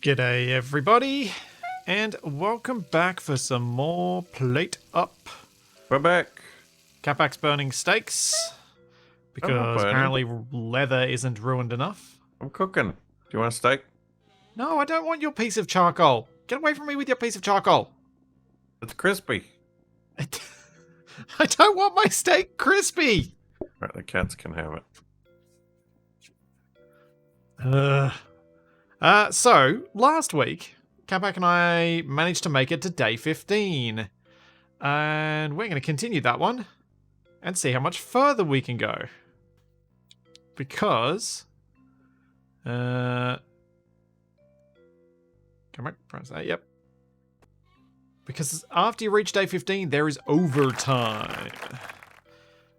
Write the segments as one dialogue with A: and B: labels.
A: G'day everybody, and welcome back for some more Plate Up.
B: We're back.
A: Capac's burning steaks, because
B: burning.
A: apparently leather isn't ruined enough.
B: I'm cooking. Do you want a steak?
A: No, I don't want your piece of charcoal. Get away from me with your piece of charcoal.
B: It's crispy.
A: I don't want my steak crispy.
B: Right, the cats can have it.
A: So, last week, Capac and I managed to make it to day 15. And we're going to continue that one and see how much further we can go. Because... come on, press that, yep. Because after you reach day 15, there is overtime.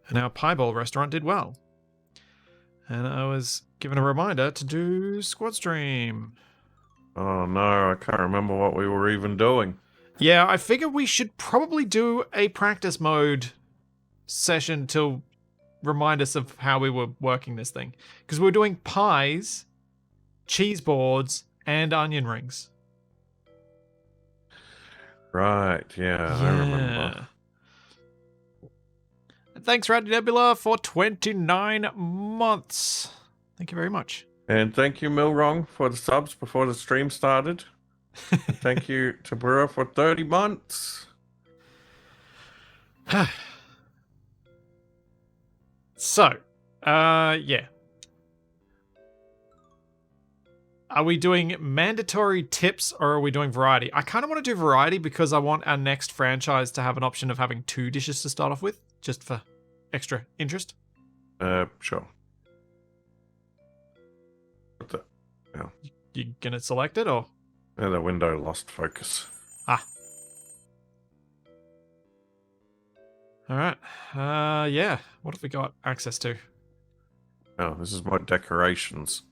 A: And our Piebald restaurant did well. And I was given a reminder to do Squad Stream.
B: Oh no, I can't remember what we were even doing.
A: Yeah, I figure we should probably do a practice mode session to remind us of how we were working this thing. Because we were doing pies, cheese boards, and onion rings.
B: Right, yeah, I remember.
A: And thanks, Rowdy Nebula, for 29 months. Thank you very much.
B: And thank you, Milrong, for the subs before the stream started. And thank you to Brewer for 30 months.
A: So, yeah. Are we doing mandatory tips or are we doing variety? I kind of want to do variety because I want our next franchise to have an option of having 2 dishes to start off with, just for extra interest.
B: Sure. What the? Yeah.
A: You gonna select it or?
B: Yeah, the window lost focus.
A: Ah. Alright. Yeah. What have we got access to?
B: Oh, this is my decorations.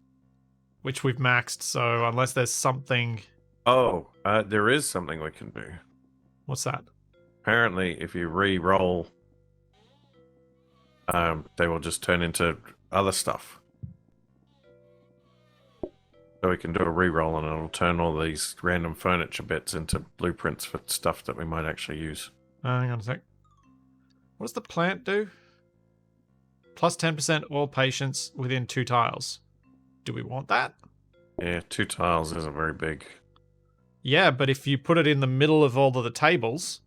A: Which we've maxed, so unless there's something...
B: Oh, there is something we can do.
A: What's that?
B: Apparently, if you re-roll, they will just turn into other stuff. So we can do a re-roll and it'll turn all these random furniture bits into blueprints for stuff that we might actually use.
A: Hang on a sec. What does the plant do? Plus 10% all patients within 2 tiles. Do we want that?
B: Yeah, 2 tiles isn't very big.
A: Yeah, but if you put it in the middle of all of the tables,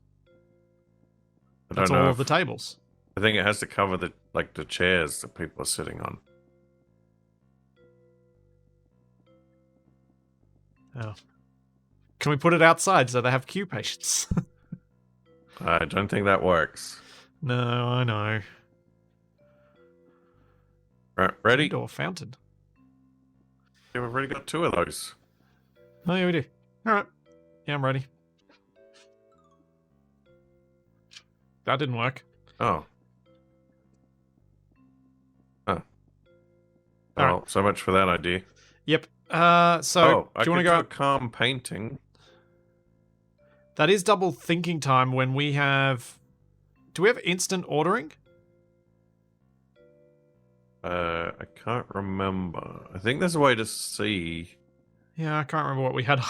A: that's all of the tables.
B: I think it has to cover the chairs that people are sitting on.
A: Oh. Can we put it outside so they have queue patients?
B: I don't think that works.
A: No, I know.
B: Right, ready?
A: Indoor fountain.
B: Yeah, we've already got 2 of those.
A: Oh, yeah, we do. Alright. Yeah, I'm ready. That didn't work.
B: Oh. Oh.
A: All
B: Well, so much for that idea.
A: Yep. So,
B: I
A: do you want to
B: could
A: go
B: do a calm painting.
A: That is double thinking time when we have... Do we have instant ordering?
B: I can't remember. I think there's a way to see.
A: Yeah, I can't remember what we had.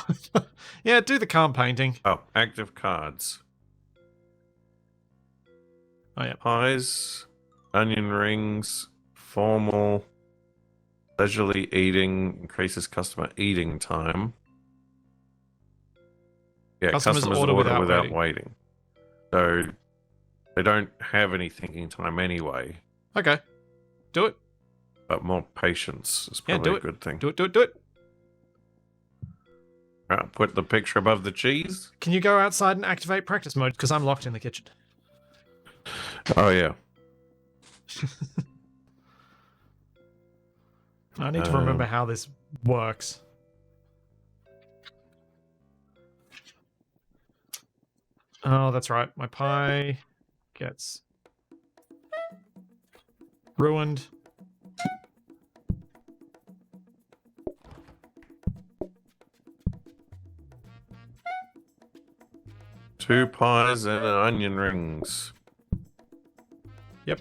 A: Yeah, do the calm painting.
B: Oh, active cards.
A: Oh, yeah.
B: Pies, onion rings, formal, leisurely eating, increases customer eating time. Yeah, customers order without waiting. So they don't have any thinking time anyway.
A: Okay. Do it.
B: But more patience is probably a good thing.
A: Do it.
B: Right, put the picture above the cheese.
A: Can you go outside and activate practice mode? Because I'm locked in the kitchen.
B: Oh, yeah.
A: I need to remember how this works. Oh, that's right. My pie gets ruined.
B: Two pies and onion rings.
A: Yep.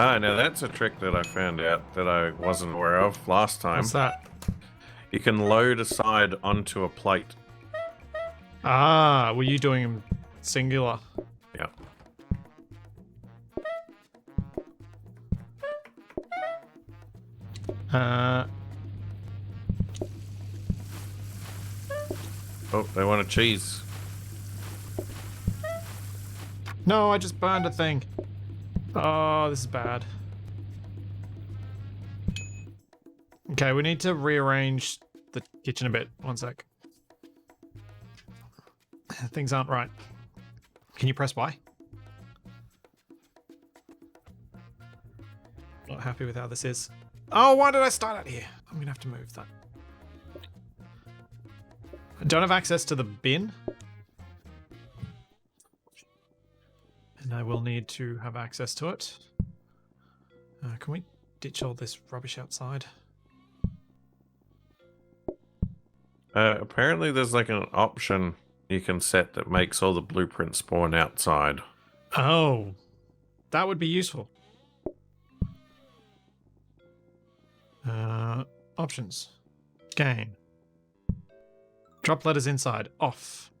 B: Ah, now that's a trick that I found out that I wasn't aware of last time.
A: What's that?
B: You can load a side onto a plate.
A: Ah, were you doing them singular?
B: Yeah. Oh, they want a cheese.
A: No, I just burned a thing. Oh, this is bad. Okay, we need to rearrange the kitchen a bit. One sec. Things aren't right. Can you press Y? Not happy with how this is. Oh, why did I start out here? I'm gonna have to move that. I don't have access to the bin. And I will need to have access to it. Can we ditch all this rubbish outside?
B: Apparently there's like an option you can set that makes all the blueprints spawn outside.
A: Oh, that would be useful. Options. Game. Drop letters inside. Off.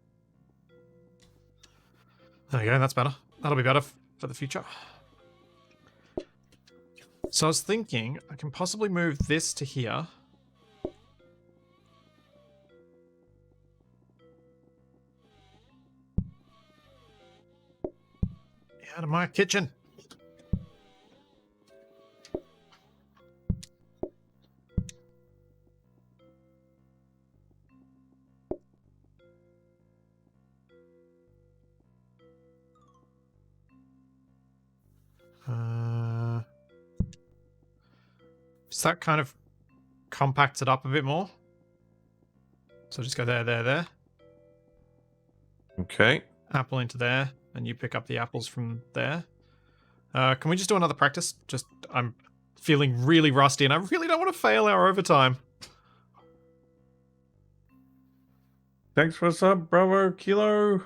A: There you go, that's better. That'll be better for the future. So I was thinking I can possibly move this to here. Out of my kitchen. So that kind of compacts it up a bit more. So just go there, there, there.
B: Okay.
A: Apple into there, and you pick up the apples from there. Can we just do another practice? I'm feeling really rusty, and I really don't want to fail our overtime.
B: Thanks for the sub, Bravo Kilo.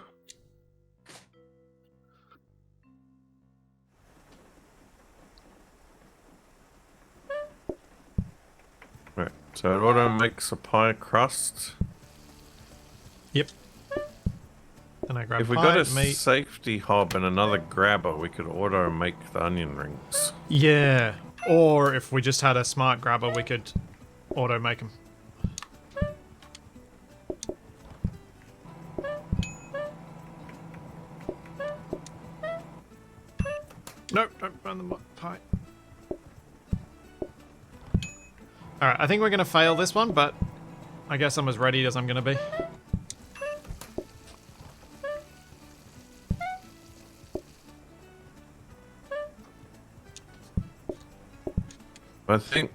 B: Right, so it auto makes a pie crust.
A: Yep. And I grab
B: If we
A: pie,
B: got a
A: meat.
B: safety hob and another grabber, we could auto make the onion rings.
A: Yeah. Or if we just had a smart grabber, we could auto make them. Nope, don't burn the pie. Alright, I think we're going to fail this one, but I guess I'm as ready as I'm going to be.
B: I think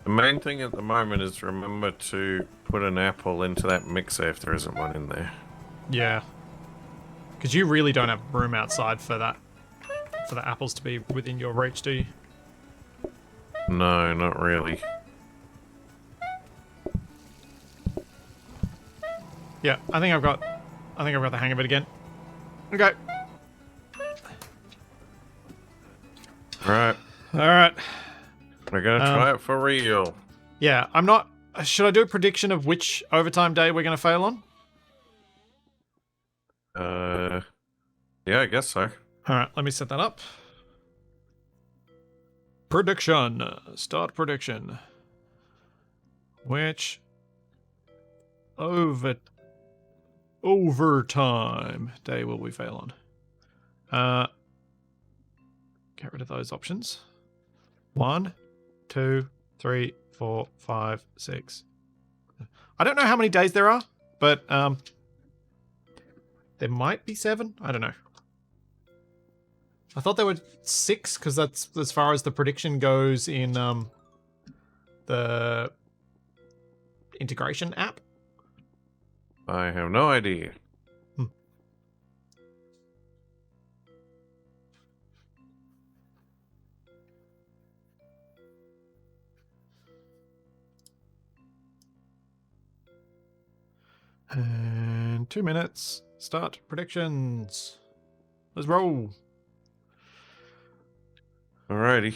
B: the main thing at the moment is remember to put an apple into that mixer if there isn't one in there.
A: Yeah. Because you really don't have room outside for that, for the apples to be within your reach, do you?
B: No, not really.
A: Yeah, I think I've got the hang of it again. Okay.
B: Right.
A: Alright.
B: We're gonna try it for real.
A: Yeah, I'm not... Should I do a prediction of which overtime day we're going to fail on?
B: Yeah, I guess so.
A: Alright, let me set that up. Prediction. Start prediction. Which overtime day will we fail on? Get rid of those options. 1, 2, 3, 4, 5, 6. I don't know how many days there are, but there might be 7. I don't know. I thought there were 6 because that's as far as the prediction goes in the integration app.
B: I have no idea.
A: And 2 minutes. Start predictions. Let's roll.
B: Alrighty.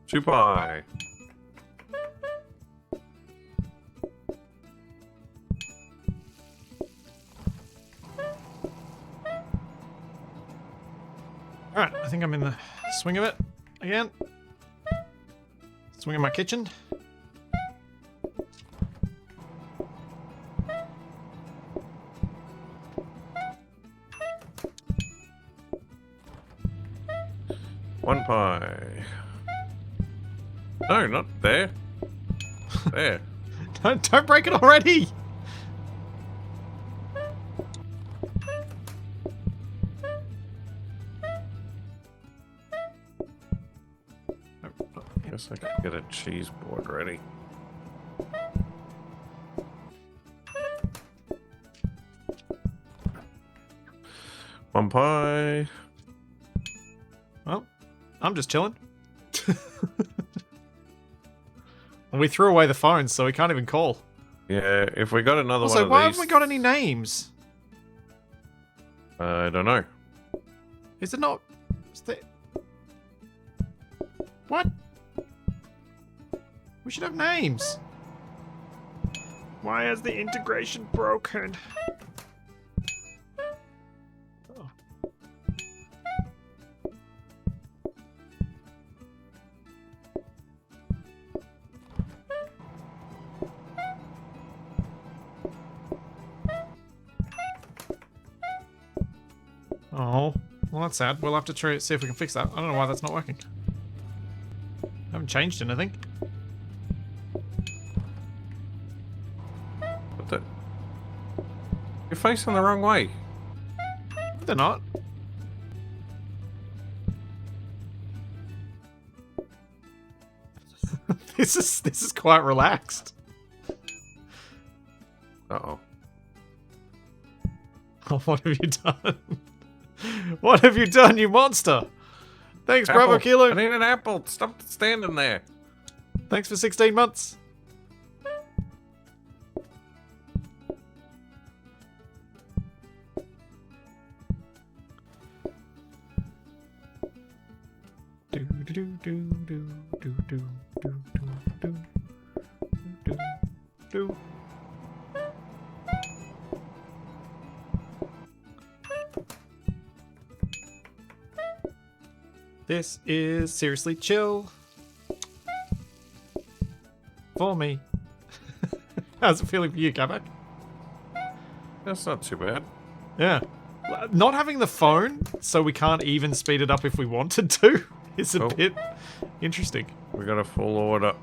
B: Super.
A: Alright, I think I'm in the swing of it again. Swing in my kitchen.
B: One pie. No, not there. There.
A: Don't break it already!
B: Guess I could get a cheese board ready. One pie.
A: Well, I'm just chilling. And we threw away the phones, so we can't even call.
B: Yeah, if we got another
A: Also,
B: one
A: why
B: of
A: haven't
B: these...
A: we got any names?
B: I don't know.
A: Is it not... Is there... What? We should have names. Why is the integration broken? Oh. Oh, well that's sad. We'll have to try see if we can fix that. I don't know why that's not working. I haven't changed anything.
B: What the... You're facing the wrong way.
A: They're not. This is quite relaxed.
B: Uh-oh.
A: Oh, what have you done? What have you done, you monster? Thanks, Bravo
B: Apple.
A: Kilo.
B: I need an apple. Stop standing there.
A: Thanks for 16 months. Do do do do do do do do do do. This is seriously chill for me. How's it feeling for you, Kabak?
B: That's not too bad.
A: Yeah. Not having the phone, so we can't even speed it up if we wanted to, is a bit interesting.
B: We got a full order.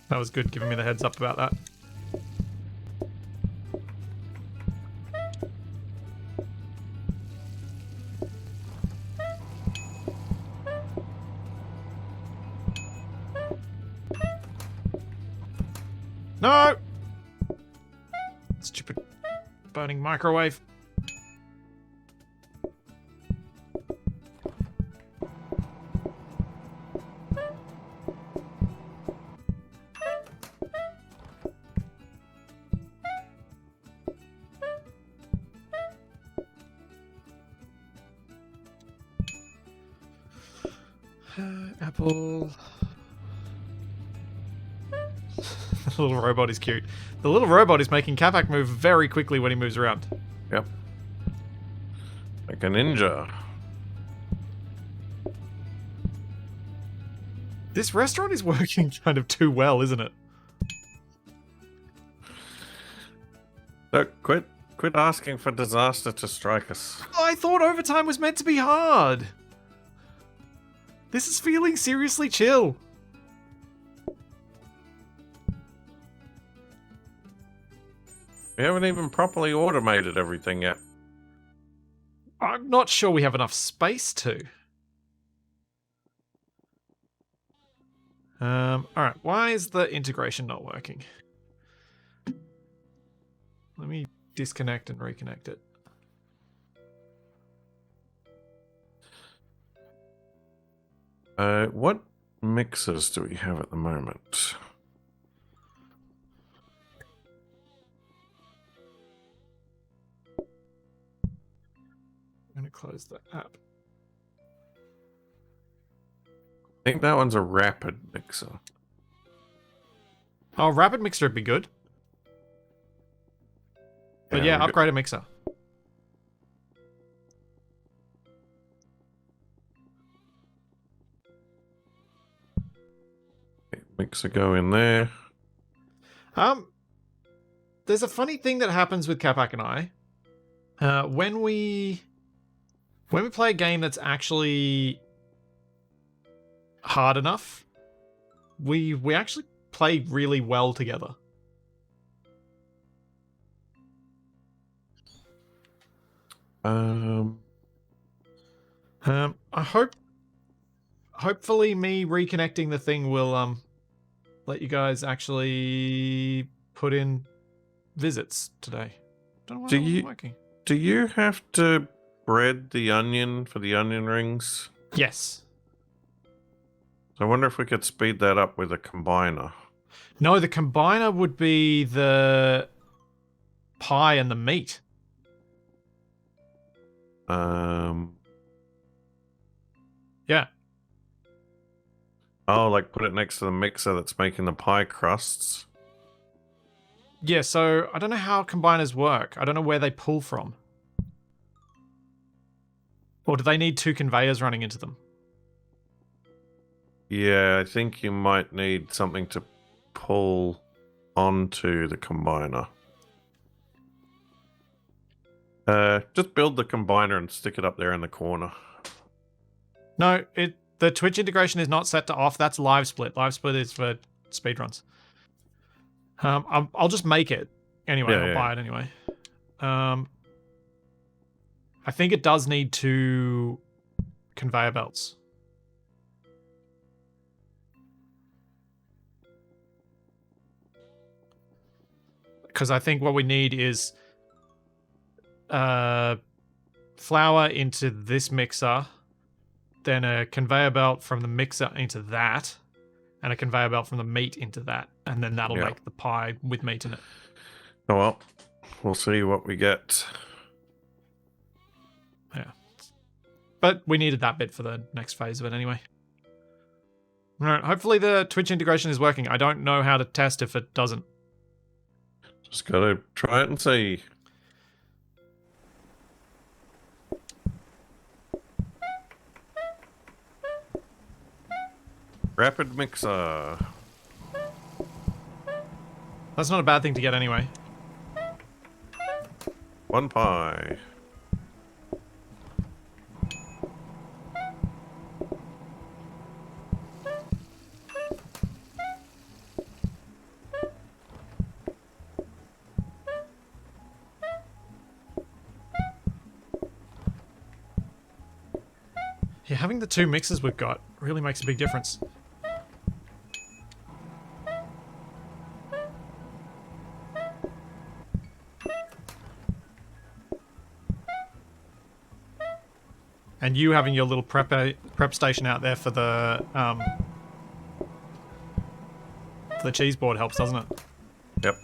A: That was good, giving me the heads up about that. No! Stupid burning microwave. Apple. The little robot is cute. The little robot is making Kabak move very quickly when he moves around.
B: Yep. Like a ninja.
A: This restaurant is working kind of too well, isn't it?
B: Look, quit asking for disaster to strike us.
A: I thought overtime was meant to be hard. This is feeling seriously chill.
B: We haven't even properly automated everything yet.
A: I'm not sure we have enough space to. Alright, why is the integration not working? Let me disconnect and reconnect it.
B: What mixers do we have at the moment?
A: I'm going to close the app.
B: I think that one's a rapid mixer.
A: Oh, rapid mixer would be good. But yeah, upgrade a mixer.
B: Mixer go in there.
A: There's a funny thing that happens with Capac and I. When we play a game that's actually hard enough, we actually play really well together. Hopefully me reconnecting the thing will let you guys actually put in visits today. Don't know why that wasn't working.
B: Do you have to bread the onion for the onion rings?
A: Yes.
B: I wonder if we could speed that up with a combiner.
A: No, the combiner would be the pie and the meat. Yeah.
B: Oh, like put it next to the mixer that's making the pie crusts.
A: Yeah, so I don't know how combiners work. I don't know where they pull from. Or do they need two conveyors running into them?
B: Yeah, I think you might need something to pull onto the combiner. Just build the combiner and stick it up there in the corner.
A: No, the Twitch integration is not set to off. That's live split. Live split is for speedruns. I'll just make it anyway. I'll buy it anyway. I think it does need two conveyor belts. Because I think what we need is flour into this mixer, then a conveyor belt from the mixer into that, and a conveyor belt from the meat into that, and then that'll make the pie with meat in it.
B: Oh well, we'll see what we get.
A: Yeah. But we needed that bit for the next phase of it anyway. Alright, hopefully the Twitch integration is working. I don't know how to test if it doesn't.
B: Just gotta try it and see. Rapid mixer.
A: That's not a bad thing to get anyway.
B: One pie.
A: Yeah, having the two mixers we've got really makes a big difference. And you having your little prep station out there for the cheese board helps, doesn't it?
B: Yep.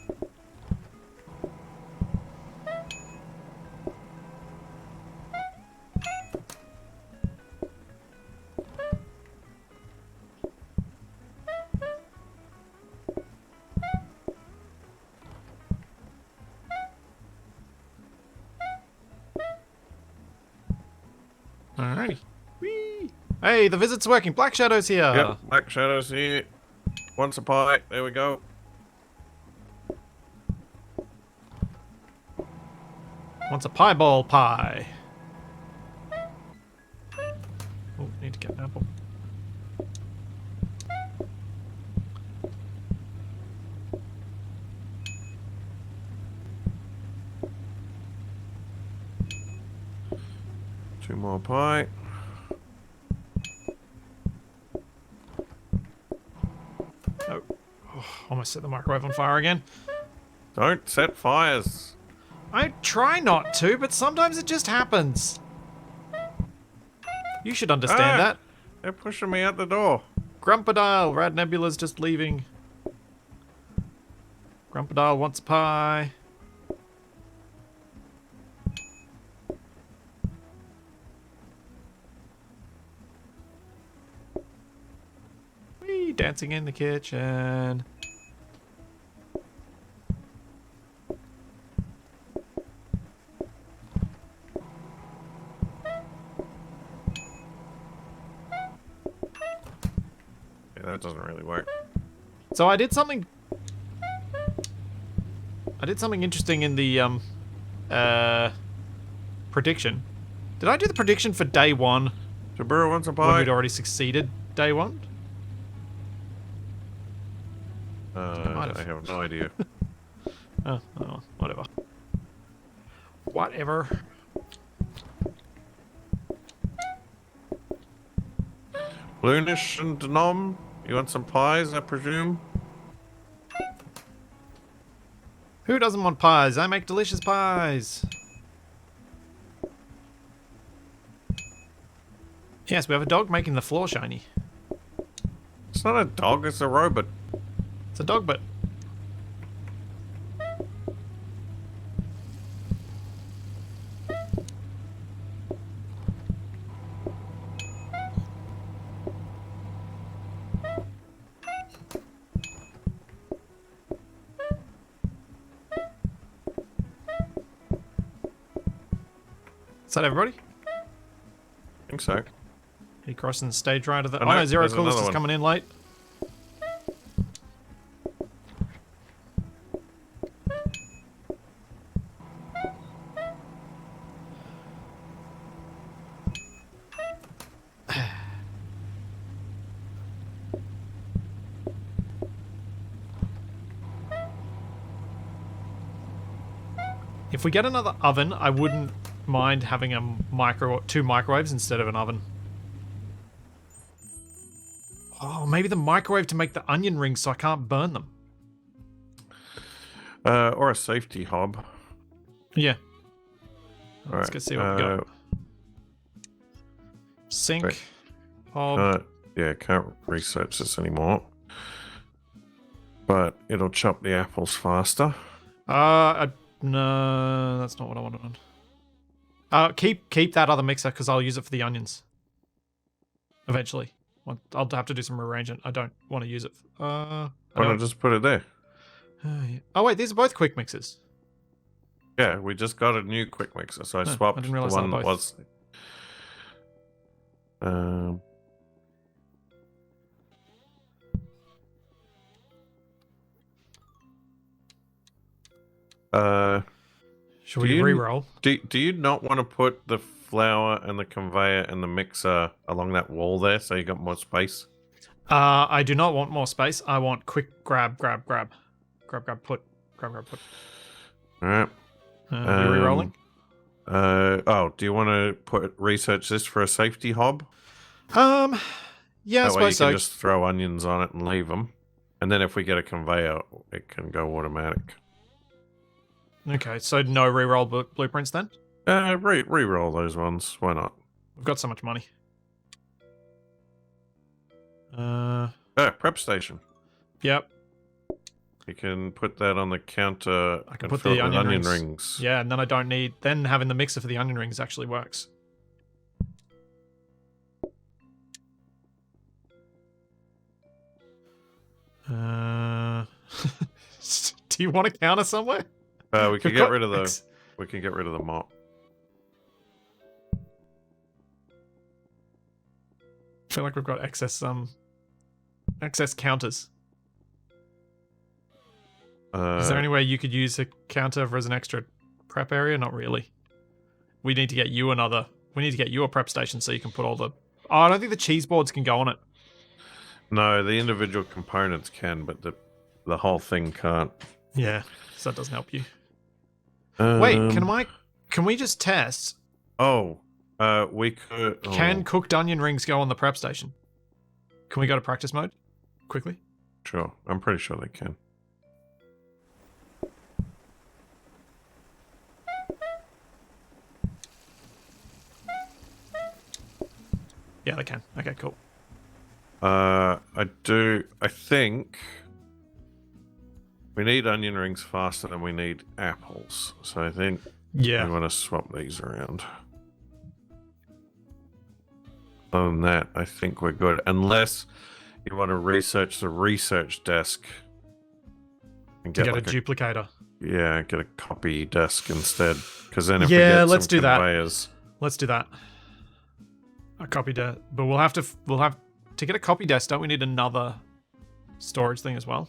A: Alrighty. Whee! Hey, the visit's working. Black Shadow's here.
B: Yep, Black Shadow's here. Once a pie. There we go.
A: Wants a pieball pie. Oh, need to get an apple.
B: Two more pie.
A: Oh, almost set the microwave on fire again.
B: Don't set fires.
A: I try not to, but sometimes it just happens. You should understand that.
B: They're pushing me out the door.
A: Grumpadile, Rad Nebula's just leaving. Grumpadile wants pie. Whee, dancing in the kitchen.
B: That doesn't really work.
A: So I did something interesting in the prediction. Did I do the prediction for day 1
B: Jabura wants a
A: when
B: pie.
A: we'd already succeeded day 1?
B: I have no idea.
A: Oh, whatever. Whatever.
B: Loonish and Nom, you want some pies, I presume?
A: Who doesn't want pies? I make delicious pies. Yes, we have a dog making the floor shiny.
B: It's not a dog, it's a robot.
A: It's a dog, but is that everybody?
B: I think so.
A: He crossing the stage right of the.
B: Oh,
A: Oh no,
B: no,
A: Zero
B: there's
A: Coolest
B: another
A: is
B: one.
A: coming in late. If we get another oven, I wouldn't mind having a two microwaves instead of an oven. Oh, maybe the microwave to make the onion rings so I can't burn them.
B: Or a safety hob.
A: Yeah.
B: All
A: Let's
B: right,
A: go see what we got. Sink.
B: wait.
A: Hob.
B: Yeah, can't research this anymore. But it'll chop the apples faster.
A: No, that's not what I wanted. Keep that other mixer because I'll use it for the onions. Eventually. I'll have to do some rearranging. I don't want to use it.
B: Why not just put it there?
A: Yeah. Oh wait, these are both quick mixers.
B: Yeah, we just got a new quick mixer, so I
A: Oh, I
B: swapped
A: didn't
B: the
A: realise
B: one
A: they were
B: that was.
A: Should
B: Do
A: we
B: you-
A: re-roll?
B: Do you not want to put the flour and the conveyor and the mixer along that wall there so you got more space?
A: I do not want more space. I want quick grab, put.
B: All right.
A: Are we re-rolling?
B: Do you want to research this for a safety hob?
A: Yeah, I
B: That way you
A: suppose
B: can
A: so.
B: just throw onions on it and leave them. And then if we get a conveyor, it can go automatic.
A: Okay, so no re-roll blueprints then?
B: Re-roll those ones. Why not?
A: We've got so much money.
B: Prep station.
A: Yep.
B: You can put that on the counter.
A: I can
B: and
A: put
B: fill
A: the
B: it with
A: onion
B: rings.
A: Yeah, and then I don't need. Then having the mixer for the onion rings actually works. Do you want a counter somewhere?
B: We can
A: We've
B: get
A: got
B: rid of the.
A: ex-
B: We can get rid of the mop.
A: I feel like we've got excess counters. Is there any way you could use a counter as an extra prep area? Not really. We need to get you another. We need to get you a prep station so you can put all the. Oh, I don't think the cheese boards can go on it.
B: No, the individual components can, but the whole thing can't.
A: Yeah, so that doesn't help you. Wait, can we just test?
B: We could.
A: Can cooked onion rings go on the prep station? Can we go to practice mode quickly?
B: Sure, I'm pretty sure they can.
A: Yeah, they can. Okay, cool.
B: I think we need onion rings faster than we need apples. So I think we want to swap these around. Other than that, I think we're good. Unless you want to research the research desk and get,
A: a duplicator.
B: Yeah, get a copy desk instead. Because then if
A: let's do that. Let's do that. A copy desk, but we'll have to get a copy desk. Don't we need another storage thing as well?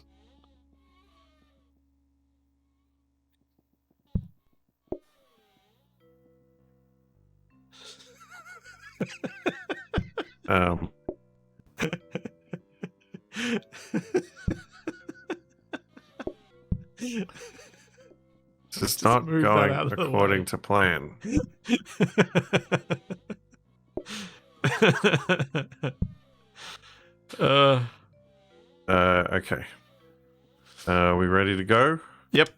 B: It's not going according to plan. Okay. Are we ready to go?
A: Yep.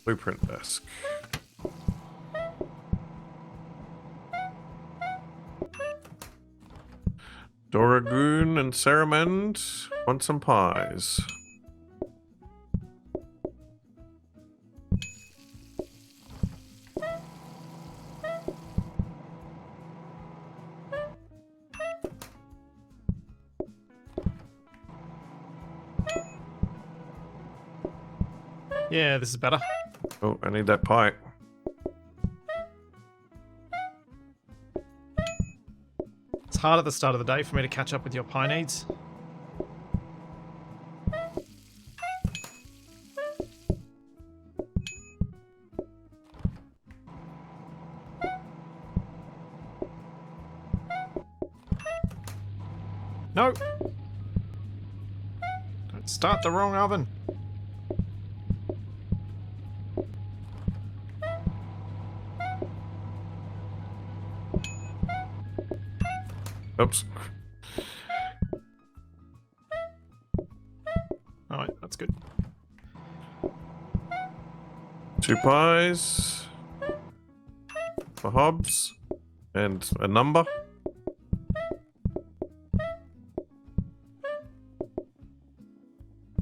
B: Blueprint desk. Doragoon and Saramand want some pies.
A: Yeah, this is better.
B: Oh, I need that pie.
A: It's hard at the start of the day for me to catch up with your pie needs. No! Don't start the wrong oven.
B: Oops.
A: Alright, that's good.
B: 2 pies for Hobbs and a number.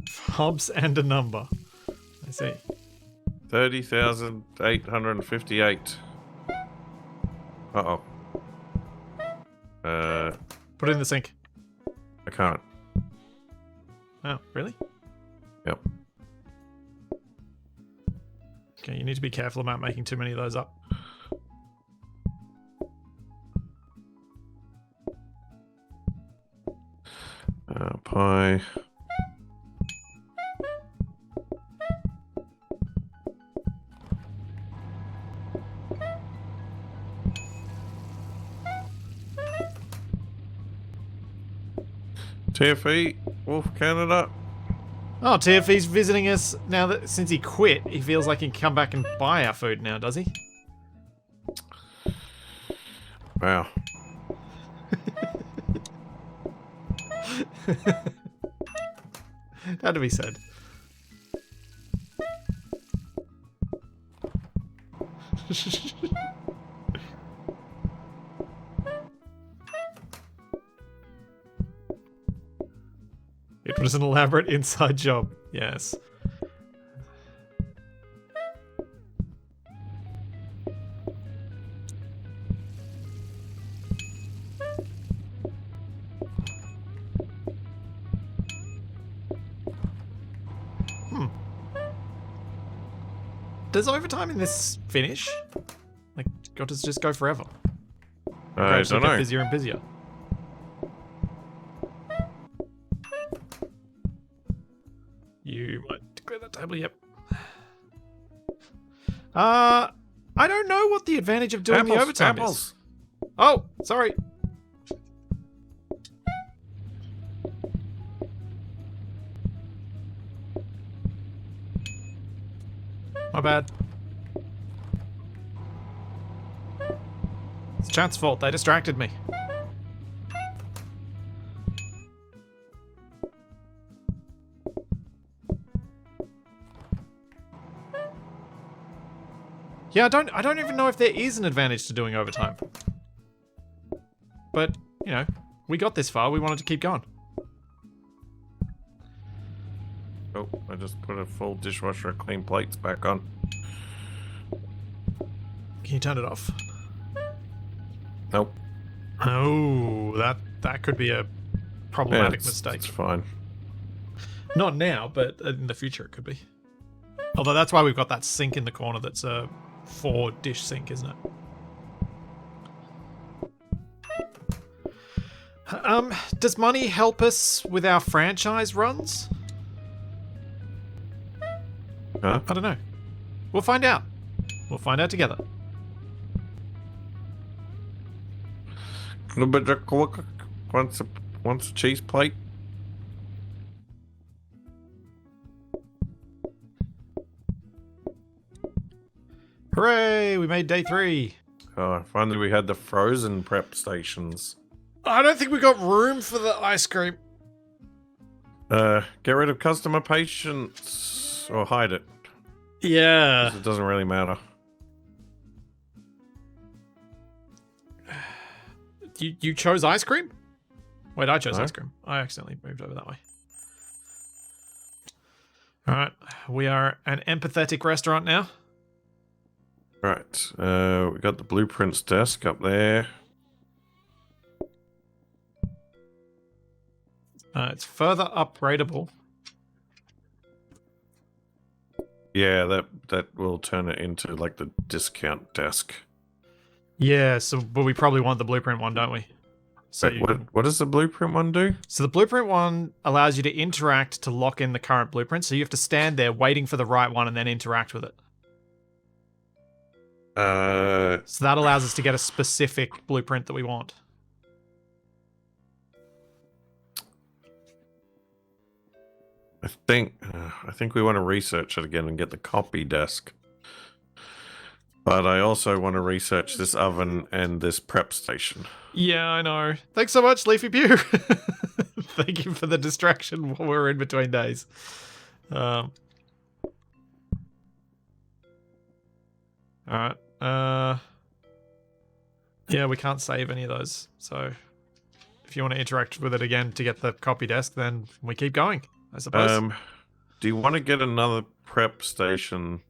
A: Hobbs and a number. I see.
B: 30,858. Uh-oh.
A: Put it in the sink.
B: I can't.
A: Oh, really?
B: Yep.
A: Okay, you need to be careful about making too many of those up.
B: Pie. TFE, Wolf Canada.
A: Oh, TFE's visiting us now that since he quit, he feels like he can come back and buy our food now, does he?
B: Wow.
A: Had to be said. It was an elaborate inside job, yes. Does overtime in this finish? Like, does it just go forever?
B: I don't know.
A: Busier and busier. You might clear that table, yep. I don't know what the advantage of doing the overtime is. Oh, sorry. My bad. It's Chat's fault. They distracted me. Yeah, I don't even know if there is an advantage to doing overtime. But, you know, we got this far. We wanted to keep going.
B: Oh, I just put a full dishwasher of clean plates back on.
A: Can you turn it off?
B: Nope.
A: Oh, that could be a problematic mistake.
B: It's fine.
A: Not now, but in the future it could be. Although that's why we've got that sink in the corner that's a 4-dish sink, isn't it? Does money help us with our franchise runs?
B: Huh?
A: I don't know. We'll find out. We'll find out together.
B: Once a cheese plate.
A: Hooray! We made day 3.
B: Oh, finally we had the frozen prep stations.
A: I don't think we got room for the ice cream.
B: Get rid of customer patience or hide it.
A: Yeah.
B: 'Cause it doesn't really matter.
A: You chose ice cream? Wait, I chose
B: No.
A: ice cream. I accidentally moved over that way. Alright, we are an empathetic restaurant now.
B: Right, we got the blueprints desk up there.
A: It's further upgradable.
B: Yeah, that will turn it into like the discount desk.
A: Yeah, but we probably want the blueprint one, don't we? So
B: Wait, what does the blueprint one do?
A: So the blueprint one allows you to interact to lock in the current blueprint. So you have to stand there waiting for the right one and then interact with it. So that allows us to get a specific blueprint that we want.
B: I think we want to research it again and get the copy desk. But I also want to research this oven and this prep station.
A: Yeah, I know. Thanks so much, Leafy Pew. Thank you for the distraction while we're in between days. Alright. Yeah, we can't save any of those. So if you want to interact with it again to get the copy desk, then we keep going, I suppose.
B: Do you want to get another prep station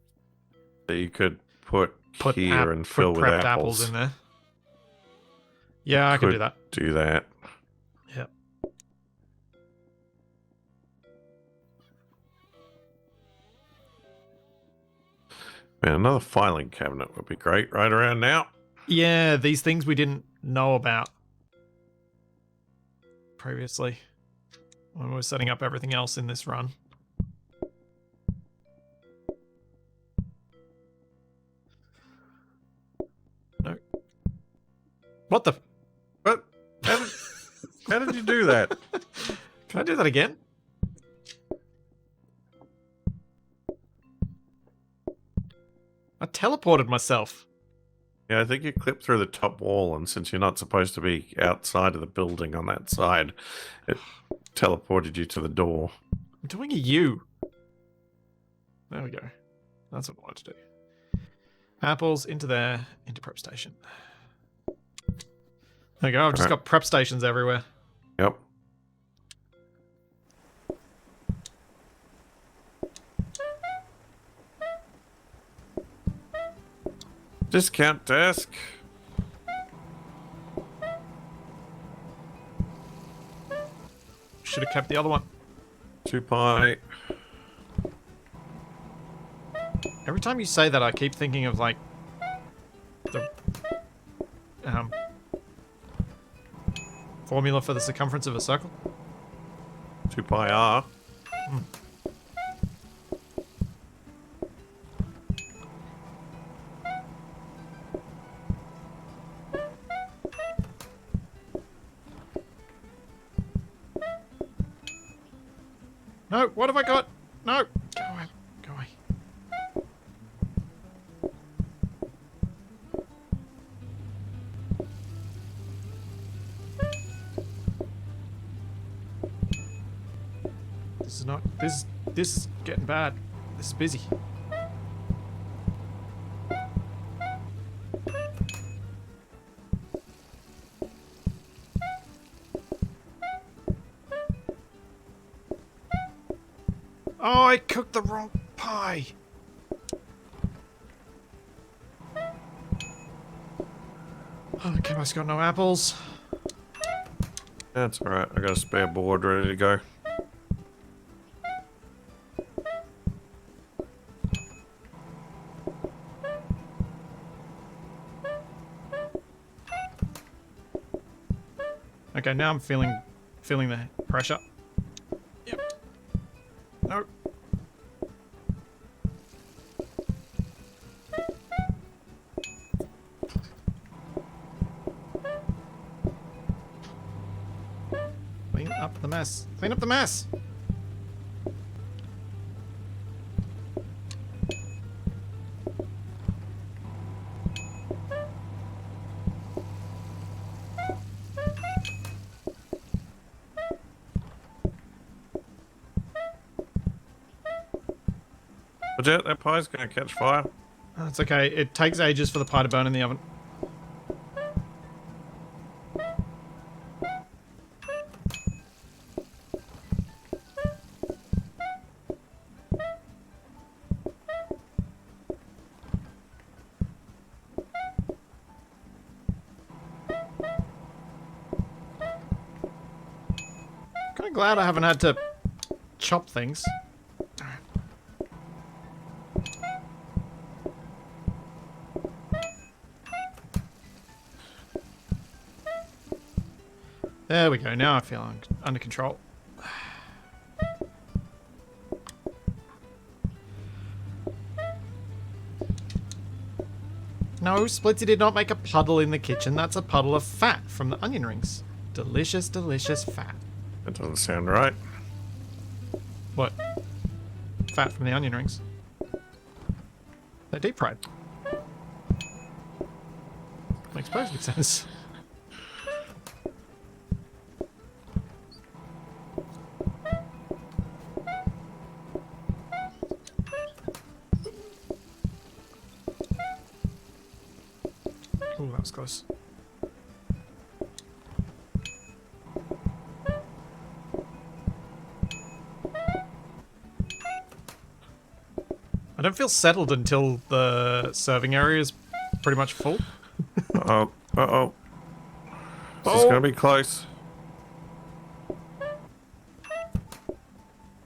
B: that you could put here and fill with
A: prepped
B: apples
A: in there? Yeah, I can do that.
B: Do that.
A: Yep.
B: Man, another filing cabinet would be great right around now.
A: Yeah, these things we didn't know about previously when we were setting up everything else in this run. No. What the?
B: What? How did you do that?
A: Can I do that again? I teleported myself.
B: Yeah, I think you clipped through the top wall, and since you're not supposed to be outside of the building on that side, it teleported you to the door.
A: I'm doing a U. There we go. That's what I wanted to do. Apples into there, into prep station. There you go. I've just got prep stations everywhere.
B: Yep. Discount desk.
A: Should have kept the other one.
B: 2 pie.
A: Every time you say that, I keep thinking of like the formula for the circumference of a circle.
B: 2 pi r.
A: No, what have I got? No, go away, go away. This is not. This is getting bad. This is busy. Oh, I cooked the wrong pie. Oh, okay, I've got no apples.
B: That's alright. I got a spare board ready to go.
A: Okay, now I'm feeling the pressure. Yep. No. Clean up the mess. Clean up the mess.
B: Legit, that pie's gonna catch fire.
A: That's okay. It takes ages for the pie to burn in the oven. Kind of glad I haven't had to chop things. There we go. Now I feel under control. No, Splitsy did not make a puddle in the kitchen. That's a puddle of fat from the onion rings. Delicious, delicious fat.
B: That doesn't sound right.
A: What? Fat from the onion rings. They're deep fried. Makes perfect sense. Ooh, that was close. I don't feel settled until the serving area is pretty much full.
B: Uh-oh. Uh-oh. This is gonna be close.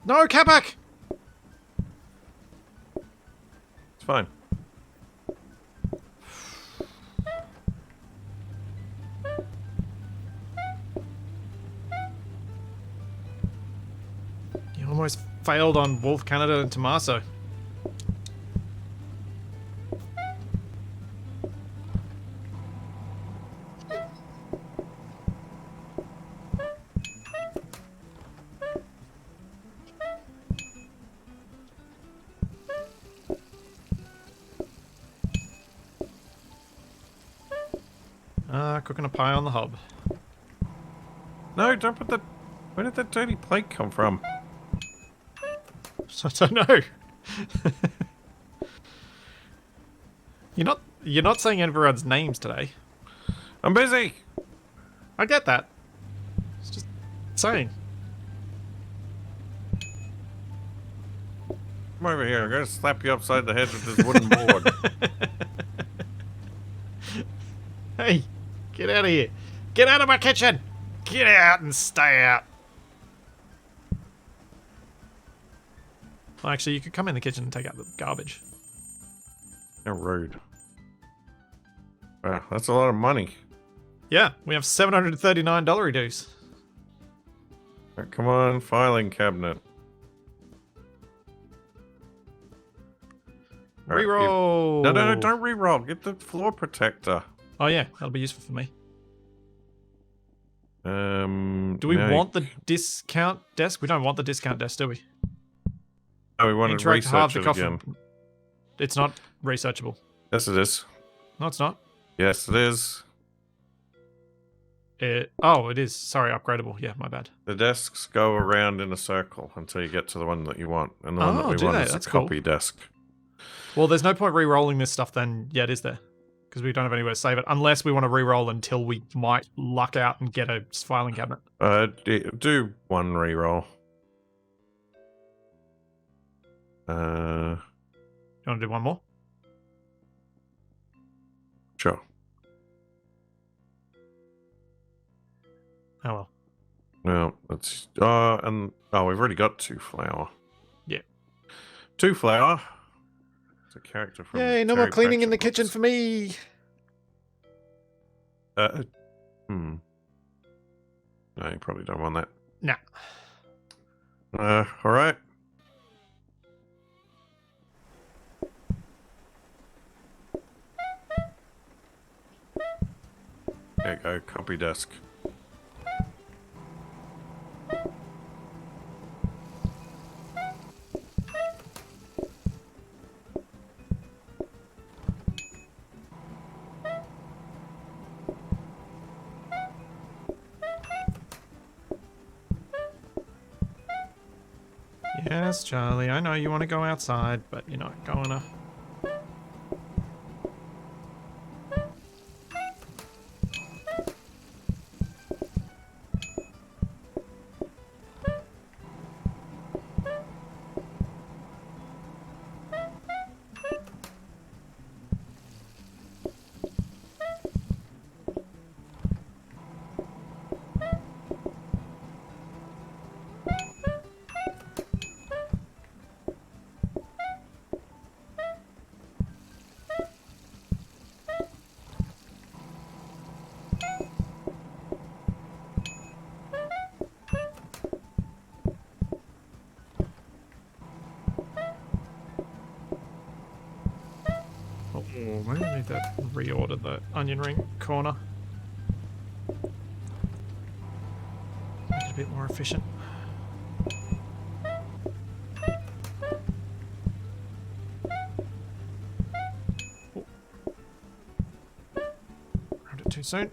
A: No, Capac!
B: It's fine.
A: You almost failed on Wolf, Canada, and Tommaso. Cooking a pie on the hob.
B: No, don't put the... Where did that dirty plate come from?
A: I don't know. You're not saying everyone's names today.
B: I'm busy!
A: I get that. It's just saying.
B: Come over here. I'm gonna slap you upside the head with this wooden board.
A: Hey, get out of here. Get out of my kitchen. Get out and stay out. Well, actually, you could come in the kitchen and take out the garbage.
B: How rude. Wow, that's a lot of money.
A: Yeah, we have $739 dues.
B: Right, come on, filing cabinet.
A: Reroll.
B: No, don't reroll. Get the floor protector.
A: Oh yeah, that'll be useful for me. Do we
B: no,
A: want the discount desk? We don't want the discount desk, do we?
B: Oh, we want to research it again.
A: It's not researchable.
B: Yes, it is.
A: No, it's not.
B: Yes, it is.
A: Oh, it is. Sorry, upgradable. Yeah, my bad.
B: The desks go around in a circle until you get to the one that you want. And the one that we want is a copy desk.
A: Well, there's no point re-rolling this stuff then yet, is there? Because we don't have anywhere to save it. Unless we want to re-roll until we might luck out and get a filing cabinet.
B: Do one re-roll.
A: You want to do one more?
B: Sure.
A: Oh well.
B: Well, that's we've already got 2 flour.
A: Yeah.
B: 2 flour. It's a character from.
A: Yay! No more cleaning in the kitchen for me.
B: No, you probably don't want that.
A: Nah.
B: All right. There you go. Copy desk.
A: Yes, Charlie, I know you want to go outside, but you're not going to. Oh, maybe I need to reorder the onion ring corner. Make it a bit more efficient. Oh. Grabbed it too soon.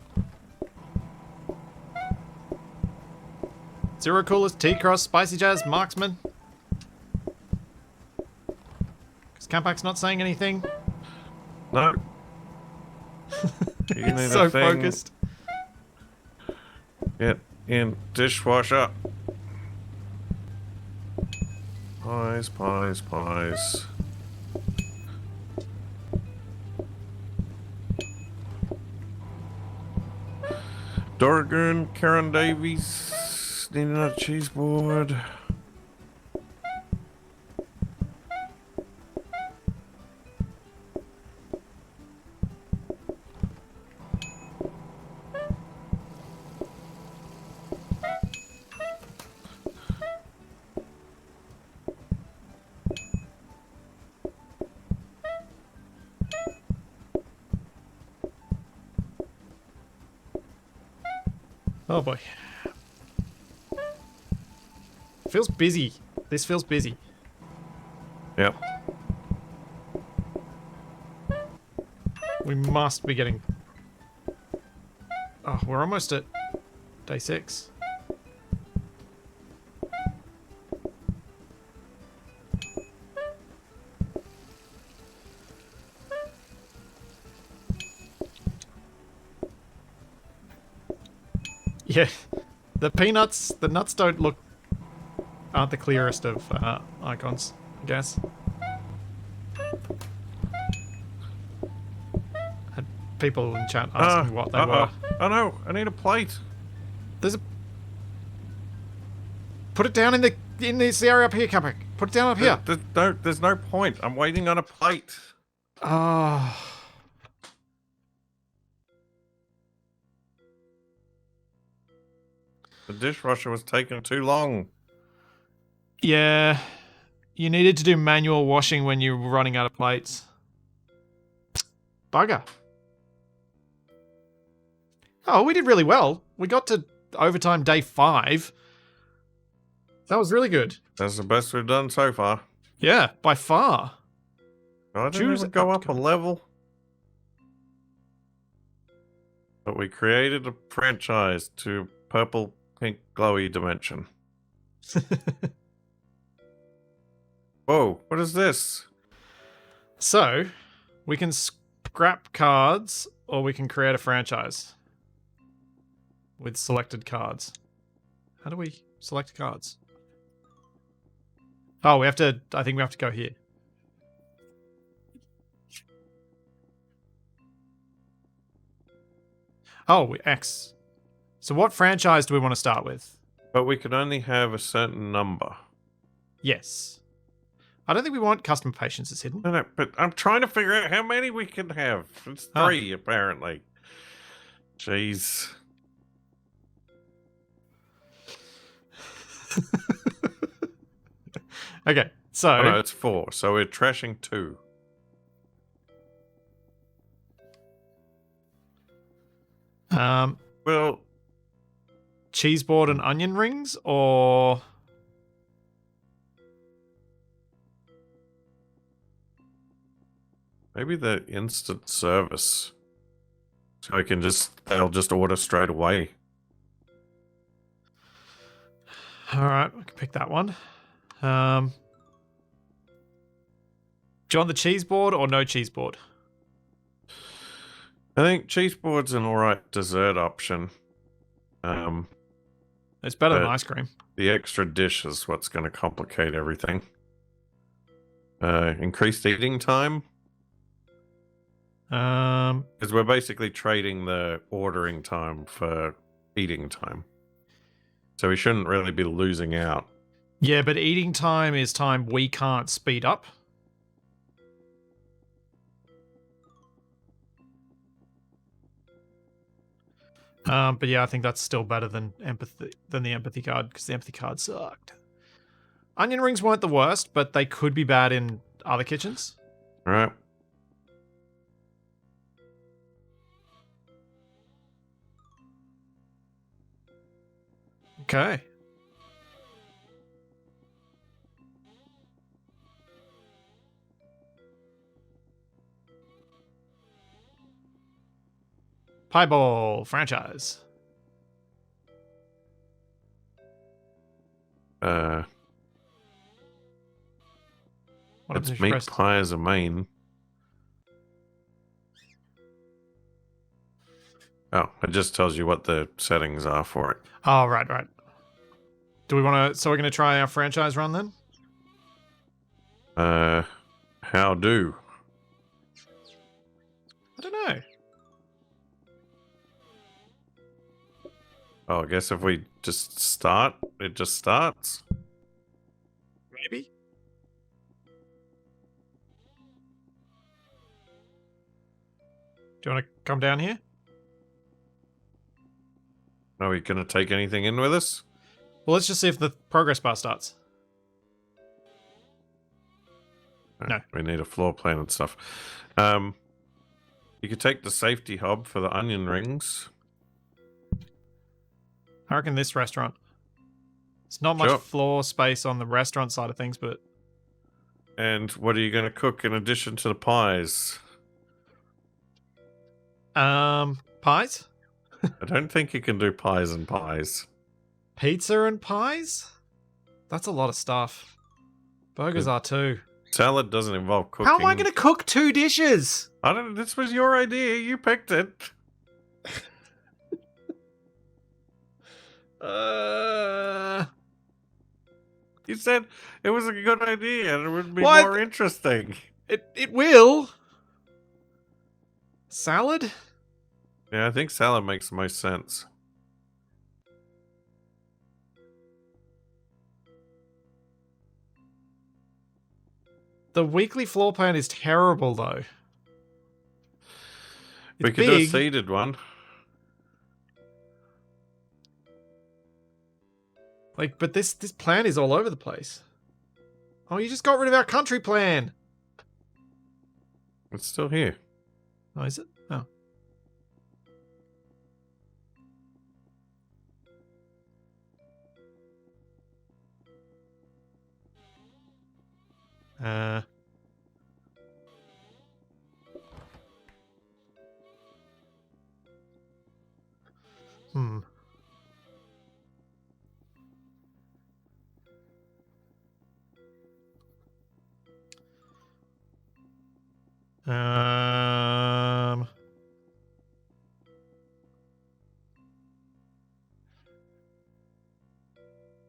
A: Zero Coolest, T-Cross, Spicy Jazz, Marksman. Because Campak's not saying anything.
B: No. You need
A: so
B: a thing.
A: Focused.
B: Get in dishwasher. Pies, pies, pies. Dorgan, Karen Davies, needing a cheese board.
A: Oh boy. Feels busy. This feels busy.
B: Yep.
A: We must be getting... Oh, we're almost at day 6. Yeah, the nuts aren't the clearest of icons, I guess. Had people in chat asking what they were.
B: Oh no, I need a plate.
A: There's a... Put it down in this area up here, Capric. Put it down up here.
B: There's no point. I'm waiting on a plate.
A: Ah.
B: The dishwasher was taking too long.
A: Yeah. You needed to do manual washing when you were running out of plates. Bugger. Oh, we did really well. We got to overtime day 5. That was really good.
B: That's the best we've done so far.
A: Yeah, by far.
B: I didn't even go up a level. But we created a franchise to purple, pink, glowy dimension. Whoa, what is this?
A: So, we can scrap cards, or we can create a franchise with selected cards. How do we select cards? Oh, we have to... I think we have to go here. Oh, X. So what franchise do we want to start with?
B: But we can only have a certain number.
A: Yes. I don't think we want customer patience as hidden.
B: No, but I'm trying to figure out how many we can have. It's 3, apparently. Jeez.
A: Okay, so...
B: Oh, no, it's 4, so we're trashing 2. Well...
A: cheese board and onion rings, or...
B: maybe the instant service. So I can they'll just order straight away.
A: Alright, we can pick that one. Do you want the cheese board or no cheese board?
B: I think cheese board's an alright dessert option.
A: It's better than ice cream.
B: The extra dish is what's going to complicate everything. Increased eating time? Because we're basically trading the ordering time for eating time. So we shouldn't really be losing out.
A: Yeah, but eating time is time we can't speed up. But yeah, I think that's still better than the empathy card, because the empathy card sucked. Onion rings weren't the worst, but they could be bad in other kitchens.
B: All right.
A: Okay. Pieball franchise.
B: It's meat pie as a main. Oh, it just tells you what the settings are for it.
A: Oh, right. Do we want to... so we're going to try our franchise run then?
B: How do?
A: I don't know.
B: Oh, I guess if we just start, it just starts?
A: Maybe? Do you want to come down here?
B: Are we going to take anything in with us?
A: Well, let's just see if the progress bar starts. No.
B: We need a floor plan and stuff. You could take the safety hub for the onion rings.
A: I reckon this restaurant. It's not much floor space on the restaurant side of things, but...
B: And what are you going to cook in addition to the pies?
A: Pies?
B: I don't think you can do pies and pies.
A: Pizza and pies? That's a lot of stuff. Burgers are too.
B: Salad doesn't involve cooking.
A: How am I going to cook 2 dishes?
B: I don't know. This was your idea. You picked it. You said it was a good idea and it would be more interesting.
A: It will. Salad?
B: Yeah, I think salad makes the most sense.
A: The weekly floor plan is terrible, though.
B: We could do a seeded one.
A: Like, but this plan is all over the place. Oh, you just got rid of our country plan.
B: It's still here.
A: Oh, is it? Oh.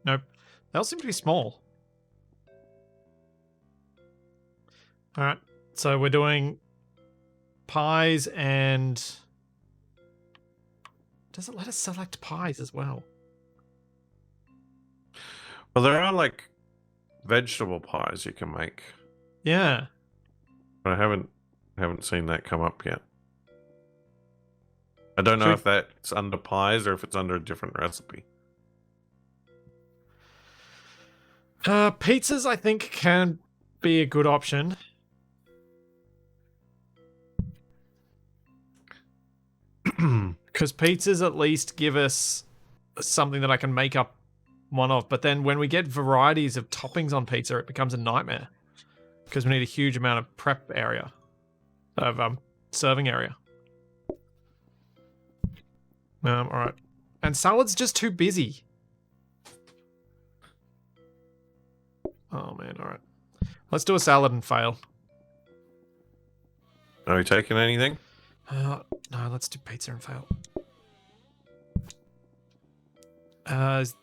A: Nope. They all seem to be small. All right. So we're doing pies and... Does it let us select pies as well?
B: Well, there are like vegetable pies you can make.
A: Yeah.
B: But I haven't seen that come up yet. I don't know if that's under pies or if it's under a different recipe.
A: Pizzas, I think, can be a good option. Because pizzas at least give us something that I can make up one of. But then when we get varieties of toppings on pizza, it becomes a nightmare. Because we need a huge amount of prep area. Of serving area. Alright. And salad's just too busy. Oh man, alright. Let's do a salad and fail.
B: Are we taking anything?
A: No, let's do pizza and fail. There's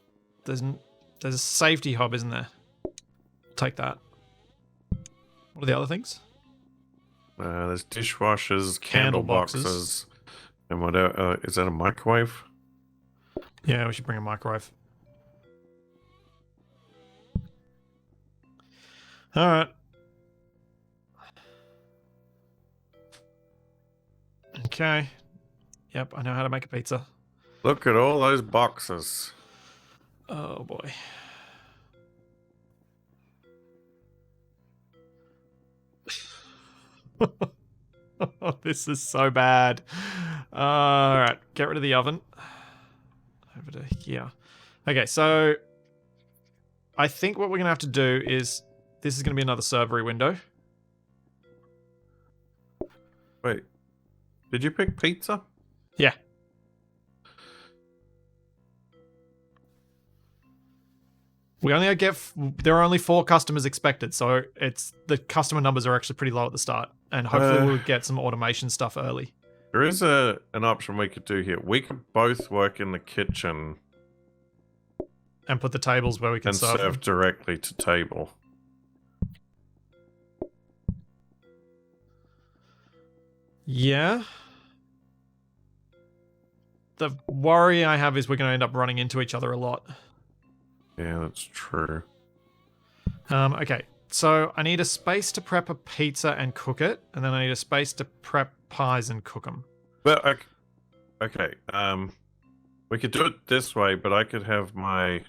A: a safety hob, isn't there? Take that. What are the other things?
B: There's dishwashers, candle boxes, and what? Is that a microwave?
A: Yeah, we should bring a microwave. All right. Okay. Yep, I know how to make a pizza.
B: Look at all those boxes.
A: Oh boy. This is so bad. All right, get rid of the oven. Over to here. Okay, so I think what we're gonna have to do is this is gonna be another servery window.
B: Wait, did you pick pizza?
A: Yeah. We only get there are only 4 customers expected, so it's the customer numbers are actually pretty low at the start, and hopefully we'll get some automation stuff early.
B: There is an option we could do here. We could both work in the kitchen
A: and put the tables where we can serve
B: directly to table.
A: Yeah. The worry I have is we're going to end up running into each other a lot.
B: Yeah, that's true.
A: Okay, so I need a space to prep a pizza and cook it, and then I need a space to prep pies and cook them.
B: But okay, we could do it this way, but I could have my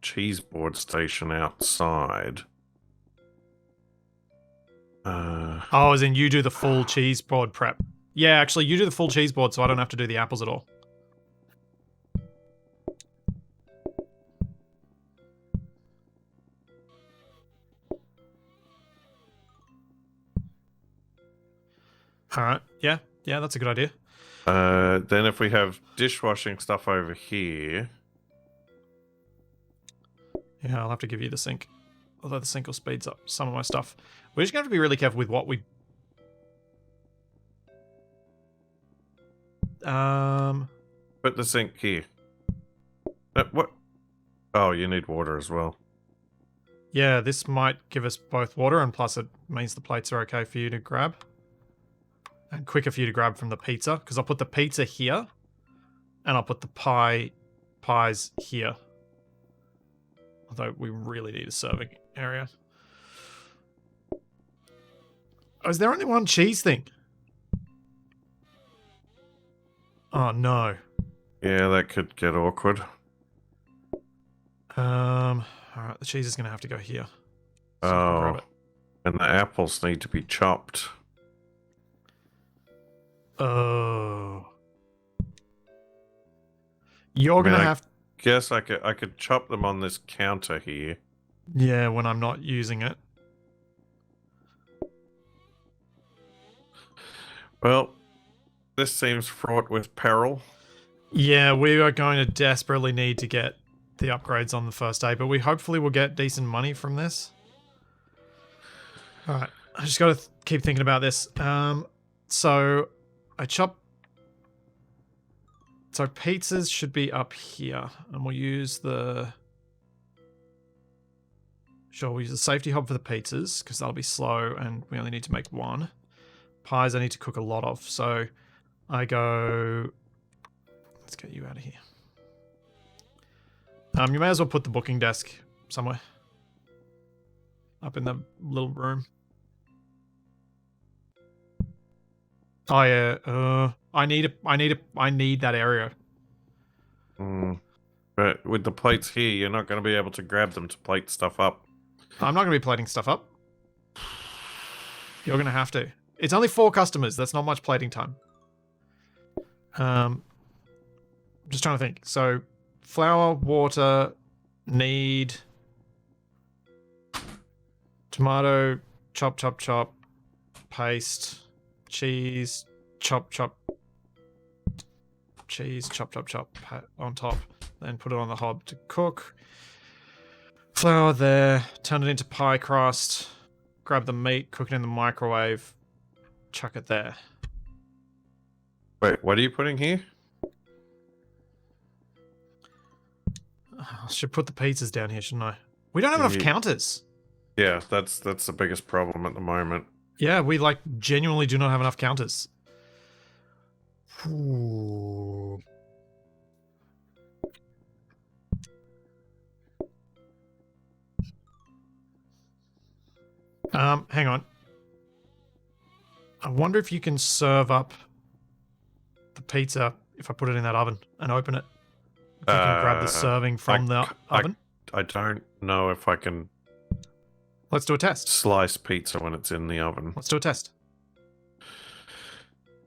B: cheese board station outside.
A: Oh, as in you do the full cheese board prep. Yeah, actually, you do the full cheese board, so I don't have to do the apples at all. Alright, yeah, that's a good idea.
B: Then if we have dishwashing stuff over here...
A: Yeah, I'll have to give you the sink. Although the sink will speed up some of my stuff. We're just going to have to be really careful with what we...
B: Put the sink here. What? Oh, you need water as well.
A: Yeah, this might give us both water, and plus it means the plates are okay for you to grab. And quicker for you to grab from the pizza, because I'll put the pizza here, and I'll put the pies here. Although we really need a serving area. Oh, is there only one cheese thing? Oh no.
B: Yeah, that could get awkward.
A: Alright, the cheese is gonna have to go here.
B: So oh, and the apples need to be chopped.
A: Oh. You're gonna have...
B: Guess I could chop them on this counter here.
A: Yeah, when I'm not using it.
B: Well, this seems fraught with peril.
A: Yeah, we are going to desperately need to get the upgrades on the first day, but we hopefully will get decent money from this. Alright, I just got to keep thinking about this. So, I chop... So pizzas should be up here, and we'll use the Sure, we'll use the safety hob for the pizzas, because that'll be slow, and we only need to make one. Pies I need to cook a lot of, so I go... Let's get you out of here. You may as well put the booking desk somewhere. Up in the little room. Oh yeah, I need that area.
B: But with the plates here, you're not going to be able to grab them to plate stuff up.
A: I'm not going to be plating stuff up. You're going to have to. It's only 4 customers. That's not much plating time. I'm just trying to think. So, flour, water, need tomato, chop, chop, chop, paste, cheese, chop, chop, cheese, chop, chop, chop on top. Then put it on the hob to cook. Flour there, turn it into pie crust, grab the meat, cook it in the microwave, chuck it there.
B: Wait, what are you putting here?
A: I should put the pizzas down here, shouldn't I? We don't have enough counters.
B: Yeah, that's the biggest problem at the moment.
A: Yeah, we like genuinely do not have enough counters. Ooh. Hang on. I wonder if you can serve up the pizza if I put it in that oven and open it. If you can grab the serving from the oven.
B: I don't know if I can...
A: Let's do a test.
B: Slice pizza when it's in the oven.
A: Let's do a test.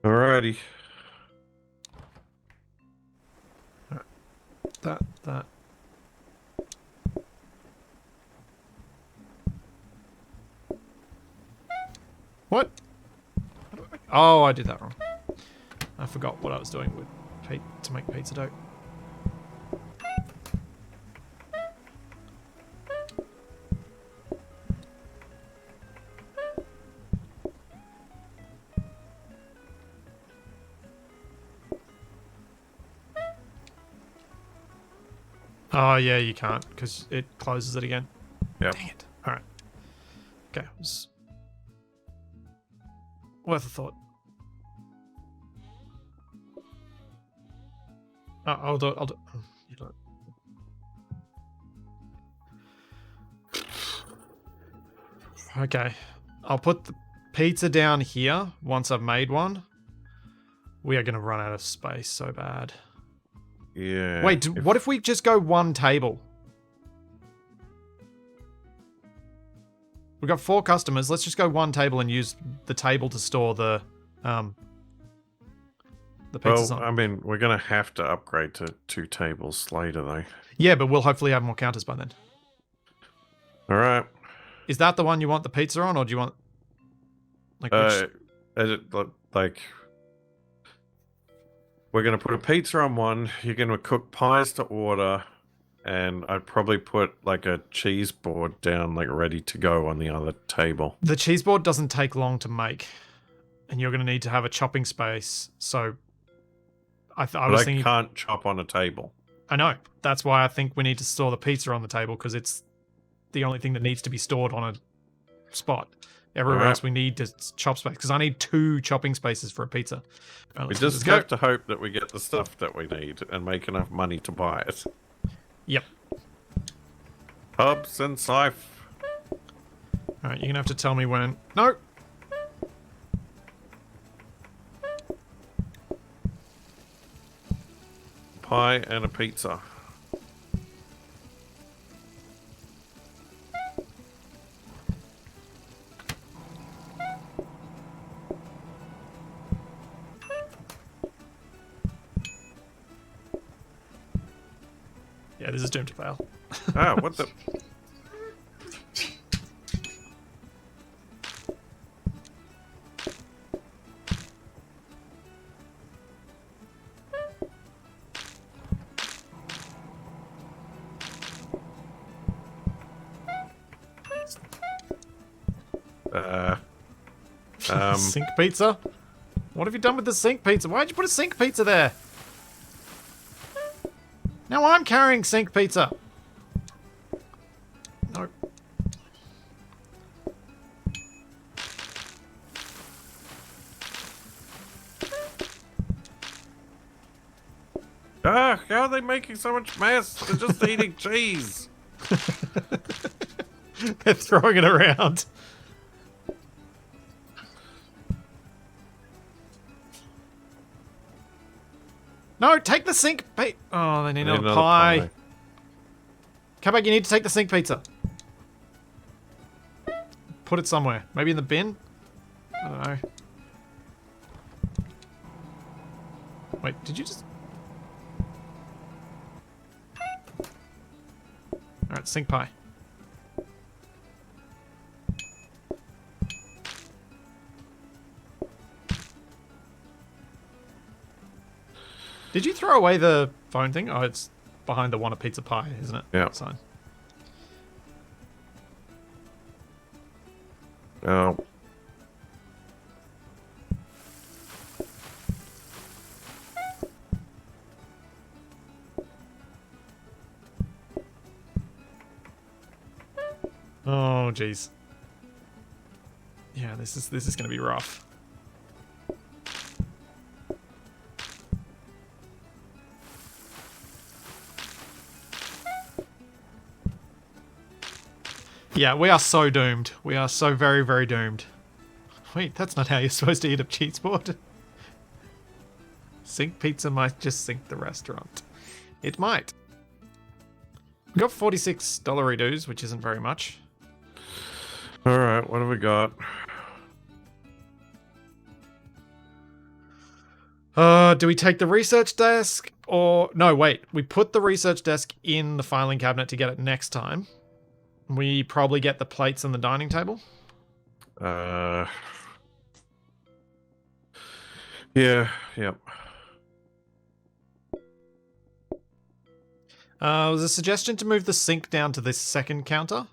B: Alrighty.
A: That. What? Oh, I did that wrong. I forgot what I was doing with to make pizza dough. Oh, yeah, you can't, because it closes it again.
B: Yep.
A: Dang it. Alright. Okay. Worth a thought. Oh, I'll do it. You do it. Okay. I'll put the pizza down here once I've made one. We are going to run out of space so bad.
B: Yeah.
A: Wait, what if we just go one table? We've got 4 customers. Let's just go one table and use the table to store the pizzas on.
B: I mean, we're going to have to upgrade to 2 tables later, though.
A: Yeah, but we'll hopefully have more counters by then.
B: All right.
A: Is that the one you want the pizza on, or do you want... Like,
B: we're going to put a pizza on one. You're going to cook pies to order. And I'd probably put like a cheese board down, like ready to go on the other table.
A: The cheese board doesn't take long to make. And you're going to need to have a chopping space. So I was thinking...
B: can't chop on a table.
A: I know. That's why I think we need to store the pizza on the table, because it's the only thing that needs to be stored on a spot. Everywhere else we need to chop space, because I need 2 chopping spaces for a pizza.
B: We just have to hope that we get the stuff that we need and make enough money to buy it.
A: Yep.
B: Hubs and Scythe.
A: Alright, you're going to have to tell me when... No!
B: Pie and a pizza.
A: Yeah, this is doomed to fail.
B: Ah, what the...
A: Sink pizza? What have you done with the sink pizza? Why'd you put a sink pizza there? Now I'm carrying sink pizza. Nope.
B: Ah, how are they making so much mess? They're just eating cheese.
A: They're throwing it around. No, take the sink. Oh, they need another pie. Come back, you need to take the sink pizza. Put it somewhere. Maybe in the bin? I don't know. Wait, did you just... Alright, sink pie. Did you throw away the phone thing? Oh, it's behind the want a pizza pie, isn't it?
B: Yeah.
A: Sign.
B: Oh.
A: Oh, jeez. Yeah, this is gonna be rough. Yeah, we are so doomed. We are so very, very doomed. Wait, that's not how you're supposed to eat a cheese board. Sink pizza might just sink the restaurant. It might. We got $46 redos, which isn't very much.
B: Alright, what have we got?
A: Do we take the research desk or... No, wait. We put the research desk in the filing cabinet to get it next time. We probably get the plates and the dining table.
B: Yeah, yep.
A: Was a suggestion to move the sink down to this second counter.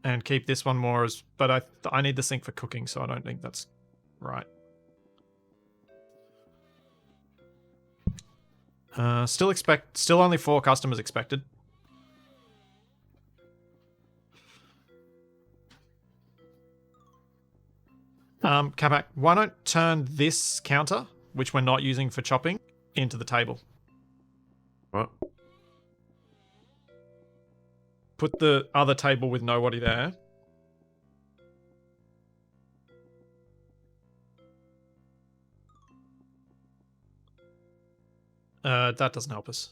A: And keep this one more as... But I need the sink for cooking, so I don't think that's right. Still only 4 customers expected. Kabak, why don't turn this counter, which we're not using for chopping, into the table?
B: What?
A: Put the other table with nobody there. That doesn't help us.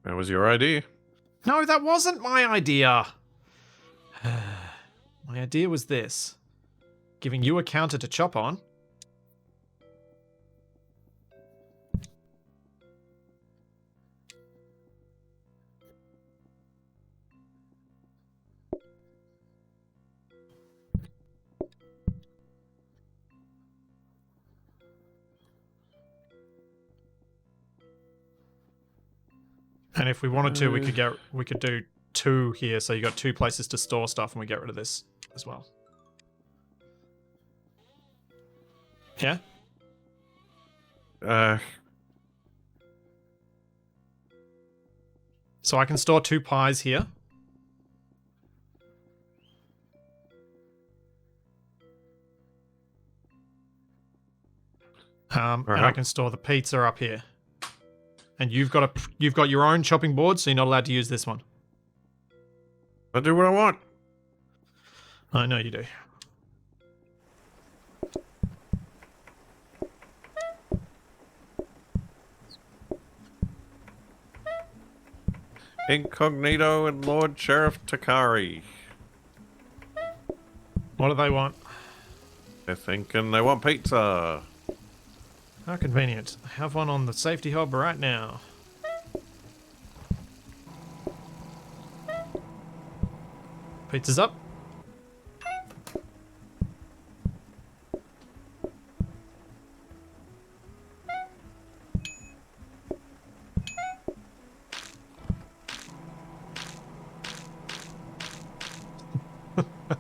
B: That was your idea.
A: No, that wasn't my idea. My idea was this. Giving you a counter to chop on. And if we wanted to, we could do 2 here, so you got 2 places to store stuff, and we get rid of this as well. Yeah. So I can store 2 pies here. And I can store the pizza up here. And you've got your own chopping board, so you're not allowed to use this one.
B: I do what I want.
A: I know you do.
B: Incognito and Lord Sheriff Takari.
A: What do they want?
B: They're thinking they want pizza.
A: How convenient. I have one on the safety hob right now. Pizza's up.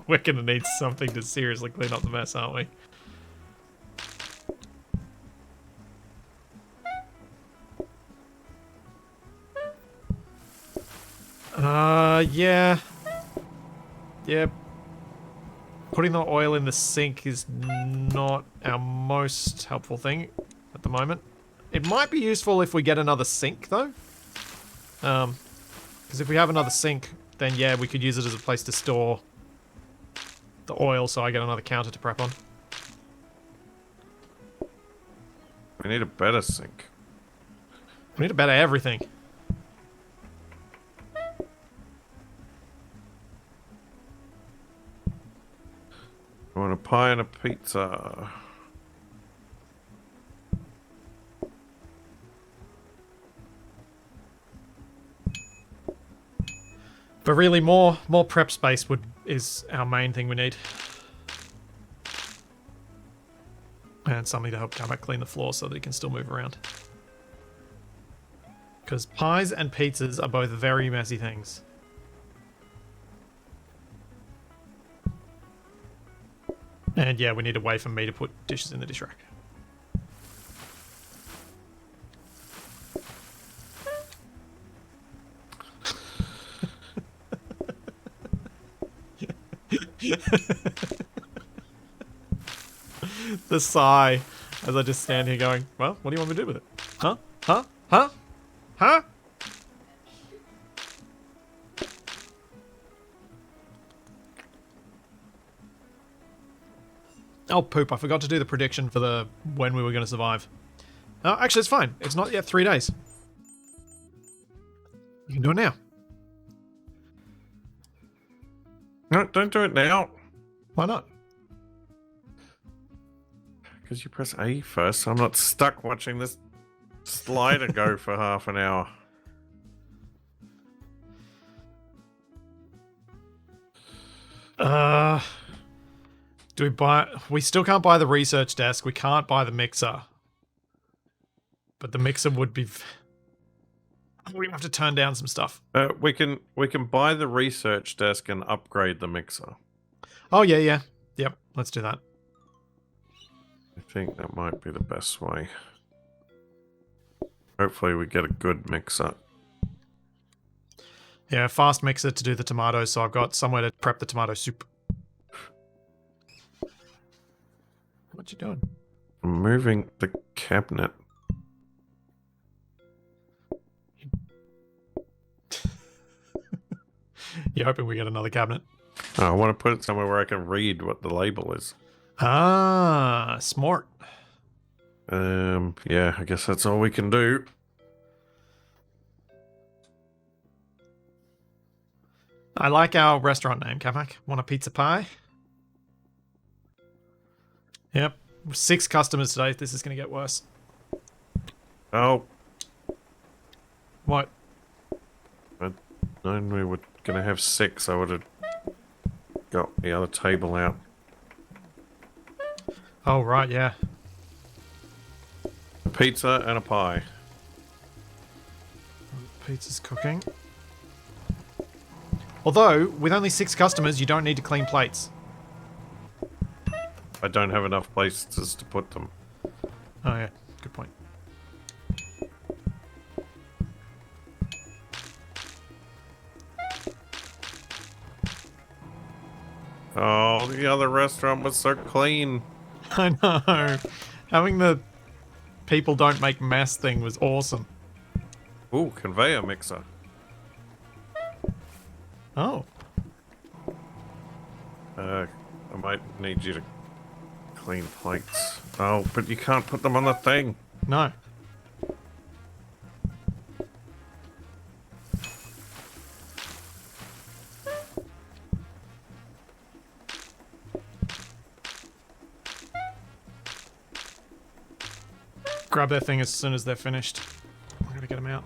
A: We're gonna need something to seriously clean up the mess, aren't we? Yeah. Yep. putting the oil in the sink is not our most helpful thing at the moment. It might be useful if we get another sink, though. Because if we have another sink, then yeah, we could use it as a place to store the oil, so I get another counter to prep on.
B: We need a better sink.
A: We need a better everything.
B: I want a pie and a pizza.
A: But really, more prep space is our main thing we need. And something to help Kamak clean the floor so that he can still move around. Because pies and pizzas are both very messy things. And yeah, we need a way for me to put dishes in the dish rack. The sigh as I just stand here going, well, what do you want me to do with it? Huh? Huh? Huh? Huh? Oh, poop. I forgot to do the prediction for the when we were going to survive. Oh, actually, it's fine. It's not yet 3 days. You can do it now.
B: No, don't do it now.
A: Why not?
B: Because you press A first, so I'm not stuck watching this slider go for half an hour.
A: Do we buy... We still can't buy the research desk. We can't buy the mixer. But the mixer would be... We have to turn down some stuff.
B: We can buy the research desk and upgrade the mixer.
A: Oh, yeah, yeah. Yep, let's do that.
B: I think that might be the best way. Hopefully we get a good mixer.
A: Yeah, fast mixer to do the tomatoes, so I've got somewhere to prep the tomato soup. What you doing?
B: I'm moving the cabinet.
A: You're hoping we get another cabinet?
B: Oh, I want to put it somewhere where I can read what the label is.
A: Ah, smart.
B: Yeah, I guess that's all we can do.
A: I like our restaurant name, Kamak. Want a pizza pie? Yep. 6 customers today. This is going to get worse.
B: Oh.
A: What?
B: I'd known we were going to have 6. I would have got the other table out.
A: Oh, right, yeah.
B: A pizza and a pie.
A: Pizza's cooking. Although, with only 6 customers, you don't need to clean plates.
B: I don't have enough places to put them.
A: Oh, yeah. Good point.
B: Oh, the other restaurant was so clean.
A: I know. Having the people don't make mess thing was awesome.
B: Ooh, conveyor mixer.
A: Oh.
B: I might need you to clean plates. Oh, but you can't put them on the thing.
A: No. Grab their thing as soon as they're finished. I'm gonna get them out.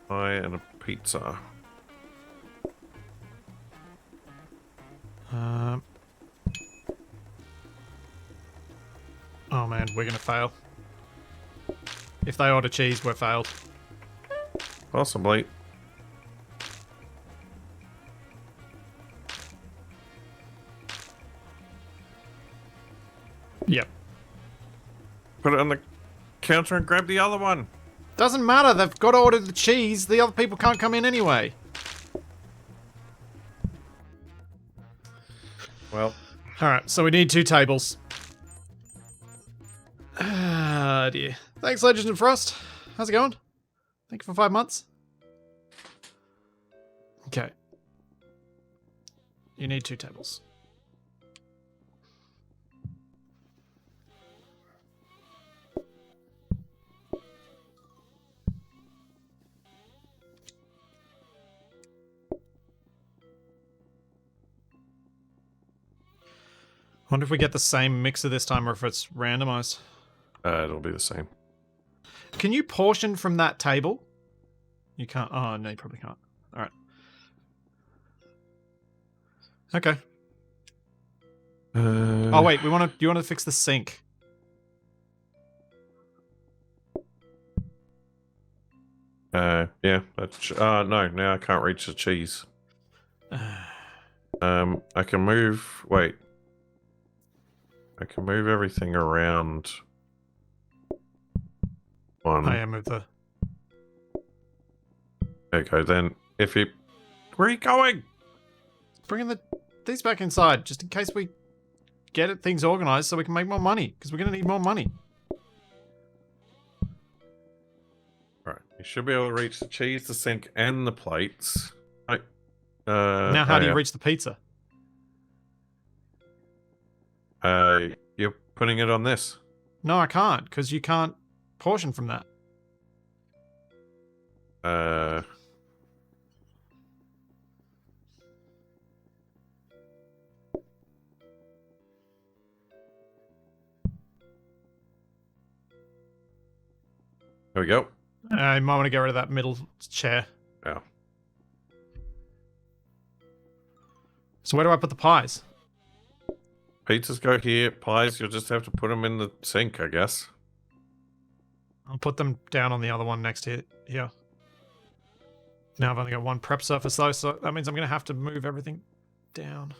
B: Pie and a pizza.
A: Oh man, we're gonna fail. If they order cheese, we're failed.
B: Possibly.
A: Yep.
B: Put it on the counter and grab the other one.
A: Doesn't matter. They've got to order the cheese. The other people can't come in anyway.
B: Well.
A: Alright, so we need 2 tables. Ah, dear. Thanks, Legend of Frost. How's it going? Thank you for 5 months. Okay. You need 2 tables. Wonder if we get the same mixer this time or if it's randomized.
B: It'll be the same.
A: Can you portion from that table? You can't. Oh, no, you probably can't. All right. Okay. Oh wait, do you want to fix the sink?
B: Yeah. That's, no, now I can't reach the cheese. I can move. Wait. I can move everything around. One.
A: I move the.
B: Okay, then if you. Where are you going?
A: Bringing these back inside, just in case we get things organized so we can make more money, because we're going to need more money.
B: Right, you should be able to reach the cheese, the sink, and the plates. Right.
A: Now, how do you reach the pizza?
B: You're putting it on this.
A: No, I can't, because you can't portion from that.
B: There we go.
A: I might want to get rid of that middle chair.
B: Yeah.
A: So where do I put the pies?
B: Pizzas go here. Pies, you'll just have to put them in the sink, I guess.
A: I'll put them down on the other one next to here. Now I've only got 1 prep surface though, so that means I'm going to have to move everything down.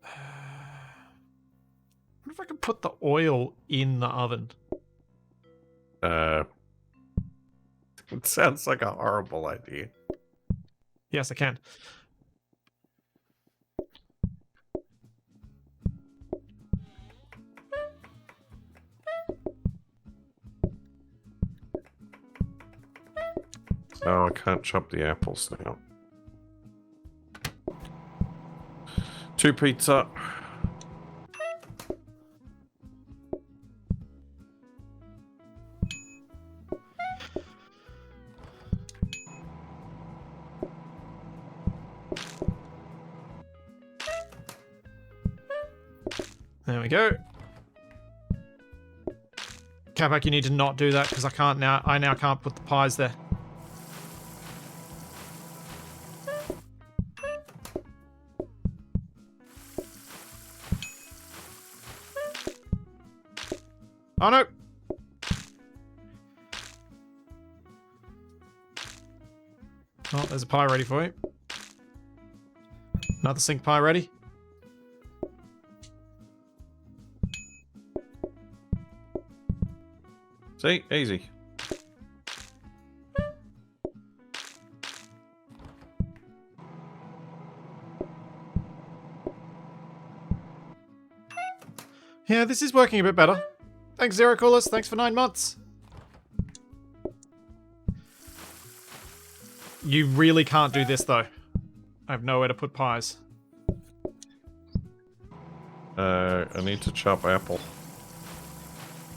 A: I wonder if I can put the oil in the oven.
B: It sounds like a horrible idea.
A: Yes, I can.
B: Oh, I can't chop the apples now. 2 pizza.
A: There we go. Capac, you need to not do that because I now can't put the pies there. Oh no! Oh, there's a pie ready for you. Another sink pie ready.
B: See? Easy.
A: Yeah, this is working a bit better. Thanks, Zero Coolers. Thanks for 9 months. You really can't do this, though. I have nowhere to put pies.
B: I need to chop apple.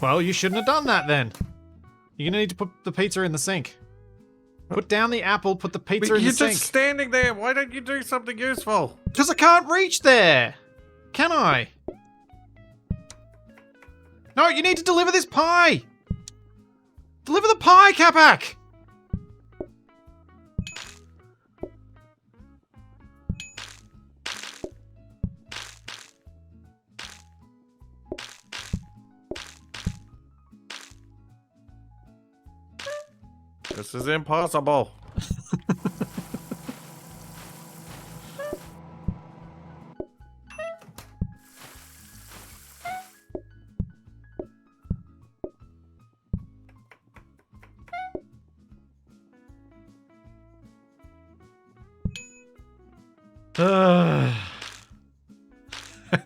A: Well, you shouldn't have done that, then. You're gonna need to put the pizza in the sink. Put down the apple, put the pizza in the sink.
B: You're just standing there. Why don't you do something useful?
A: Because I can't reach there. Can I? No, you need to deliver this pie! Deliver the pie, Capac!
B: This is impossible.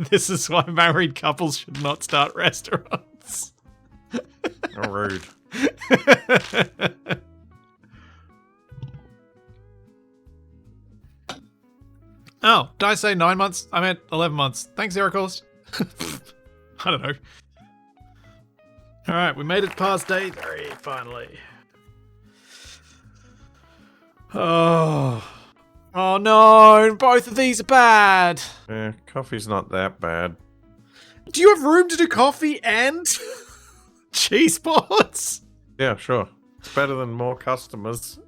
A: This is why married couples should not start restaurants.
B: How rude.
A: Oh, did I say 9 months? I meant 11 months. Thanks, Ericals. I don't know. All right, we made it past day 3, finally. Oh no, both of these are bad.
B: Yeah, coffee's not that bad.
A: Do you have room to do coffee and cheese boards?
B: Yeah, sure. It's better than more customers.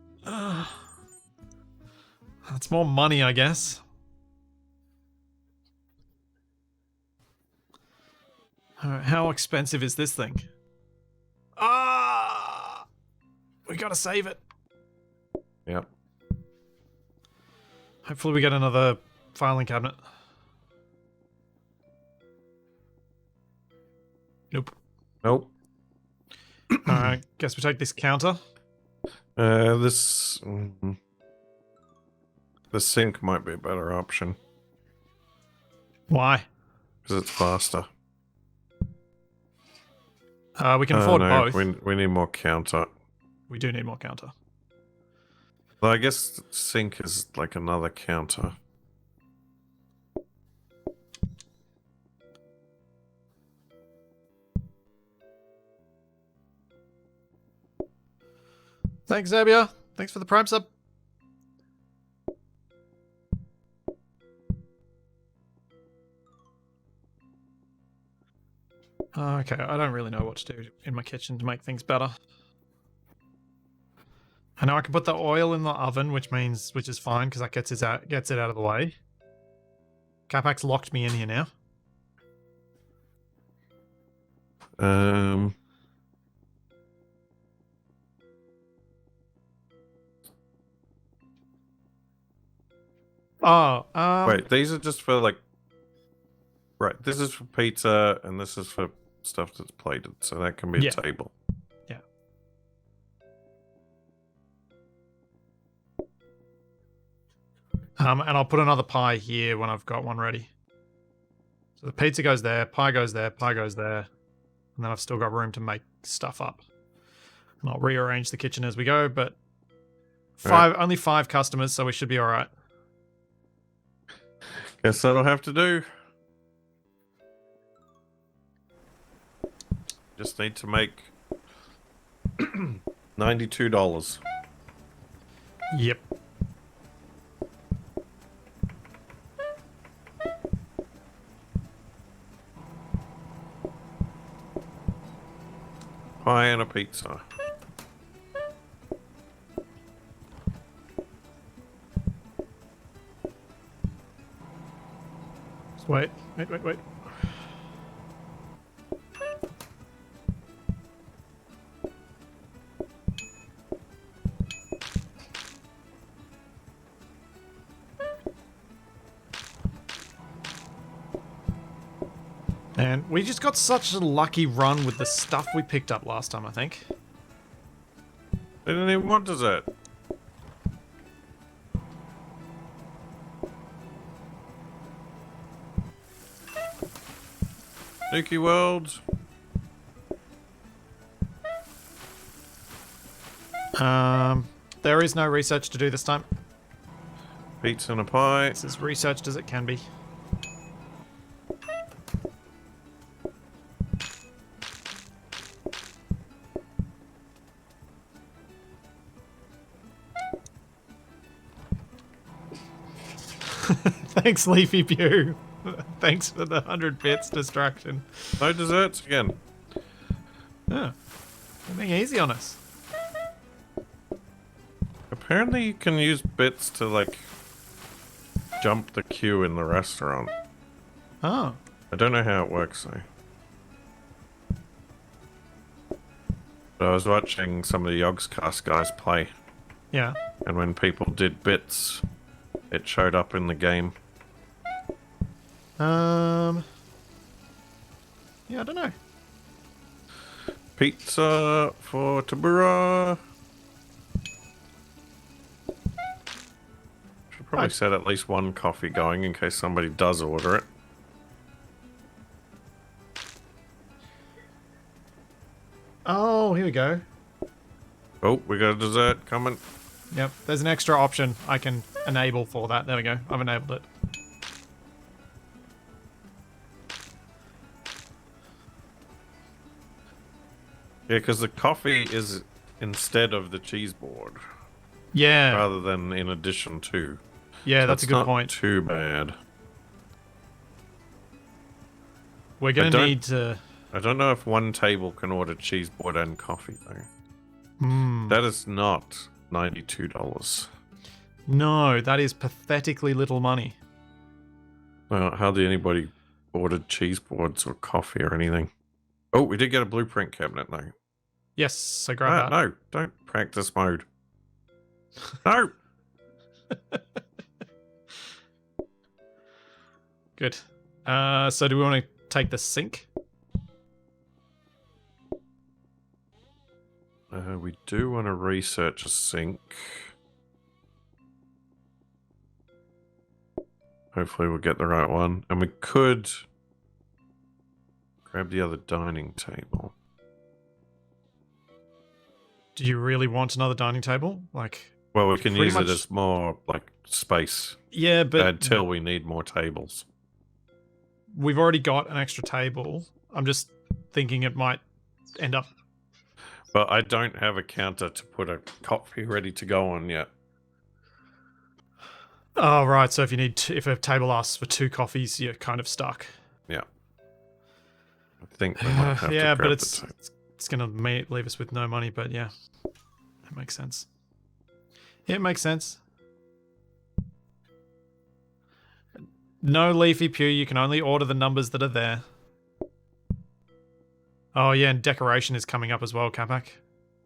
A: That's more money, I guess. Alright, how expensive is this thing? We gotta save it.
B: Yep.
A: Hopefully we get another filing cabinet. Nope.
B: Nope.
A: Alright, guess we take this counter.
B: This... The sink might be a better option.
A: Why?
B: Because it's faster.
A: We can afford both.
B: We need more counter.
A: We do need more counter.
B: Well, I guess sink is like another counter.
A: Thanks, Zabia. Thanks for the Prime sub. Okay, I don't really know what to do in my kitchen to make things better. I know I can put the oil in the oven, which is fine because that gets it out of the way. Capax locked me in here now.
B: Wait, these are just for like... Right, this is for pizza, and this is for stuff that's plated, so that can be a table.
A: Yeah. And I'll put another pie here when I've got one ready. So the pizza goes there, pie goes there, pie goes there, and then I've still got room to make stuff up. And I'll rearrange the kitchen as we go, but only 5 customers, so we should be all right.
B: Guess that'll have to do. Just need to make $92.
A: Yep.
B: Pie and a pizza.
A: Wait. And we just got such a lucky run with the stuff we picked up last time, I think.
B: They didn't even want dessert. Nuki World.
A: There is no research to do this time.
B: Pizza and a pie.
A: It's as researched as it can be. Thanks, Leafy Pew. Thanks for the 100 bits distraction.
B: No desserts again.
A: Yeah. They're being easy on us.
B: Apparently you can use bits to, like, jump the queue in the restaurant.
A: Oh.
B: I don't know how it works, though. But I was watching some of the Yogscast guys play.
A: Yeah.
B: And when people did bits, it showed up in the game.
A: Yeah, I don't know.
B: Pizza for Tabura. Probably set at least one coffee going in case somebody does order it.
A: Oh, here we go.
B: Oh, we got a dessert coming.
A: Yep, there's an extra option I can enable for that. There we go. I've enabled it.
B: Yeah, because the coffee is instead of the cheese board.
A: Yeah.
B: Rather than in addition to.
A: Yeah,
B: so
A: that's a good point.
B: Too bad.
A: We're going to need to...
B: I don't know if one table can order cheese board and coffee, though.
A: Hmm.
B: That is not $92.
A: No, that is pathetically little money.
B: Well, hardly anybody ordered cheese boards or coffee or anything. Oh, we did get a blueprint cabinet, though.
A: Yes, so grab that.
B: No, don't practice mode. No!
A: Good. So do we want to take the sink?
B: We do want to research a sink. Hopefully we'll get the right one. And we could grab the other dining table.
A: Do you really want another dining table? Like,
B: well, we can use it as more like space.
A: Yeah, but
B: until we need more tables.
A: We've already got an extra table. I'm just thinking it might end up.
B: But I don't have a counter to put a coffee ready to go on yet.
A: Oh, right. So if a table asks for 2 coffees, you're kind of stuck.
B: Yeah. I think we might have to
A: but it's going to leave us with no money, but yeah. That makes sense. Yeah, it makes sense. No Leafy Pew, you can only order the numbers that are there. Oh yeah, and decoration is coming up as well, Capac.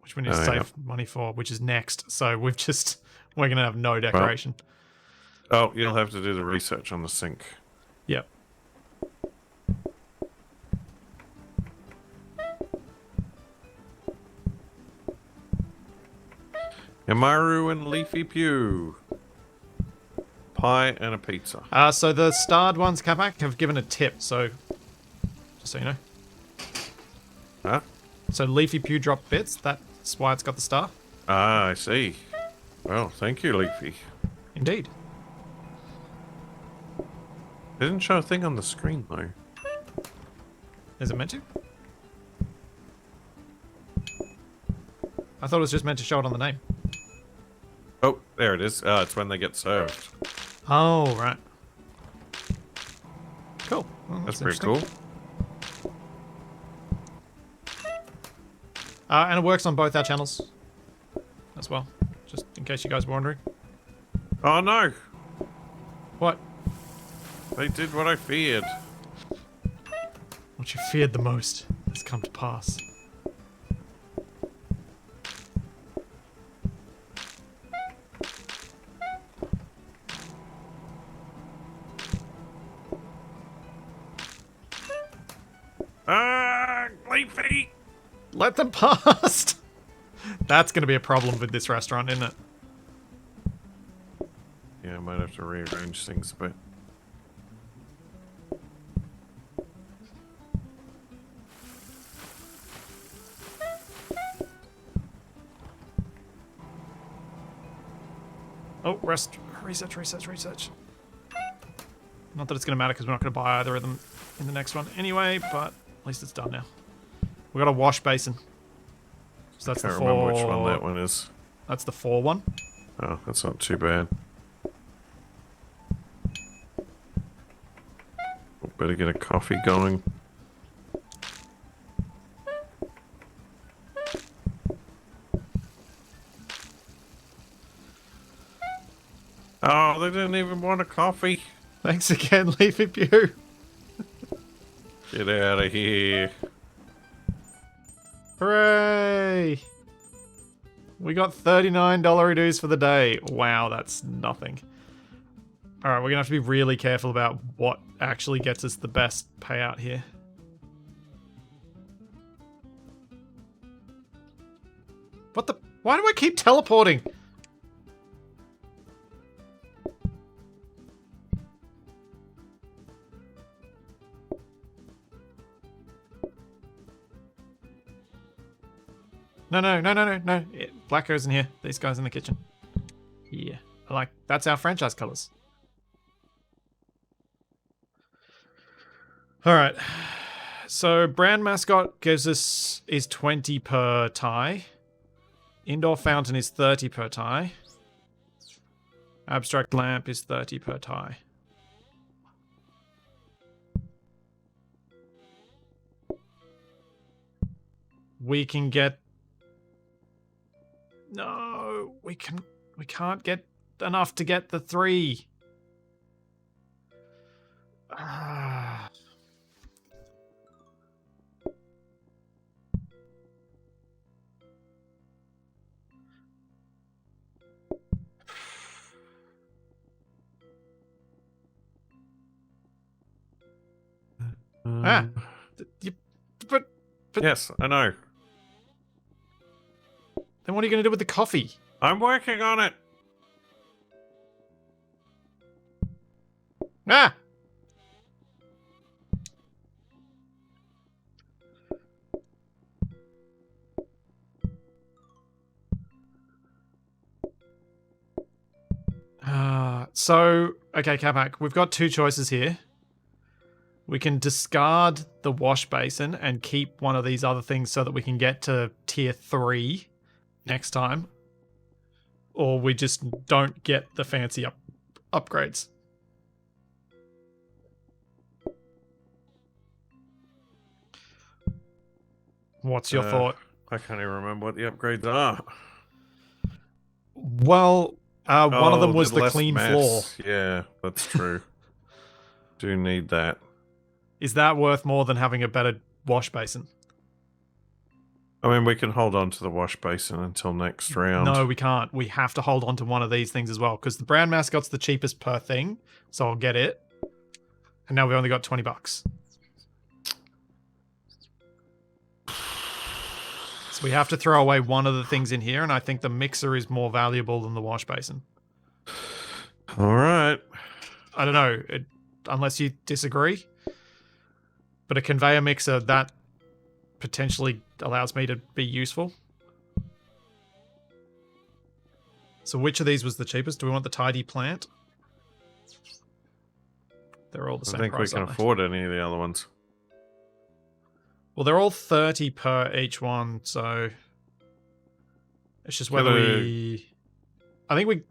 A: Which we need to save money for, which is next. So we're going to have no decoration.
B: Well, oh, you'll have to do the research on the sink.
A: Yep.
B: Amaru and Leafy Pew. Pie and a pizza.
A: So the starred ones, Capac, have given a tip, so just so you know.
B: Huh?
A: So Leafy Pew dropped bits, that's why it's got the star.
B: Ah, I see. Well, thank you, Leafy.
A: Indeed.
B: It didn't show a thing on the screen, though.
A: Is it meant to? I thought it was just meant to show it on the name.
B: Oh, there it is. It's when they get served.
A: Oh, right. Cool. Well,
B: that's pretty cool.
A: And it works on both our channels as well, just in case you guys were wondering.
B: Oh, no.
A: What?
B: They did what I feared.
A: What you feared the most has come to pass.
B: Leafy!
A: Let them pass! That's going to be a problem with this restaurant, isn't it?
B: Yeah, I might have to rearrange things a bit.
A: Oh, research. Not that it's going to matter because we're not going to buy either of them in the next one anyway, but at least it's done now. We got a wash basin. So that's
B: Can't
A: the 4.
B: remember which one that one is.
A: That's the 4 one.
B: Oh, that's not too bad. Better get a coffee going. Oh, they didn't even want a coffee.
A: Thanks again, Leafy Pew.
B: Get out of here.
A: Hooray! We got $39 dues for the day. Wow, that's nothing. Alright, we're gonna have to be really careful about what actually gets us the best payout here. What the? Why do I keep teleporting? No. Black goes in here. These guys in the kitchen. Yeah. That's our franchise colors. All right. So brand mascot gives us is 20 per tie. Indoor fountain is 30 per tie. Abstract lamp is 30 per tie. We can get... No, we can't get enough to get the 3. But
B: yes, I know.
A: Then what are you going to do with the coffee?
B: I'm working on it.
A: Ah! Okay, Capac, we've got 2 choices here. We can discard the wash basin and keep one of these other things so that we can get to tier 3 next time. Or we just don't get the fancy upgrades. What's your thought?
B: I can't even remember what the upgrades are.
A: Well, one of them was the clean floor.
B: Yeah, that's true. Do need that.
A: Is that worth more than having a better wash basin?
B: I mean, we can hold on to the wash basin until next round.
A: No, we can't. We have to hold on to one of these things as well, because the brand mascot's the cheapest per thing, so I'll get it. And now we've only got $20. So we have to throw away one of the things in here, and I think the mixer is more valuable than the wash basin.
B: All right.
A: I don't know, unless you disagree. But a conveyor mixer, that potentially allows me to be useful. So which of these was the cheapest? Do we want the tidy plant? They're all the same price.
B: I think we can afford any of the other ones.
A: Well, they're all 30 per each one, so it's just whether we... I think we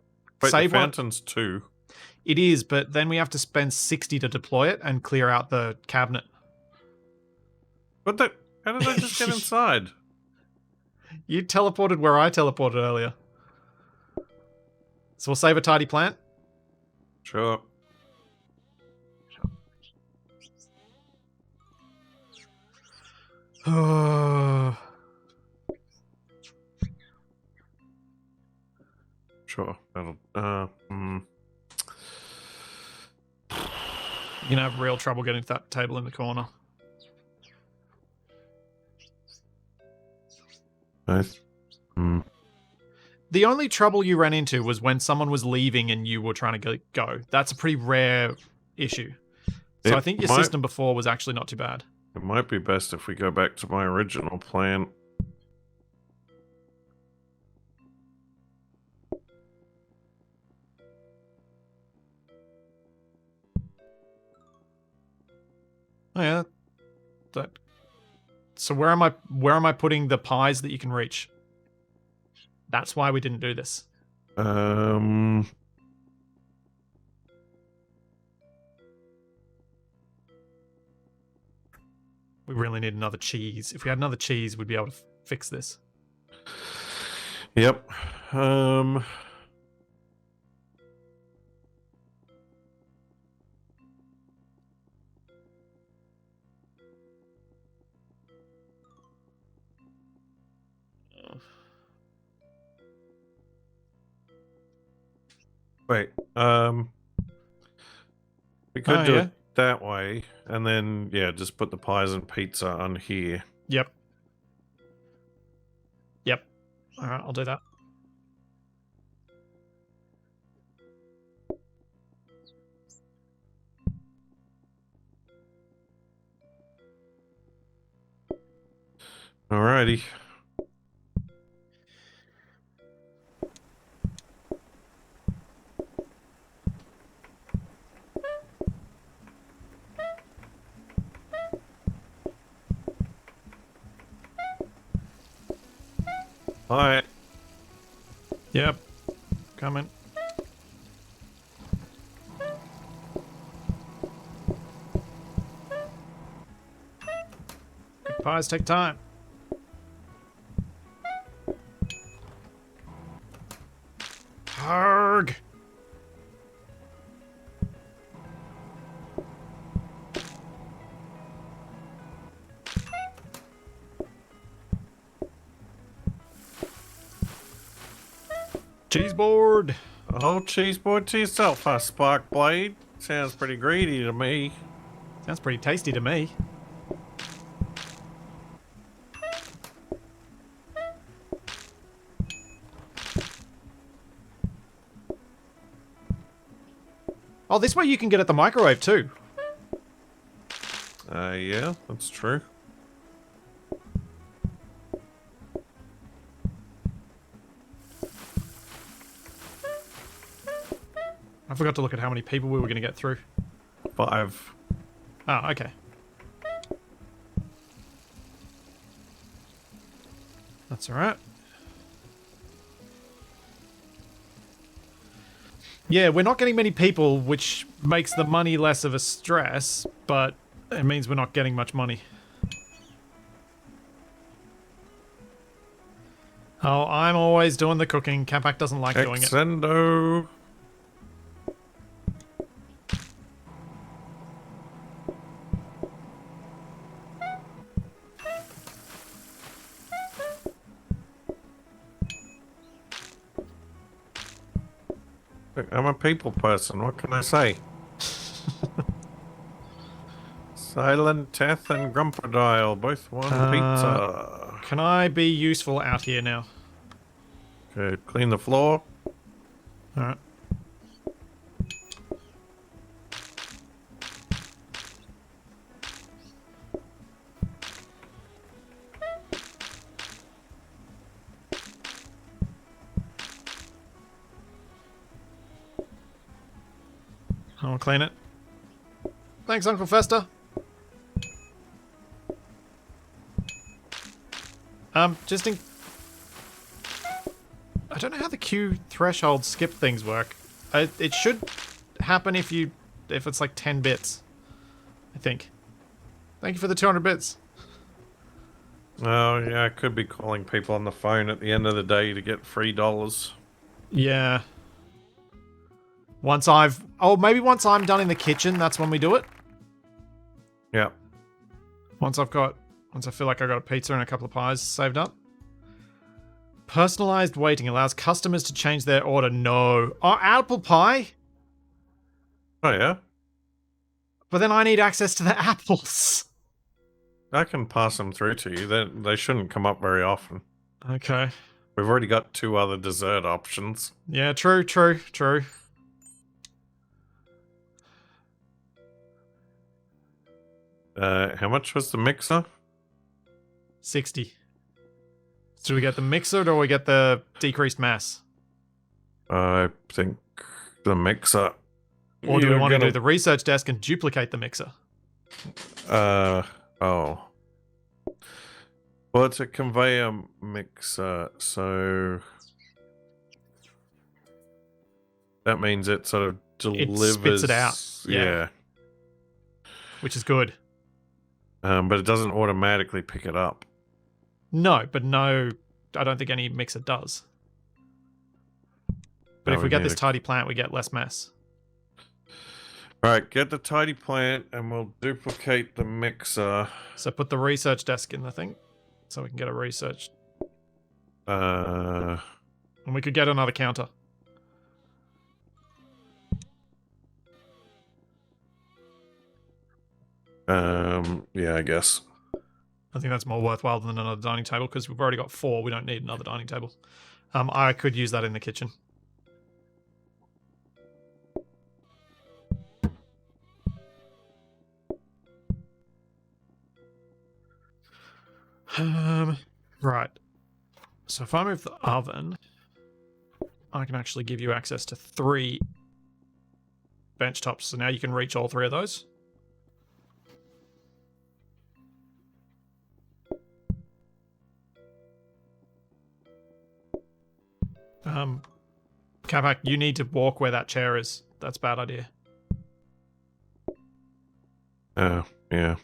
A: save
B: the fountain's 2.
A: It is, but then we have to spend 60 to deploy it and clear out the cabinet.
B: What the... How did I just get inside?
A: You teleported where I teleported earlier. So we'll save a tidy plant?
B: Sure. Sure. That'll...
A: You're gonna have real trouble getting to that table in the corner.
B: Nice.
A: The only trouble you ran into was when someone was leaving and you were trying to go. That's a pretty rare issue. So I think your system before was actually not too bad.
B: It might be best if we go back to my original plan.
A: Oh yeah. So where am I putting the pies that you can reach? That's why we didn't do this.
B: We
A: really need another cheese. If we had another cheese, we'd be able to fix this.
B: Yep. Wait, we could do it that way, and then, yeah, just put the pies and pizza on here.
A: Yep. Alright, I'll do that.
B: Alrighty. Hi.
A: Yep. Coming. Good pies take time. Arg! Cheese board!
B: Oh, cheese board to yourself, huh, Sparkblade? Sounds pretty greedy to me.
A: Sounds pretty tasty to me. Oh, this way you can get at the microwave too.
B: Yeah, that's true.
A: I forgot to look at how many people we were going to get through.
B: 5.
A: Oh, okay. That's alright. Yeah, we're not getting many people, which makes the money less of a stress, but it means we're not getting much money. Oh, I'm always doing the cooking. Capac doesn't like doing it.
B: Exendo. I'm a people person, what can I say? Silent Teth and Grumperdile both want pizza.
A: Can I be useful out here now?
B: Okay, clean the floor.
A: Alright. I'll clean it. Thanks, Uncle Fester. Just in... I don't know how the queue threshold skip things work. It should happen if it's like 10 bits. I think. Thank you for the 200 bits.
B: Oh, yeah, I could be calling people on the phone at the end of the day to get $3.
A: Yeah. Once I'm done in the kitchen, that's when we do it.
B: Yeah.
A: Once I feel like I got a pizza and a couple of pies saved up. Personalized waiting allows customers to change their order. No. Oh, apple pie?
B: Oh, yeah?
A: But then I need access to the apples.
B: I can pass them through to you. They shouldn't come up very often.
A: Okay.
B: We've already got 2 other dessert options.
A: Yeah, true.
B: How much was the mixer?
A: 60. So do we get the mixer or do we get the decreased mass?
B: I think the mixer.
A: Or do we want to do the research desk and duplicate the mixer?
B: Oh. Well, it's a conveyor mixer, so that means it sort of delivers.
A: It spits it out.
B: Yeah.
A: Which is good.
B: But it doesn't automatically pick it up.
A: No, I don't think any mixer does. But if we get this tidy plant, we get less mass.
B: Alright, get the tidy plant and we'll duplicate the mixer.
A: So put the research desk in the thing. So we can get a research. And we could get another counter.
B: Yeah, I guess.
A: I think that's more worthwhile than another dining table because we've already got 4. We don't need another dining table. I could use that in the kitchen. Right. So if I move the oven, I can actually give you access to 3 bench tops. So now you can reach all 3 of those. Capac, you need to walk where that chair is. That's a bad idea.
B: Oh, yeah.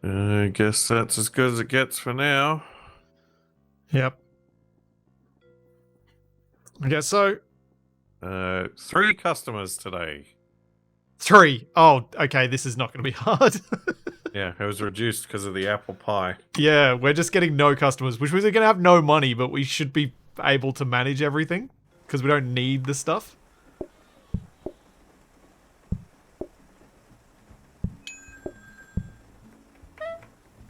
B: I guess that's as good as it gets for now.
A: Yep. I guess so.
B: 3 customers today.
A: 3. Oh, okay. This is not going to be hard.
B: Yeah, it was reduced because of the apple pie.
A: Yeah, we're just getting no customers, which means we're going to have no money, but we should be able to manage everything because we don't need the stuff.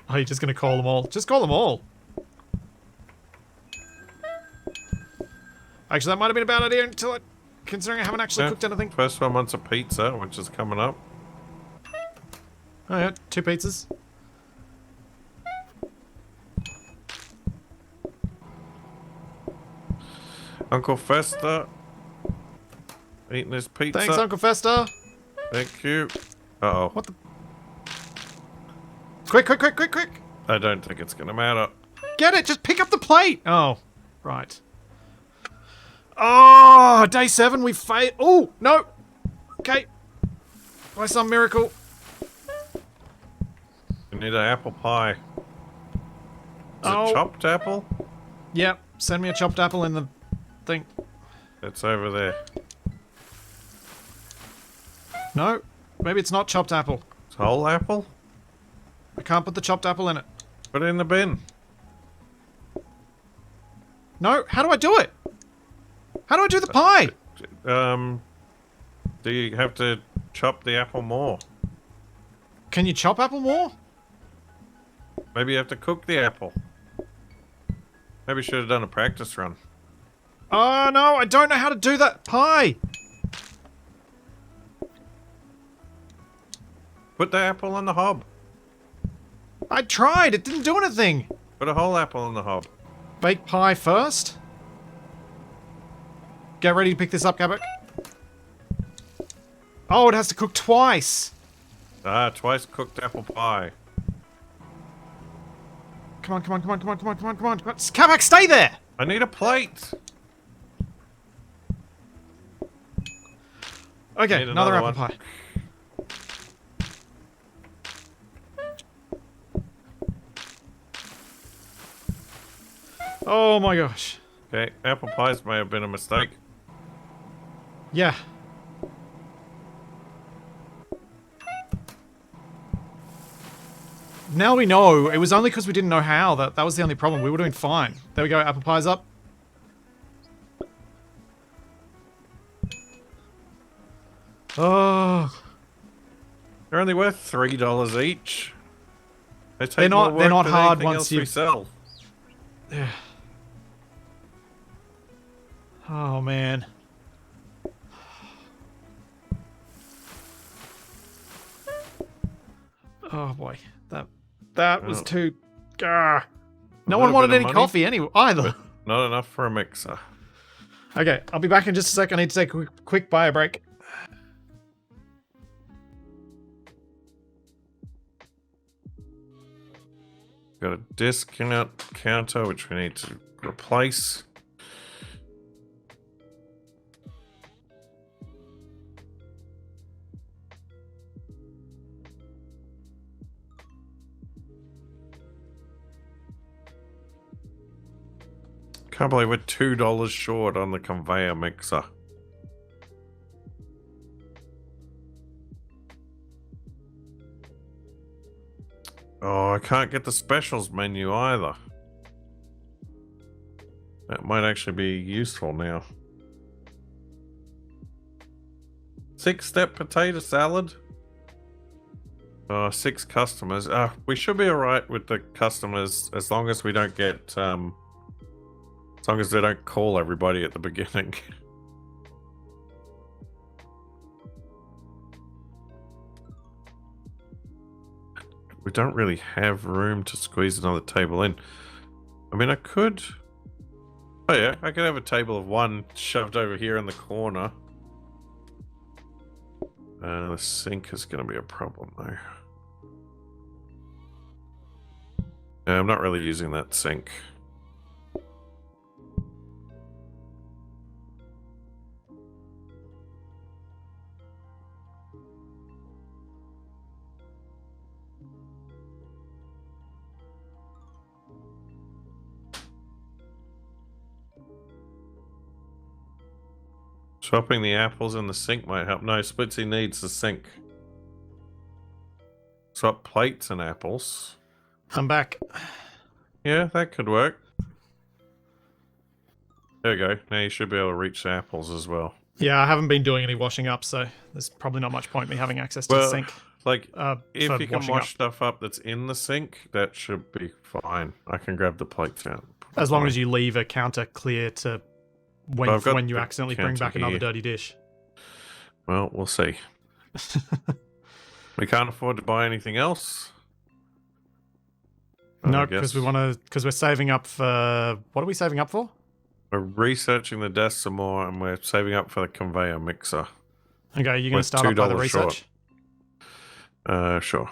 A: Oh, you're just going to call them all. Just call them all. Actually, that might have been a bad idea until I... Considering I haven't actually cooked anything.
B: First one wants a pizza, which is coming up.
A: Oh yeah, 2 pizzas.
B: Uncle Fester. Eating his pizza.
A: Thanks, Uncle Fester.
B: Thank you. Uh-oh.
A: What the... Quick, quick, quick, quick, quick.
B: I don't think it's going to matter.
A: Get it, just pick up the plate. Oh, right. Oh, day 7, we failed. Oh, no. Okay. By some miracle.
B: We need an apple pie. Is it chopped apple?
A: Yep, send me a chopped apple in the thing.
B: It's over there.
A: No, maybe it's not chopped apple.
B: It's whole apple?
A: I can't put the chopped apple in it.
B: Put it in the bin.
A: No, how do I do it? How do I do the pie?
B: Do you have to chop the apple more?
A: Can you chop apple more?
B: Maybe you have to cook the apple. Maybe you should have done a practice run.
A: Oh no, I don't know how to do that pie.
B: Put the apple on the hob.
A: I tried, it didn't do anything.
B: Put a whole apple on the hob.
A: Bake pie first. Get ready to pick this up, Cabot. Oh, it has to cook twice.
B: Ah, twice cooked apple pie.
A: Come on, come on, come on, come on, come on, come on, come on, come on. Cabot, stay there!
B: I need a plate.
A: Okay, another apple pie. Oh my gosh.
B: Okay, apple pies may have been a mistake.
A: Yeah. Now we know. It was only because we didn't know how. That was the only problem. We were doing fine. There we go. Apple pie's up. Oh.
B: They're only worth $3 each.
A: They're not hard once you
B: sell.
A: Yeah. Oh man. Oh boy. That was too... No one wanted any coffee anyway, either.
B: Not enough for a mixer.
A: Okay, I'll be back in just a sec. I need to take a quick bio break.
B: Got a discount counter, which we need to replace. Can't believe we're $2 short on the conveyor mixer. Oh, I can't get the specials menu either. That might actually be useful now. 6-step potato salad. 6 customers. We should be alright with the customers as long as we don't get, as long as they don't call everybody at the beginning. We don't really have room to squeeze another table in. I mean, I could... Oh yeah, I could have a table of 1 shoved over here in the corner. The sink is going to be a problem, though. I'm not really using that sink. Swapping the apples in the sink might help. No, Splitsy needs the sink. Swap plates and apples.
A: I'm back.
B: Yeah, that could work. There we go. Now you should be able to reach the apples as well.
A: Yeah, I haven't been doing any washing up, so there's probably not much point me having access to the sink.
B: Like, if you can wash stuff up that's in the sink, that should be fine. I can grab the plates out.
A: As long as you leave a counter clear to when you accidentally bring back another dirty dish.
B: Well, we'll see. We can't afford to buy anything else.
A: No, because we're saving up for... What are we saving up for?
B: We're researching the desk some more, and we're saving up for the conveyor mixer.
A: Okay, you're going to start up by the research?
B: Sure.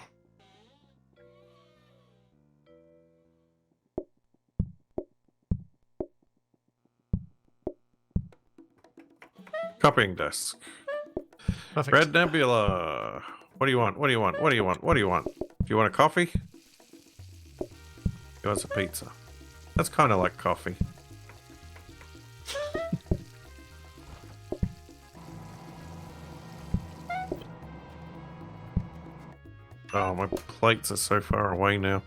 B: Copying desk.
A: Perfect.
B: Red Nebula. What do you want? What do you want? What do you want? What do you want? Do you want a coffee? He wants a pizza. That's kind of like coffee. Oh, my plates are so far away now.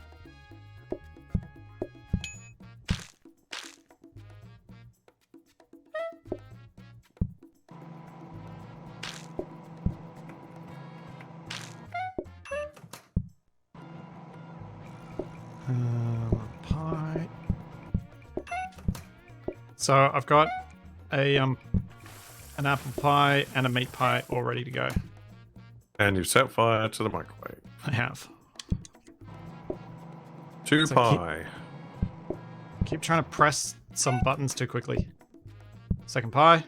A: Pie. So I've got an apple pie and a meat pie all ready to go.
B: And you've set fire to the microwave.
A: I have.
B: Two pie.
A: Keep trying to press some buttons too quickly. Second pie.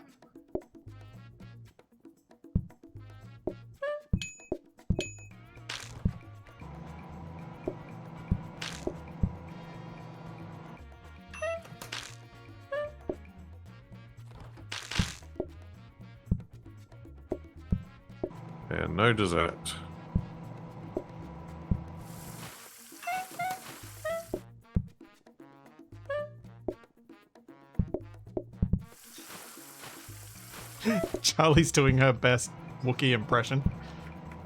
B: And no dessert.
A: Charlie's doing her best Wookiee impression.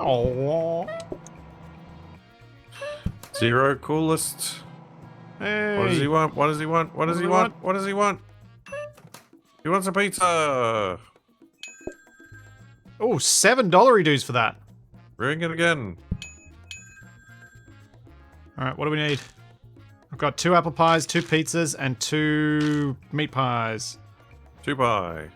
A: Oh.
B: Zero coolest.
A: Hey.
B: What does he want? What does he want? What does he want? What does he want? He wants a pizza.
A: Oh, $7 dues for that.
B: Ring it again.
A: Alright, what do we need? I've got 2 apple pies, 2 pizzas, and 2 meat pies.
B: 2 pie.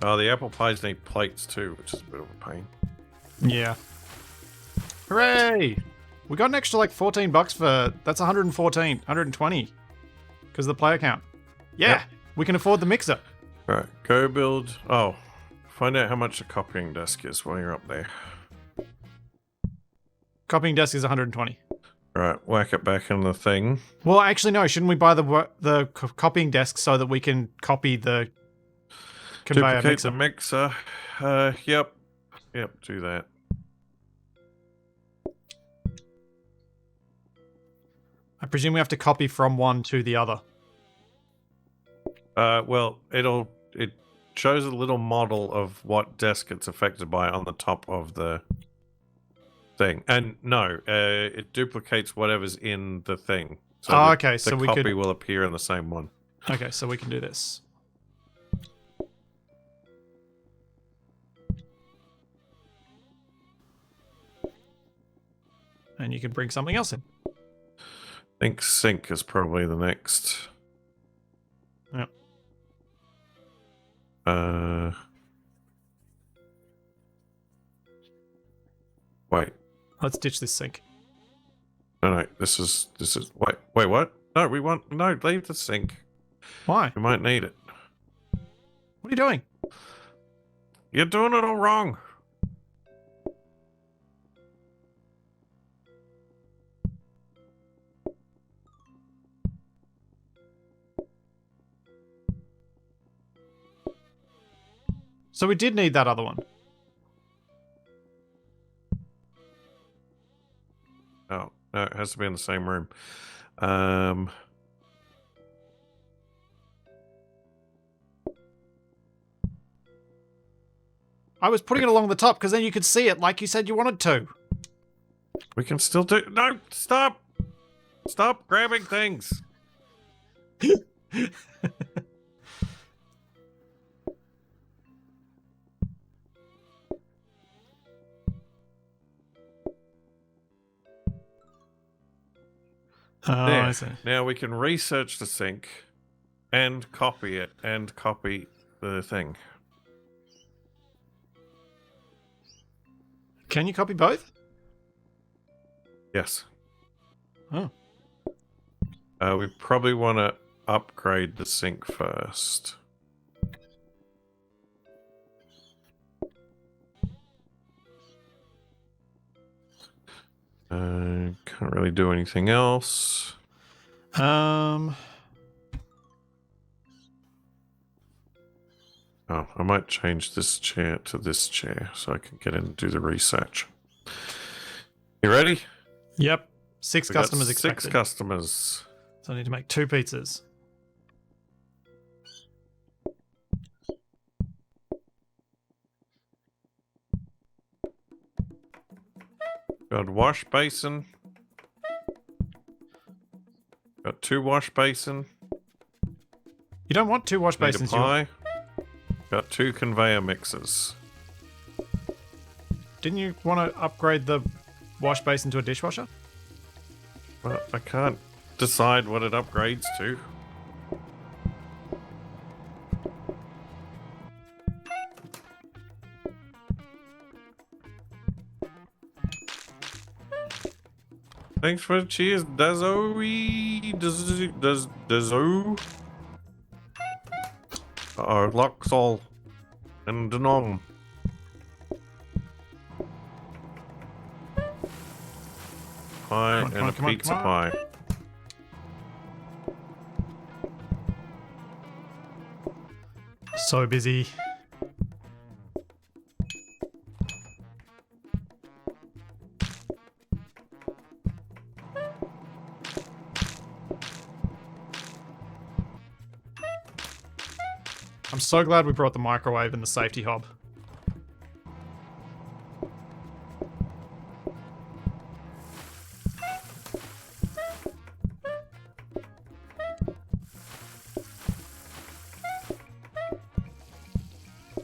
B: Oh, the apple pies need plates too, which is a bit of a pain.
A: Yeah. Hooray! We got an extra like $14 for... That's 120. Because of the player count. Yeah! Yep. We can afford the mixer.
B: Right, go build... Oh, find out how much the copying desk is while you're up there.
A: Copying desk is 120.
B: Right, whack it back in the thing.
A: Well, actually, no. Shouldn't we buy the copying desk so that we can copy the conveyor
B: mixer? The mixer. Yep, do that.
A: I presume we have to copy from one to the other.
B: Well, it shows a little model of what desk it's affected by on the top of the thing. And no, it duplicates whatever's in the thing. So
A: okay, so
B: the copy will appear in the same one.
A: Okay, so we can do this. And you can bring something else in.
B: I think sink is probably the next. Wait.
A: Let's ditch this sink.
B: No. This is. Wait. What? No, leave the sink.
A: Why?
B: We might need it.
A: What are you doing?
B: You're doing it all wrong.
A: So we did need that other one.
B: Oh, no, it has to be in the same room.
A: I was putting it along the top because then you could see it like you said you wanted to.
B: We can still do. No, stop! Stop grabbing things.
A: Oh,
B: There.
A: I see.
B: Now we can research the sink and copy it and copy the thing.
A: Can you copy both?
B: Yes.
A: Oh.
B: We probably want to upgrade the sink first. Can't really do anything else.
A: Um.
B: Oh, I might change this chair to this chair so I can get in and do the research. You ready?
A: Yep. Six
B: We got
A: customers expected.
B: 6 customers.
A: So I need to make 2 pizzas.
B: Got wash basin. Got 2 wash basin.
A: You don't want 2 wash
B: Need a
A: basins. You want...
B: pie. Got 2 conveyor mixers.
A: Didn't you want to upgrade the wash basin to a dishwasher?
B: Well, I can't decide what it upgrades to. Thanks for the cheers, Dazoe. Dazo. Luxol. And Denom. Pie
A: Come on,
B: and a
A: come on,
B: pizza
A: come on.
B: pie.
A: So busy. I'm so glad we brought the microwave and the safety hob.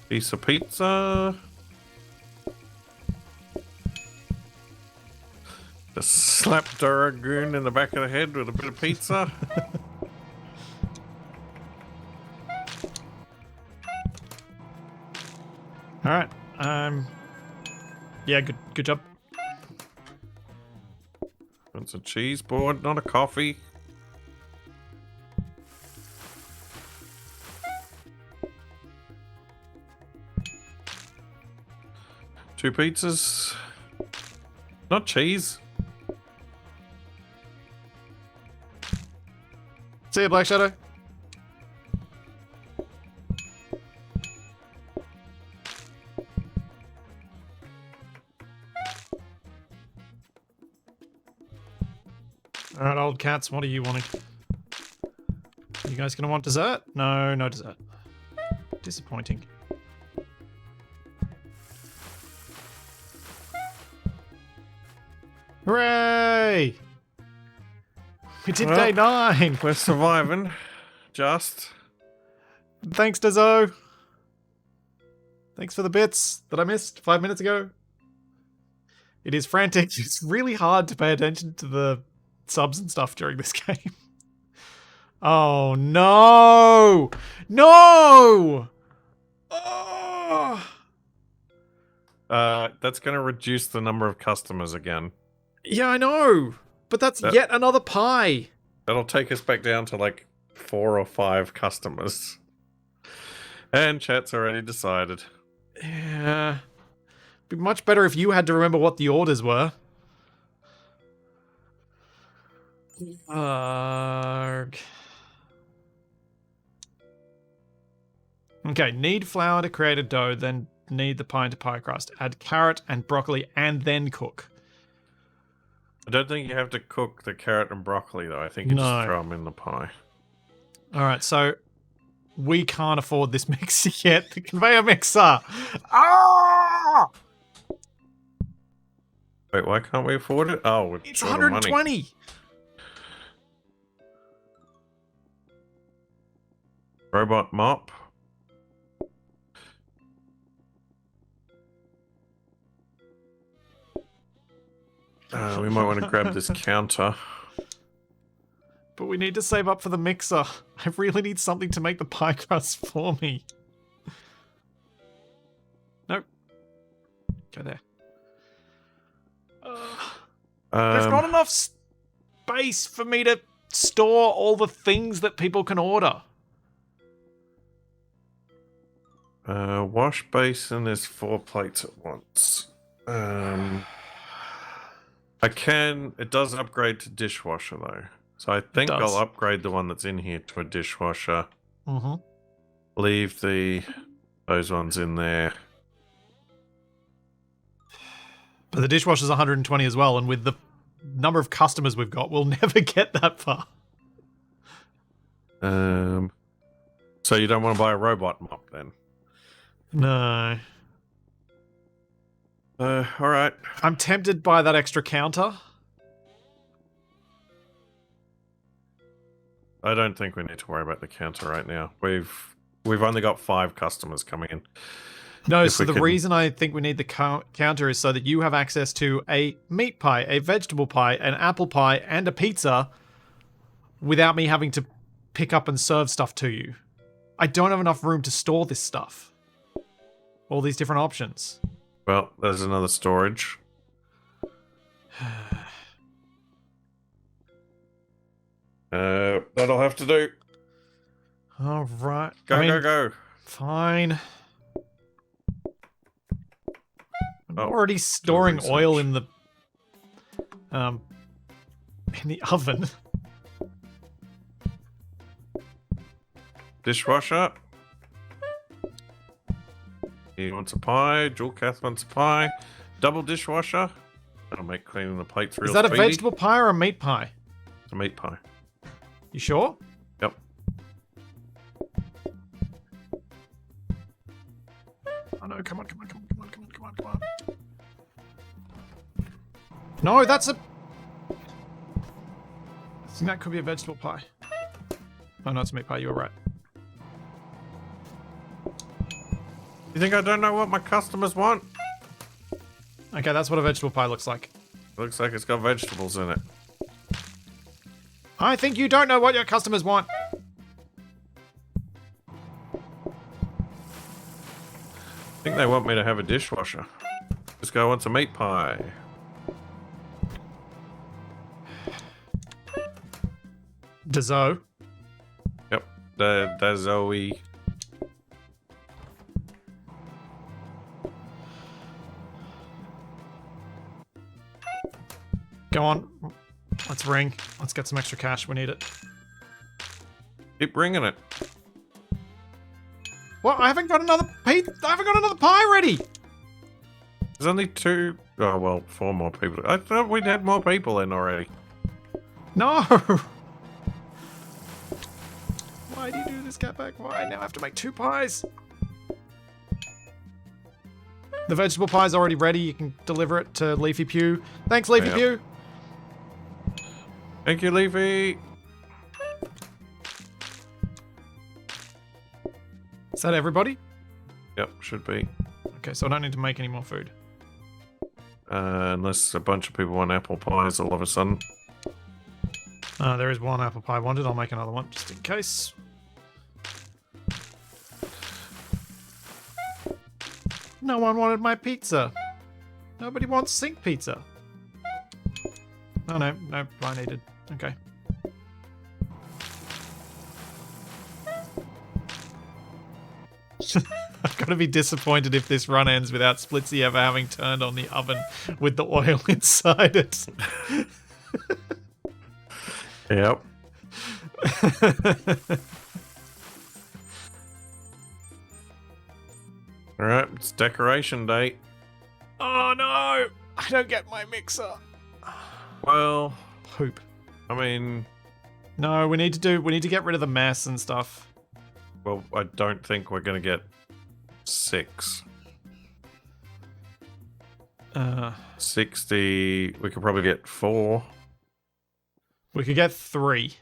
B: Piece of pizza. Just slapped Duragoon in the back of the head with a bit of pizza.
A: All right. Yeah, good job.
B: It's a cheese board, not a coffee. Two pizzas. Not cheese.
A: See ya, Black Shadow. Alright, old cats, what are you wanting? You guys gonna want dessert? No, no dessert. Disappointing. Hooray! We did
B: Well,
A: day 9!
B: We're surviving. Just.
A: Thanks, Dazzo. Thanks for the bits that I missed 5 minutes ago. It is frantic. It's really hard to pay attention to the subs and stuff during this game. Oh, no! No! Oh.
B: That's going to reduce the number of customers again.
A: Yeah, I know. But that's yet another pie.
B: That'll take us back down to like 4 or 5 customers. And chat's already decided.
A: Yeah. Be much better if you had to remember what the orders were. Okay, need flour to create a dough, then knead the pie into pie crust. Add carrot and broccoli and then cook.
B: I don't think you have to cook the carrot and broccoli, though. I think you just throw them in the pie.
A: All right, so we can't afford this mixer yet. The conveyor mixer. Ah!
B: Wait, why can't we afford it? Oh,
A: it's 120.
B: Robot mop. We might want to grab this counter.
A: But we need to save up for the mixer. I really need something to make the pie crust for me. Nope. Go there. There's not enough space for me to store all the things that people can order.
B: Wash basin is 4 plates at once. It does upgrade to dishwasher though. So I think I'll upgrade the one that's in here to a dishwasher.
A: Mm-hmm.
B: Leave those ones in there.
A: But the dishwasher's 120 as well, and with the number of customers we've got, we'll never get that far.
B: So you don't want to buy a robot mop then?
A: No.
B: Alright.
A: I'm tempted by that extra counter.
B: I don't think we need to worry about the counter right now. We've only got 5 customers coming in.
A: No, so the reason I think we need the counter is so that you have access to a meat pie, a vegetable pie, an apple pie, and a pizza without me having to pick up and serve stuff to you. I don't have enough room to store this stuff. All these different options.
B: Well, there's another storage. That'll have to do.
A: All right.
B: Go.
A: Fine. I'm already storing oil in the oven.
B: Dishwasher. He wants a pie. Jewel Kath wants a pie. Double dishwasher. That'll make cleaning the plates real
A: Is that
B: speedy.
A: a vegetable pie or a meat pie?
B: It's a meat pie.
A: You sure?
B: Yep.
A: Oh no, come on. No, that's a... I think that could be a vegetable pie. Oh no, it's a meat pie, you were right.
B: You think I don't know what my customers want?
A: Okay, that's what a vegetable pie looks like.
B: Looks like it's got vegetables in it.
A: I think you don't know what your customers want.
B: I think they want me to have a dishwasher. This guy wants a meat pie.
A: Dezo.
B: Yep, the Zoe.
A: Go on. Let's ring. Let's get some extra cash. We need it.
B: Keep ringing it.
A: What? I haven't got another pie ready.
B: There's only 2. Oh well, 4 more people. I thought we'd had more people in already.
A: No. Why do you do this, Catback? Why? Now I have to make 2 pies. The vegetable pie's already ready. You can deliver it to Leafy Pew. Thanks, Leafy Pew.
B: Thank you, Leafy.
A: Is that everybody?
B: Yep, should be.
A: Okay, so I don't need to make any more food.
B: Unless a bunch of people want apple pies all of a sudden.
A: There is 1 apple pie wanted. I'll make another one just in case. No one wanted my pizza. Nobody wants sink pizza. Oh no, I needed. Okay. I'm gonna be disappointed if this run ends without Splitsy ever having turned on the oven with the oil inside it.
B: Yep. Alright, it's decoration day.
A: Oh no! I don't get my mixer.
B: Well,
A: Poop.
B: I mean,
A: No, we need to get rid of the mess and stuff.
B: well, I don't think we're gonna get 6. 60, we could probably get 4.
A: We could get 3.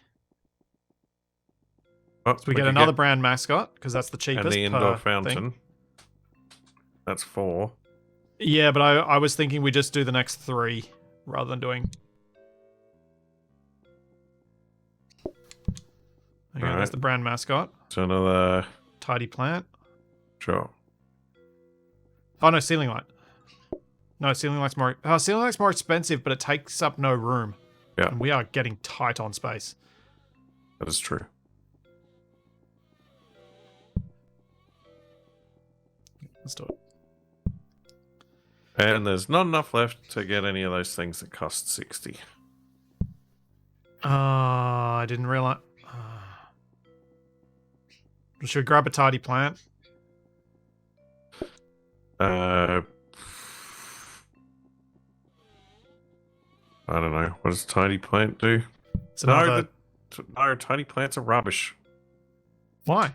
B: Oh,
A: So we get
B: could
A: another brand mascot, because that's the cheapest.
B: and the indoor
A: per
B: fountain.
A: thing.
B: That's 4.
A: Yeah, but I was thinking we just do the next 3 rather than doing. Okay,
B: Alright.
A: that's the brand mascot.
B: So another,
A: Tidy plant.
B: sure.
A: Oh no, ceiling light. No, ceiling light's more. Oh, ceiling light's more expensive, but it takes up no room.
B: Yeah.
A: And we are getting tight on space.
B: That is true.
A: Let's do it.
B: And there's not enough left to get any of those things that cost 60.
A: I didn't realize. Should we grab a tidy plant?
B: I don't know. What does tidy plant do?
A: It's another.
B: No, tidy plants are rubbish.
A: Why?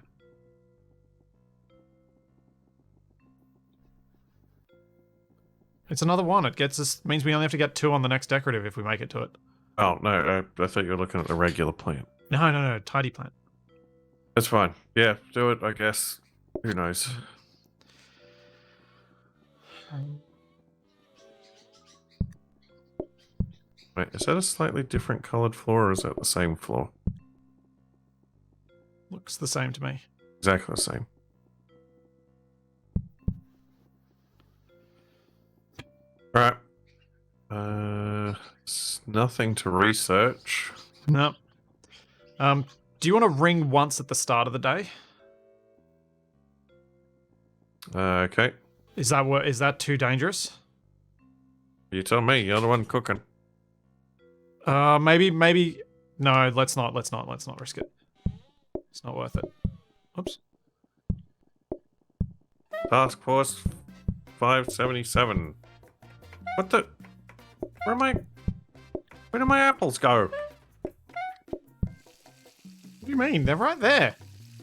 A: It's another one. It gets us. Means we only have to get 2 on the next decorative if we make it to it.
B: Oh, no, I thought you were looking at the regular plant.
A: No. Tidy plant.
B: That's fine. Yeah, do it, I guess. Who knows? Wait, is that a slightly different coloured floor, or is that the same floor?
A: Looks the same to me.
B: Exactly the same. Alright. It's nothing to research.
A: No. Do you want to ring once at the start of the day?
B: Okay.
A: Is that too dangerous?
B: You tell me, you're the one cooking.
A: Maybe. No, let's not risk it. It's not worth it. Oops.
B: Task Force 577. What the? Where do my apples go?
A: What do you mean? They're right there.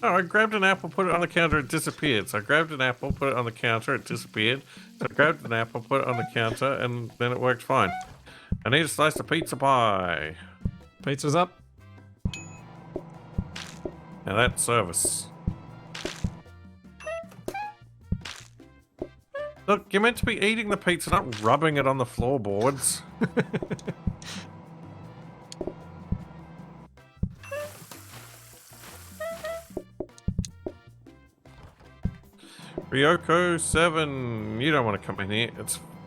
B: Oh, I grabbed an apple, put it on the counter, it disappeared. So I grabbed an apple, put it on the counter, it disappeared. So I grabbed an apple, put it on the counter, and then it worked fine. I need a slice of pizza pie.
A: Pizza's up.
B: Now that's service. Look, you're meant to be eating the pizza, not rubbing it on the floorboards. Ryoko 7, you don't want to come in here.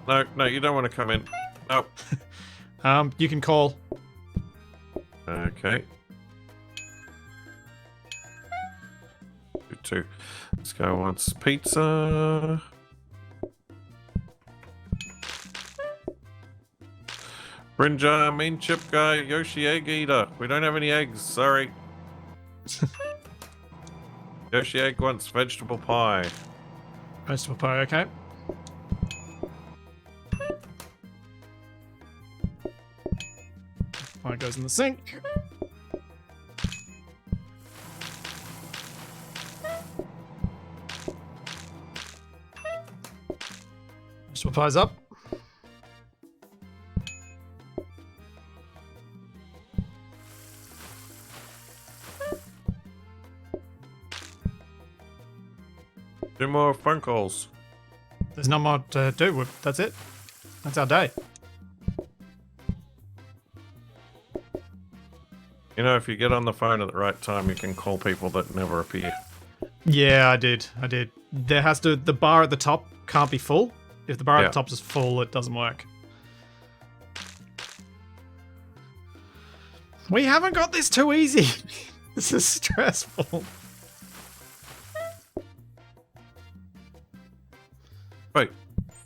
B: No, you don't want to come in. No.
A: You can call.
B: Okay. 2. Let's go once. Pizza. Brinja, mean chip guy, Yoshi egg eater. We don't have any eggs, sorry. Yoshi egg wants vegetable pie.
A: Vegetable pie, okay. Pie goes in the sink. Vegetable pie's up.
B: Two more phone calls.
A: There's not more to do. That's it. That's our day.
B: You know, if you get on the phone at the right time, you can call people that never appear.
A: Yeah, I did. There has to. The bar at the top can't be full. If the bar
B: Yeah.
A: at the top is full, it doesn't work. We haven't got this too easy. This is stressful.
B: Wait,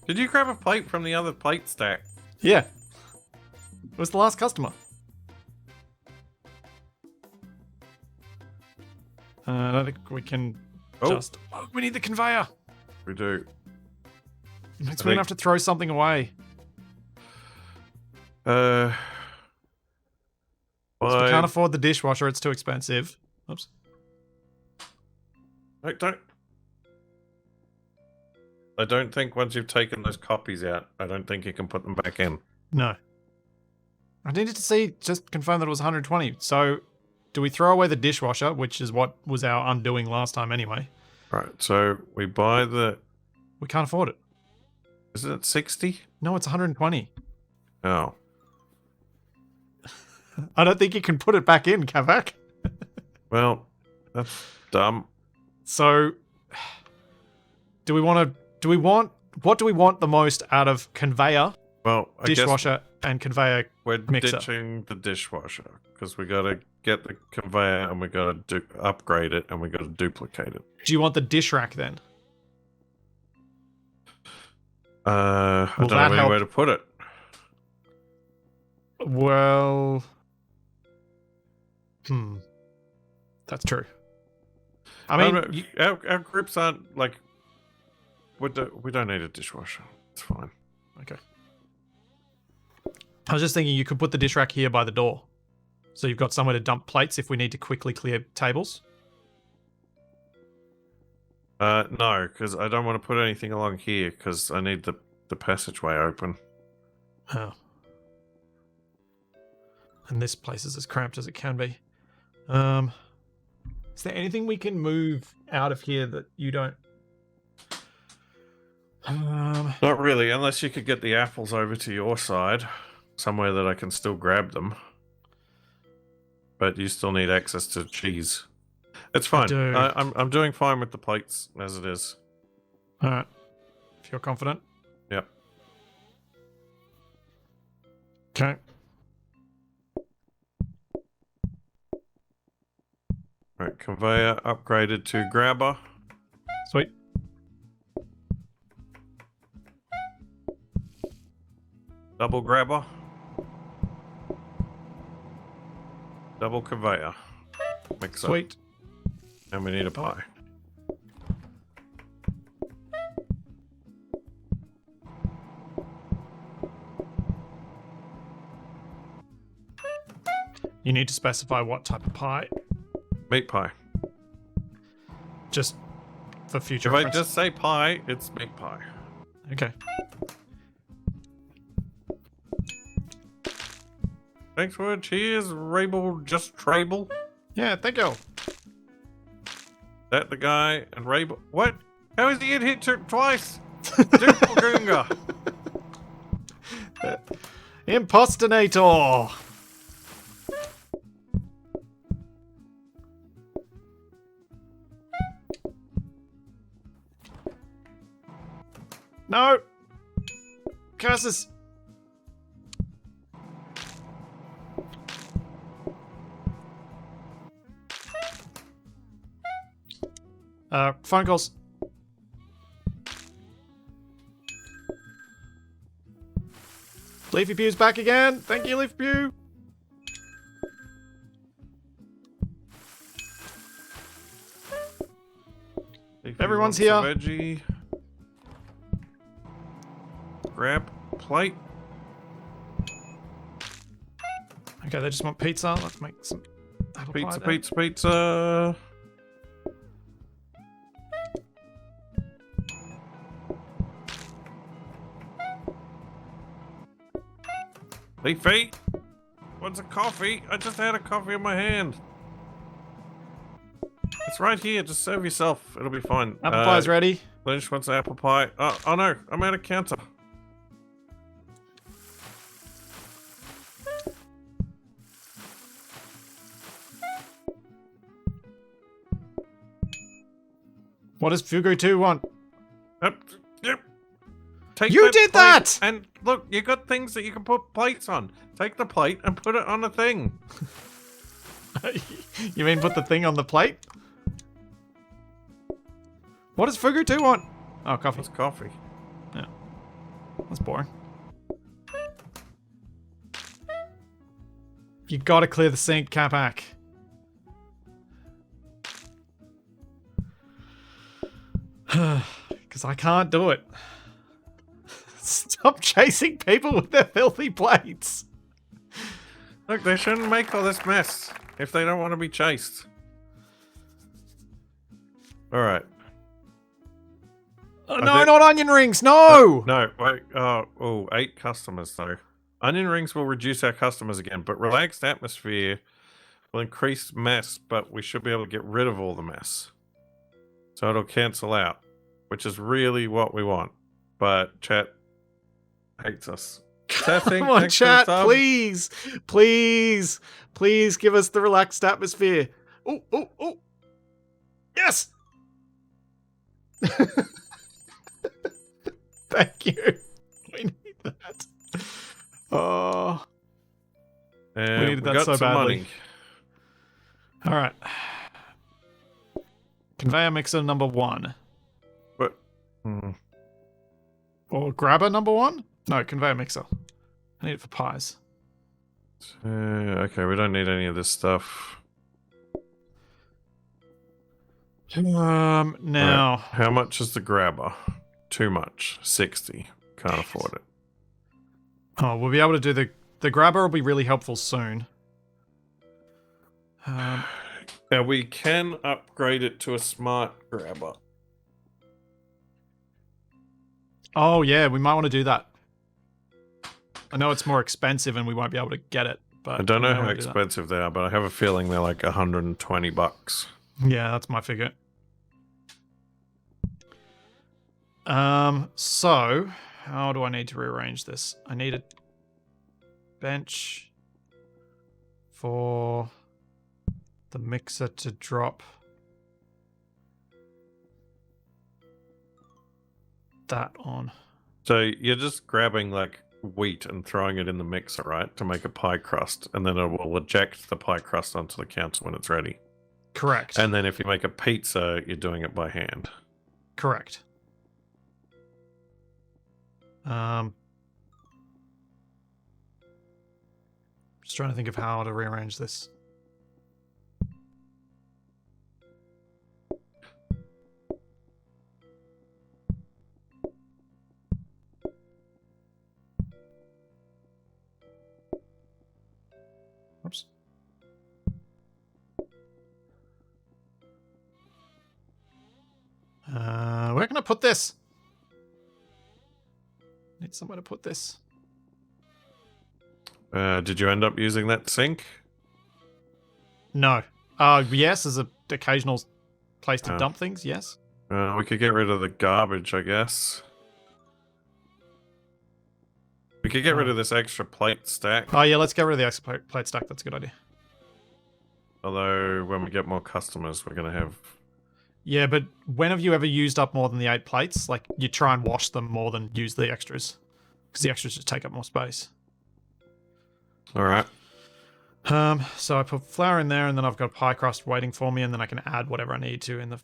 B: did you grab a plate from the other plate stack?
A: Yeah. It was the last customer. I don't think we can just... Oh, we need the conveyor.
B: We do.
A: It means we're going to have to throw something away.
B: Well,
A: We can't afford the dishwasher. It's too expensive. Oops.
B: don't. I don't think once you've taken those copies out, I don't think you can put them back in.
A: No. I needed to see, just confirm that it was 120. So, do we throw away the dishwasher, which is what was our undoing last time anyway?
B: Right, so we buy the...
A: We can't afford it.
B: Is it 60?
A: No, it's 120.
B: Oh.
A: I don't think you can put it back in, Kavak.
B: Well, that's dumb.
A: So, what do we want the most out of conveyor,
B: Well, I guess
A: dishwasher, and conveyor?
B: we're
A: mixer.
B: ditching the dishwasher because we got to get the conveyor and we got to upgrade it and we got to duplicate it.
A: Do you want the dish rack then?
B: I
A: Will
B: don't
A: that
B: know
A: help?
B: anywhere to put it.
A: Well, that's true. I mean,
B: No, our grips aren't like. We don't need a dishwasher. It's fine.
A: okay. I was just thinking you could put the dish rack here by the door. So you've got somewhere to dump plates if we need to quickly clear tables.
B: No, because I don't want to put anything along here because I need the passageway open.
A: Oh. And this place is as cramped as it can be. Is there anything we can move out of here that you don't...
B: Not really, unless you could get the apples over to your side, somewhere that I can still grab them. But you still need access to cheese. It's fine.
A: do.
B: I'm doing fine with the plates as it is.
A: Alright. If you're confident.
B: Yep.
A: Okay.
B: Right, conveyor upgraded to grabber.
A: Sweet.
B: Double grabber. Double conveyor. Mixer.
A: Sweet.
B: And we need a pie.
A: You need to specify what type of pie.
B: Meat pie.
A: Just for future
B: If I
A: reference.
B: just say pie, it's meat pie.
A: Okay.
B: Thanks for it. Cheers, Rabel, just Trable.
A: Yeah, thank you.
B: That the guy and Rabel. What? How is he in hit twice? Doppelganger.
A: Impostinator! No! Curses! Phone calls. Leafy Pew's back again. Thank you, Leafy Pew.
B: If
A: Everyone's
B: he wants
A: here.
B: a veggie. Grab plate.
A: Okay, they just want pizza. Let's make some apple pie
B: Pizza,
A: then.
B: pizza, pizza. Leafy, what's a coffee? I just had a coffee in my hand. It's right here. Just serve yourself. It'll be fine.
A: Apple pie's ready.
B: Lynch wants apple pie. Oh no, I'm out of counter.
A: What does Fugu 2 want?
B: Yep, yep. Take
A: You
B: that
A: did
B: plate
A: that!
B: And look, you got things that you can put plates on. Take the plate and put it on a thing.
A: You mean put the thing on the plate? What does Fugu 2 want? Oh, coffee.
B: It's coffee.
A: Yeah. That's boring. You gotta clear the sink, Capac. Because I can't do it. Stop chasing people with their filthy plates.
B: Look, they shouldn't make all this mess if they don't want to be chased. All right.
A: Oh, no, not onion rings. No.
B: No, wait. Oh, 8 customers though. Onion rings will reduce our customers again, but relaxed atmosphere will increase mess, but we should be able to get rid of all the mess. So it'll cancel out, which is really what we want. But chat hates us.
A: Come on, chat, please. Please. Please give us the relaxed atmosphere. Oh, oh, oh. Yes. Thank you. We need that. Oh.
B: And
A: we needed that
B: got
A: so
B: some
A: badly.
B: money.
A: All right. Conveyor mixer number 1.
B: But
A: Or grabber number 1? No, conveyor mixer. I need it for pies.
B: okay, we don't need any of this stuff.
A: Now.
B: Right. How much is the grabber? Too much. 60. Can't afford it.
A: Oh, we'll be able to do the grabber will be really helpful soon.
B: Now we can upgrade it to a smart grabber.
A: Oh yeah, we might want to do that. I know it's more expensive and we won't be able to get it, but
B: I don't know
A: we
B: how
A: might wanna do that.
B: expensive they are, but I have a feeling they're like $120.
A: Yeah, that's my figure. So how do I need to rearrange this? I need a bench for the mixer to drop that on.
B: So you're just grabbing like wheat and throwing it in the mixer, right, to make a pie crust, and then it will eject the pie crust onto the counter when it's ready.
A: Correct.
B: And then if you make a pizza, you're doing it by hand.
A: Correct. Just trying to think of how to rearrange this. Oops. Where can I put this? Need somewhere to put this.
B: Did you end up using that sink?
A: No. Yes, as an occasional place to dump things, yes.
B: We could get rid of the garbage, I guess. We could get rid of this extra plate stack.
A: Oh yeah, let's get rid of the extra plate stack. That's a good idea.
B: Although, when we get more customers, we're going to have...
A: Yeah, but when have you ever used up more than the 8 plates? Like, you try and wash them more than use the extras. Because the extras just take up more space.
B: Alright.
A: So I put flour in there, and then I've got a pie crust waiting for me, and then I can add whatever I need to in the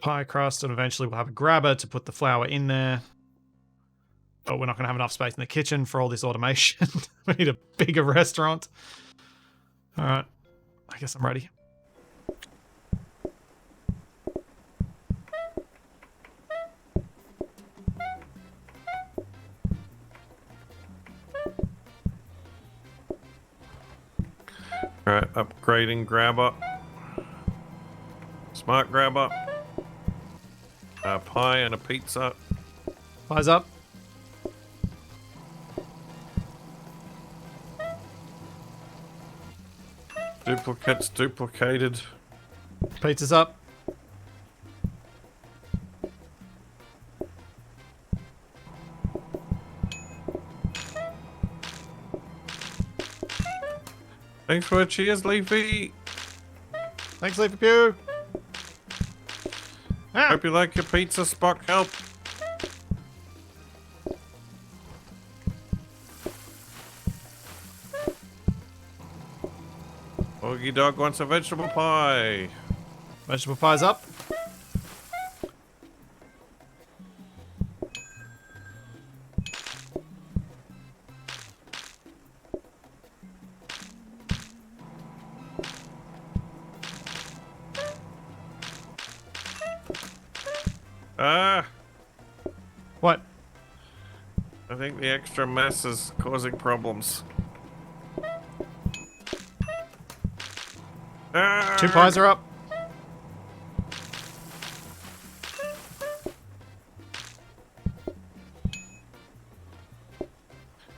A: pie crust, and eventually we'll have a grabber to put the flour in there. But we're not going to have enough space in the kitchen for all this automation. We need a bigger restaurant. Alright. I guess I'm ready.
B: Alright, upgrading grabber. Smart grabber. A pie and a pizza.
A: Pies up.
B: Duplicates duplicated.
A: Pizza's up.
B: Thanks for a cheers, Leafy.
A: Thanks, Leafy Pew. Ah.
B: Hope you like your pizza, Spock. Help. Oogie Dog wants a vegetable pie.
A: Vegetable pie's up.
B: Ah!
A: What?
B: I think the extra mess is causing problems. Ah!
A: 2 pies are up.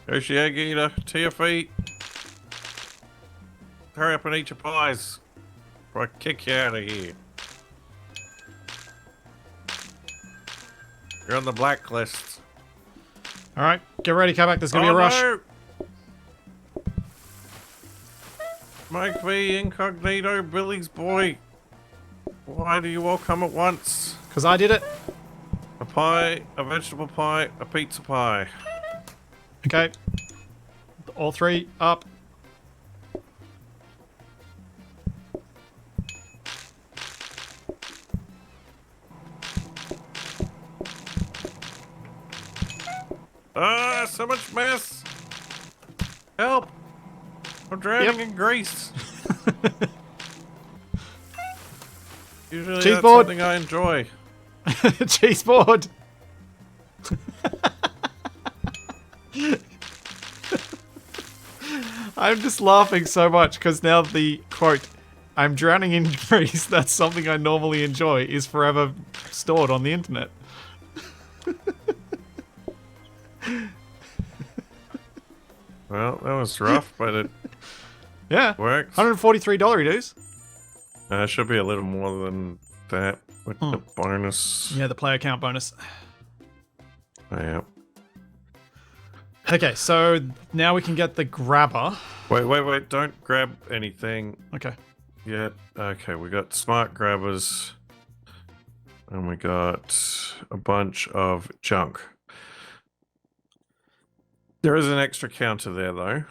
B: Yoshi Egg Eater, to your feet. Hurry up and eat your pies. Or I kick you out of here. You're on the blacklist.
A: Alright, get ready, Kabak. There's gonna be a rush.
B: No! Mike V, Incognito, Billy's boy. Why do you all come at once?
A: Because I did it.
B: A pie, a vegetable pie, a pizza pie.
A: Okay. All 3 up.
B: Ah, so much mess! Help! I'm drowning in grease. Usually
A: Cheese
B: that's
A: board.
B: something I enjoy.
A: Cheese board. I'm just laughing so much because now the quote, "I'm drowning in grease," that's something I normally enjoy, is forever stored on the internet.
B: Well, that was rough, but it
A: Yeah.
B: worked.
A: $143 dues.
B: Should be a little more than that with the bonus.
A: Yeah, the player count bonus.
B: Yeah.
A: Okay, so now we can get the grabber.
B: Wait, don't grab anything
A: Okay.
B: yet. Okay, we got smart grabbers. And we got a bunch of junk. There is an extra counter there, though.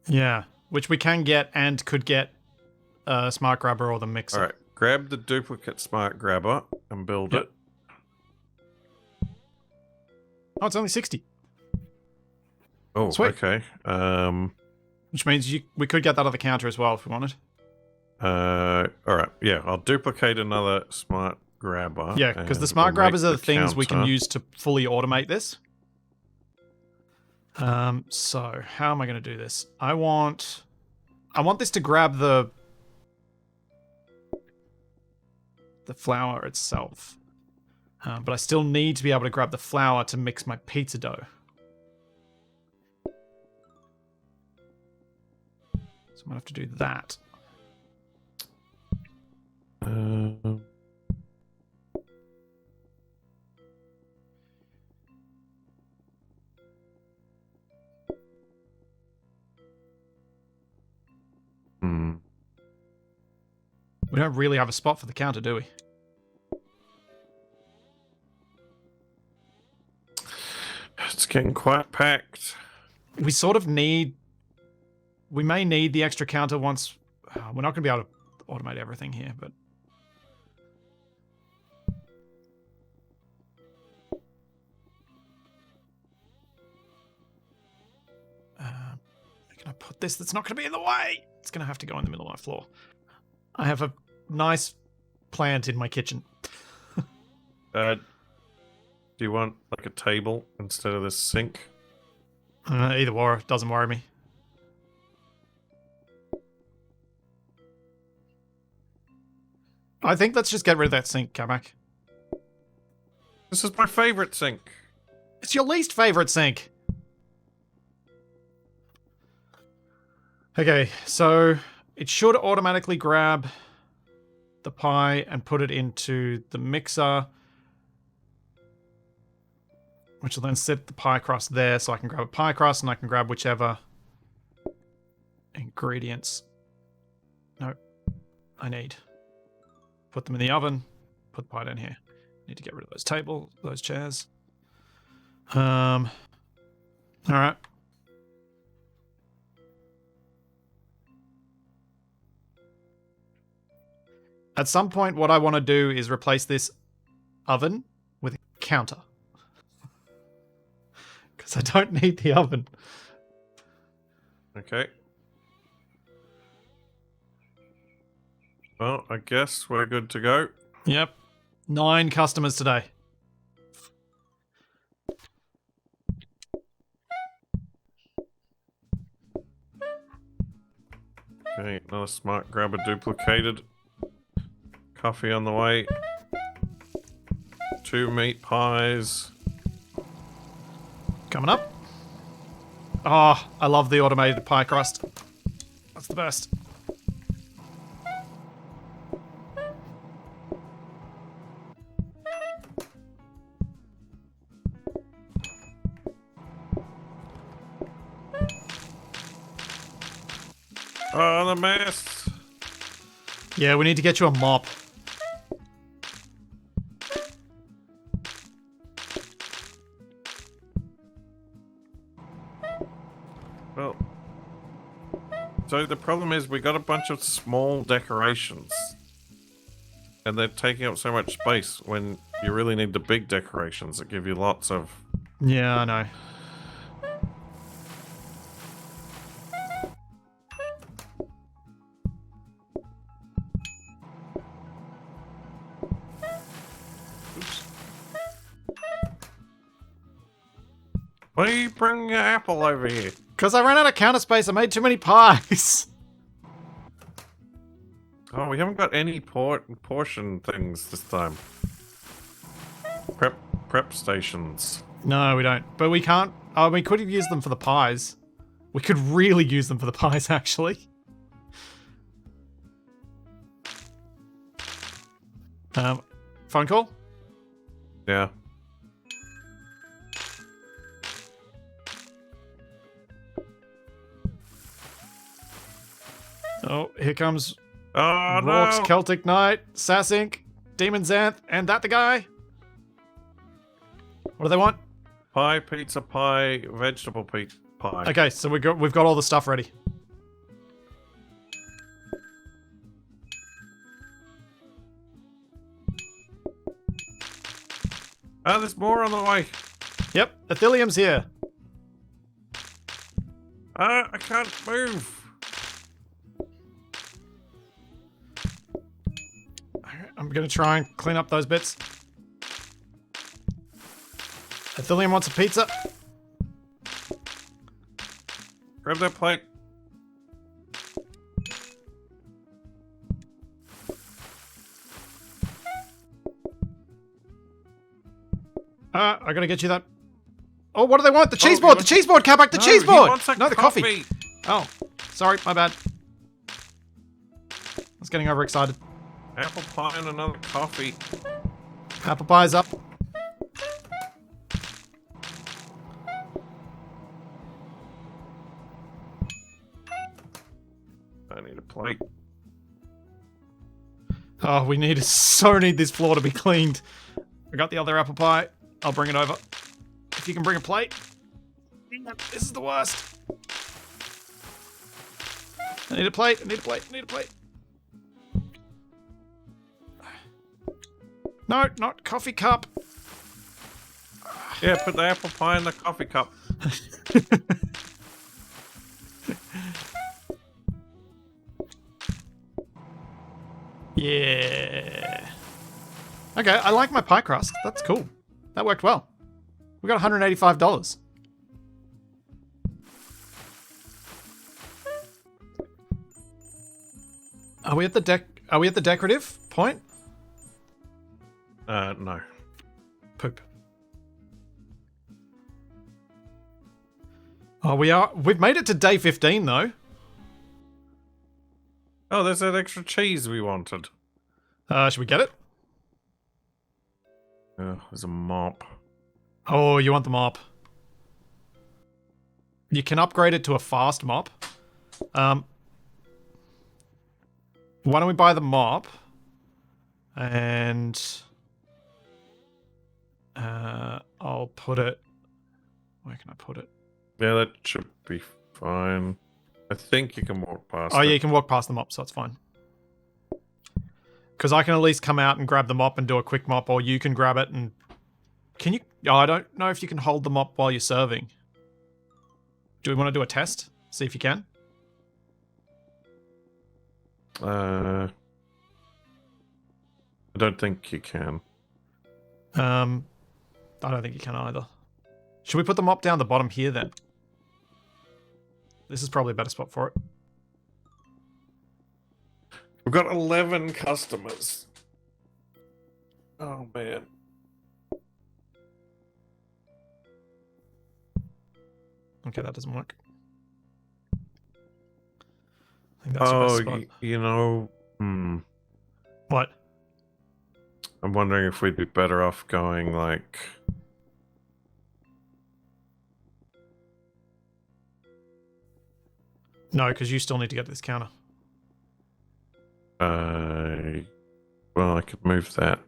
A: Yeah, which we can get and could get smart grabber or the mixer.
B: All right, grab the duplicate smart grabber and build
A: Yep.
B: it.
A: Oh, it's only 60.
B: Oh,
A: Sweet.
B: okay.
A: Which means we could get that other counter as well if we wanted.
B: All right. Yeah, I'll duplicate another smart grabber.
A: Yeah, because
B: and
A: the smart
B: we'll
A: grabbers
B: make
A: are the things we can
B: counter.
A: use to fully automate this. So how am I going to do this? I want this to grab the flour itself. But I still need to be able to grab the flour to mix my pizza dough. So I'm going to have to do that. We don't really have a spot for the counter, do we?
B: It's getting quite packed.
A: We sort of need... We may need the extra counter once... we're not going to be able to automate everything here, but... Can I put this? That's not going to be in the way! It's going to have to go in the middle of my floor. I have a nice plant in my kitchen.
B: Do you want like a table instead of this sink?
A: Either or, doesn't worry me. I think let's just get rid of that sink, Kamak.
B: This is my favorite sink.
A: It's your least favorite sink. Okay, so it should automatically grab the pie and put it into the mixer, which will then set the pie crust there, so I can grab a pie crust and I can grab whichever ingredients. No, I need. Put them in the oven. Put the pie down here. Need to get rid of those chairs. All right. At some point, what I want to do is replace this oven with a counter. Because I don't need the oven.
B: Okay. Well, I guess we're good to go.
A: Yep. 9 customers today.
B: Okay, another smart grabber duplicated. Coffee on the way. 2 meat pies.
A: Coming up. Oh, I love the automated pie crust. That's the best.
B: Oh, the mess.
A: Yeah, we need to get you a mop.
B: Well, so the problem is we got a bunch of small decorations. And they're taking up so much space when you really need the big decorations that give you lots of...
A: Yeah, I know.
B: Why are you bringing your apple over here?
A: Because I ran out of counter space. I made too many pies.
B: Oh, we haven't got any portion things this time. Prep stations.
A: No, we don't. But we can't. Oh, we could have used them for the pies. We could really use them for the pies, actually. Phone call?
B: Yeah.
A: Oh, here comes
B: Oh,
A: Rorke's
B: no!
A: Celtic Knight, Sassink, Demon Xanth, and that the guy? What do they want?
B: Pie, pizza pie, vegetable pie.
A: Okay, so we've got all the stuff ready.
B: Oh, there's more on the way.
A: Yep, Athelium's here.
B: I can't move.
A: I'm gonna try and clean up those bits. Athelium wants a pizza.
B: Grab that plate.
A: I gotta get you that. Oh, what do they want? The cheese
B: he
A: board! The
B: wants-
A: cheese board! Come back! The
B: No,
A: cheese
B: he
A: board!
B: wants a
A: No, the coffee! Oh, sorry, my bad. I was getting overexcited.
B: Apple pie and another coffee.
A: Apple pie's up.
B: I need a plate.
A: Oh, we so need this floor to be cleaned. I got the other apple pie. I'll bring it over. If you can bring a plate. This is the worst. I need a plate. I need a plate. I need a plate. No, not coffee cup.
B: Yeah, put the apple pie in the coffee cup.
A: Yeah. Okay, I like my pie crust. That's cool. That worked well. We got $185. Are we at the decorative point?
B: No.
A: Poop. Oh, we've made it to day 15 though.
B: Oh, there's that extra cheese we wanted.
A: Should we get it?
B: There's a mop.
A: Oh, you want the mop. You can upgrade it to a fast mop. Why don't we buy the mop? And I'll put it... Where can I put it?
B: Yeah, that should be fine. I think you can walk past
A: Oh,
B: it.
A: yeah, you can walk past the mop, so it's fine. Because I can at least come out and grab the mop and do a quick mop, or you can grab it and... Can you... Oh, I don't know if you can hold the mop while you're serving. Do we want to do a test? See if you can?
B: I don't think you can.
A: I don't think you can either. Should we put the mop down the bottom here then? This is probably a better spot for it.
B: We've got 11 customers. Oh, man.
A: Okay, that doesn't work. I think that's the best spot.
B: You know...
A: What?
B: I'm wondering if we'd be better off going, like...
A: No, because you still need to get to this counter.
B: Well, I could move that.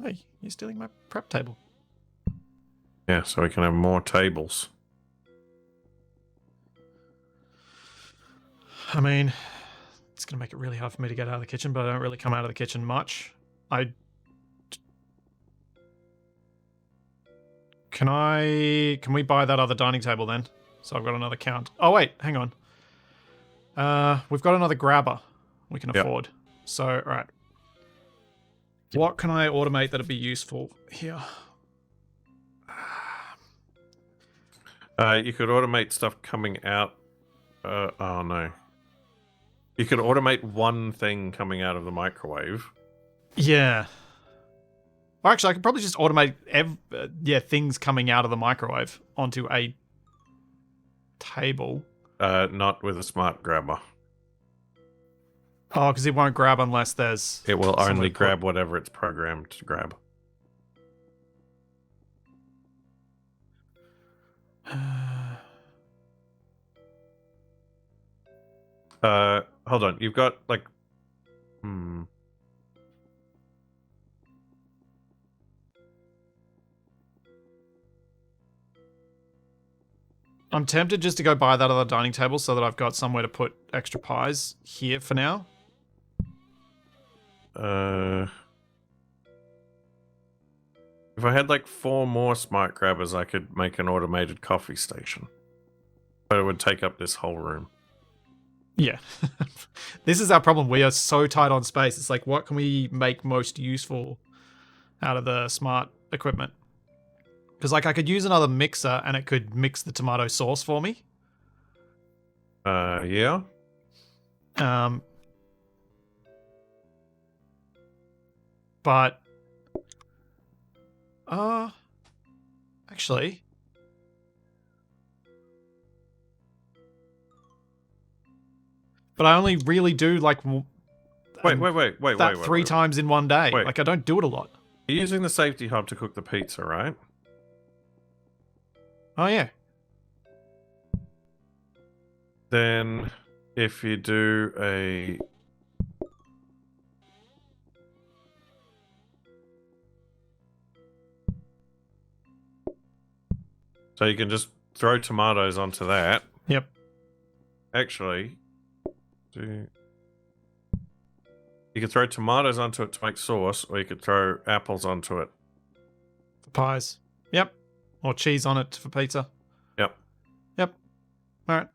A: Hey, you're stealing my prep table.
B: Yeah, so we can have more tables.
A: I mean, it's going to make it really hard for me to get out of the kitchen, but I don't really come out of the kitchen much. Can we buy that other dining table then? So I've got another count. Oh, wait, hang on. We've got another grabber we can afford. So, all right. What can I automate that'd be useful here?
B: You could automate stuff coming out. Oh no. You could automate one thing coming out of the microwave.
A: Yeah. Or actually, I could probably just automate things coming out of the microwave onto a table.
B: Not with a smart grabber.
A: Oh, because it won't grab unless there's...
B: It will only grab whatever it's programmed to grab. Hold on. You've got, like...
A: I'm tempted just to go buy that other dining table so that I've got somewhere to put extra pies here for now.
B: If I had like 4 more smart grabbers, I could make an automated coffee station. But it would take up this whole room.
A: Yeah. This is our problem. We are so tight on space. It's like, what can we make most useful out of the smart equipment? Because, like, I could use another mixer and it could mix the tomato sauce for me.
B: Yeah.
A: But... actually... But I only really do, like...
B: Wait.
A: That 3 times in one day.
B: Wait.
A: Like, I don't do it a lot.
B: You're using the safety hub to cook the pizza, right?
A: Oh, yeah.
B: Then, if you do a... So you can just throw tomatoes onto that.
A: Yep.
B: Actually, you could throw tomatoes onto it to make sauce, or you could throw apples onto it.
A: For pies. Yep. Or cheese on it for pizza.
B: Yep.
A: Yep. Alright.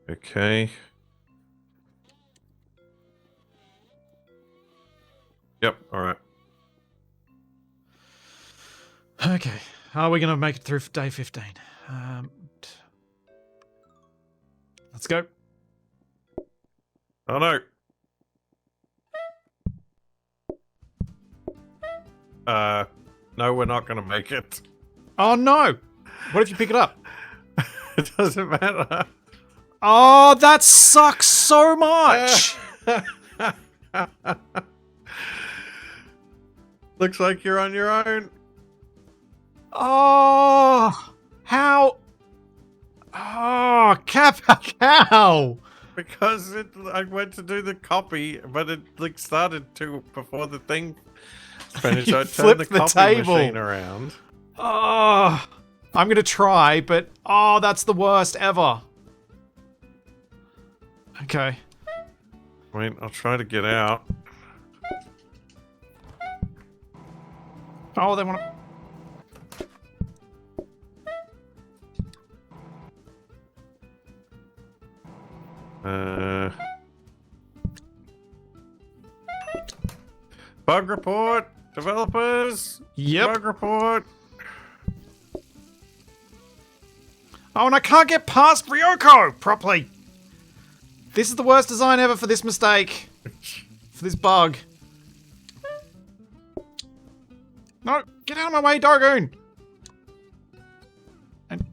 B: Okay. Yep, alright.
A: Okay. How are we going to make it through day 15? Let's go.
B: Oh no. No, we're not going to make it.
A: Oh no! What if you pick it up?
B: It doesn't matter.
A: Oh, that sucks so much!
B: Looks like you're on your own.
A: Oh! How? Oh, how?
B: Because I went to do the copy, but it like started to before the thing Spanish,
A: You
B: I turned the
A: flipped the
B: copy
A: table.
B: machine around.
A: Oh, I'm gonna try, but oh, that's the worst ever. Okay.
B: Wait, I'll try to get out.
A: Oh, they want to.
B: Bug report, developers.
A: Yep.
B: Bug report.
A: Oh, and I can't get past Ryoko properly. This is the worst design ever for this mistake. For this bug. No, get out of my way, Dargoon. And...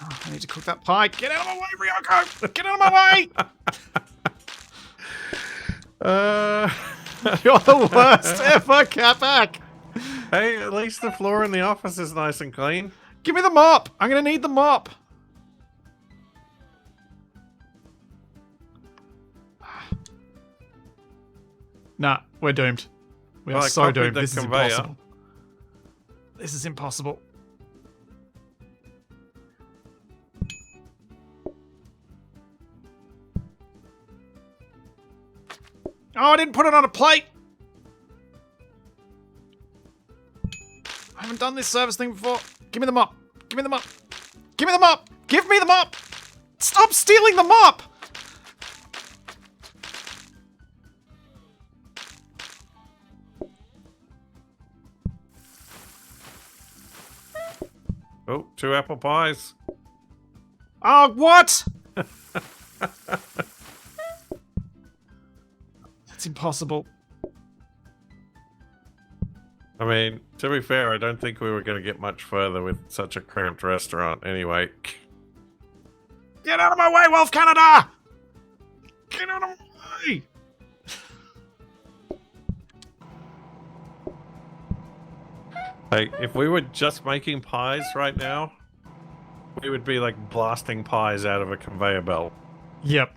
A: Oh, I need to cook that pie. Get out of my way, Ryoko. Get out of my way. You're the worst ever, Capac.
B: Hey, at least the floor in the office is nice and clean.
A: Give me the mop. I'm going to need the mop. Nah, we're doomed. We
B: Well,
A: are
B: I
A: so
B: copied
A: doomed.
B: the
A: This is
B: conveyor.
A: impossible. This is impossible. Oh, I didn't put it on a plate. I haven't done this service thing before. Give me the mop. Give me the mop. Give me the mop. Give me the mop. Stop stealing the mop.
B: Oh, 2 apple pies.
A: Oh, what? That's impossible.
B: I mean, to be fair, I don't think we were going to get much further with such a cramped restaurant anyway.
A: Get out of my way, Wolf Canada! Get out of my way!
B: Hey, if we were just making pies right now, we would be like blasting pies out of a conveyor belt.
A: Yep.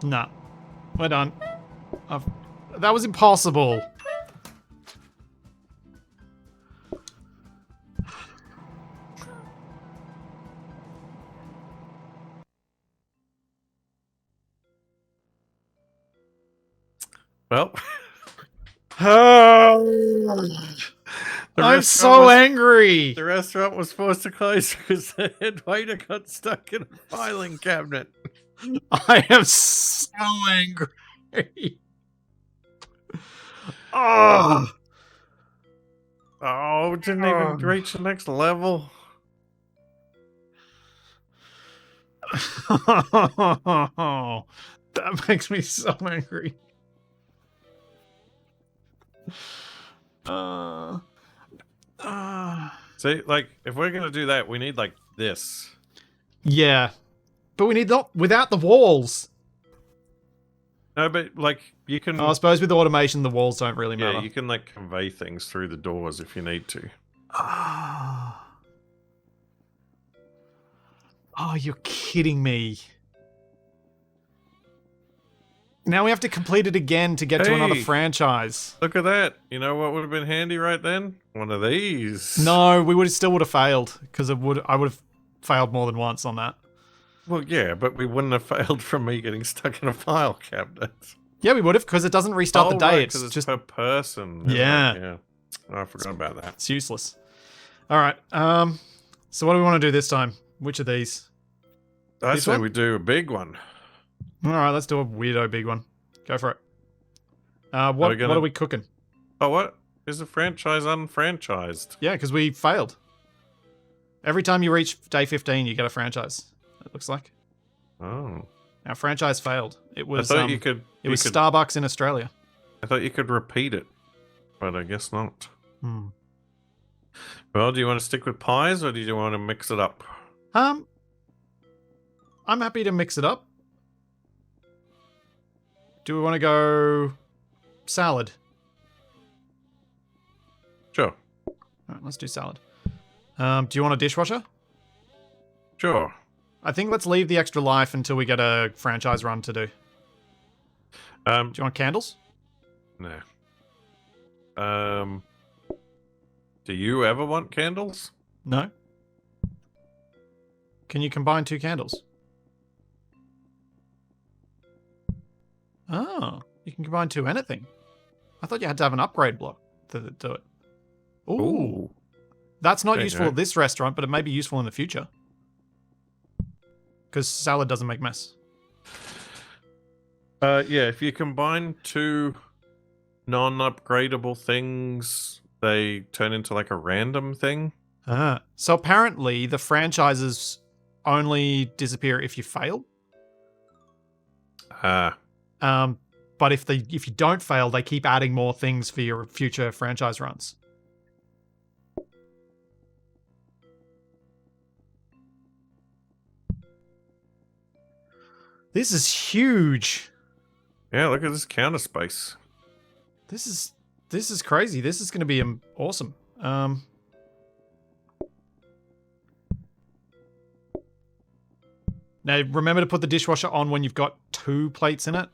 A: Nah. We're done. That was impossible.
B: Well,
A: I'm so angry.
B: The restaurant was forced to close because the head waiter got stuck in a filing cabinet.
A: I am so angry. Oh.
B: Oh, it didn't even reach the next level.
A: That makes me so angry.
B: See, like, if we're gonna do that, we need like this.
A: Yeah. But we need not without the walls.
B: No, but like you can.
A: I suppose with automation, the walls don't really matter.
B: Yeah, you can like convey things through the doors if you need to.
A: Oh, you're kidding me. Now we have to complete it again to get to another
B: Hey.
A: franchise.
B: Look at that. You know what would have been handy right then? One of these.
A: No, we still would have failed because I would have failed more than once on that.
B: Well, yeah, but we wouldn't have failed from me getting stuck in a file cabinet.
A: Yeah, we would have because it doesn't restart the day.
B: Right,
A: It's
B: 'cause it's
A: just
B: per person. isn't it?
A: Yeah.
B: Yeah. Oh, I forgot about that.
A: it's useless. All right. So what do we want to do this time? Which of these?
B: I
A: This
B: say
A: one?
B: we do a big one.
A: All right, let's do a weirdo big one. Go for it. What
B: gonna-
A: are we cooking?
B: Oh, what? Is the franchise unfranchised?
A: Yeah, because we failed. Every time you reach day 15, you get a franchise. It looks like
B: Oh.
A: our franchise failed. It
B: I
A: was
B: thought you could.
A: it was Starbucks in Australia.
B: I thought you could repeat it, but I guess not.
A: Hmm.
B: Well, do you want to stick with pies or do you want to mix it up?
A: I'm happy to mix it up. Do we want to go salad?
B: Sure.
A: All right, let's do salad. Do you want a dishwasher?
B: Sure.
A: I think let's leave the extra life until we get a franchise run to do. Do you want candles?
B: No. Do you ever want candles?
A: No. Can you combine 2 candles? Oh, you can combine 2 anything. I thought you had to have an upgrade block to do it. Ooh. That's not
B: There you
A: useful
B: go.
A: at this restaurant, but it may be useful in the future. Because salad doesn't make mess.
B: Yeah, if you combine 2 non-upgradable things, they turn into like a random thing.
A: So apparently the franchises only disappear if you fail.
B: Ah.
A: But if you don't fail, they keep adding more things for your future franchise runs. This is huge.
B: Yeah, look at this counter space.
A: This is crazy. This is going to be awesome. Now remember to put the dishwasher on when you've got 2 plates in it.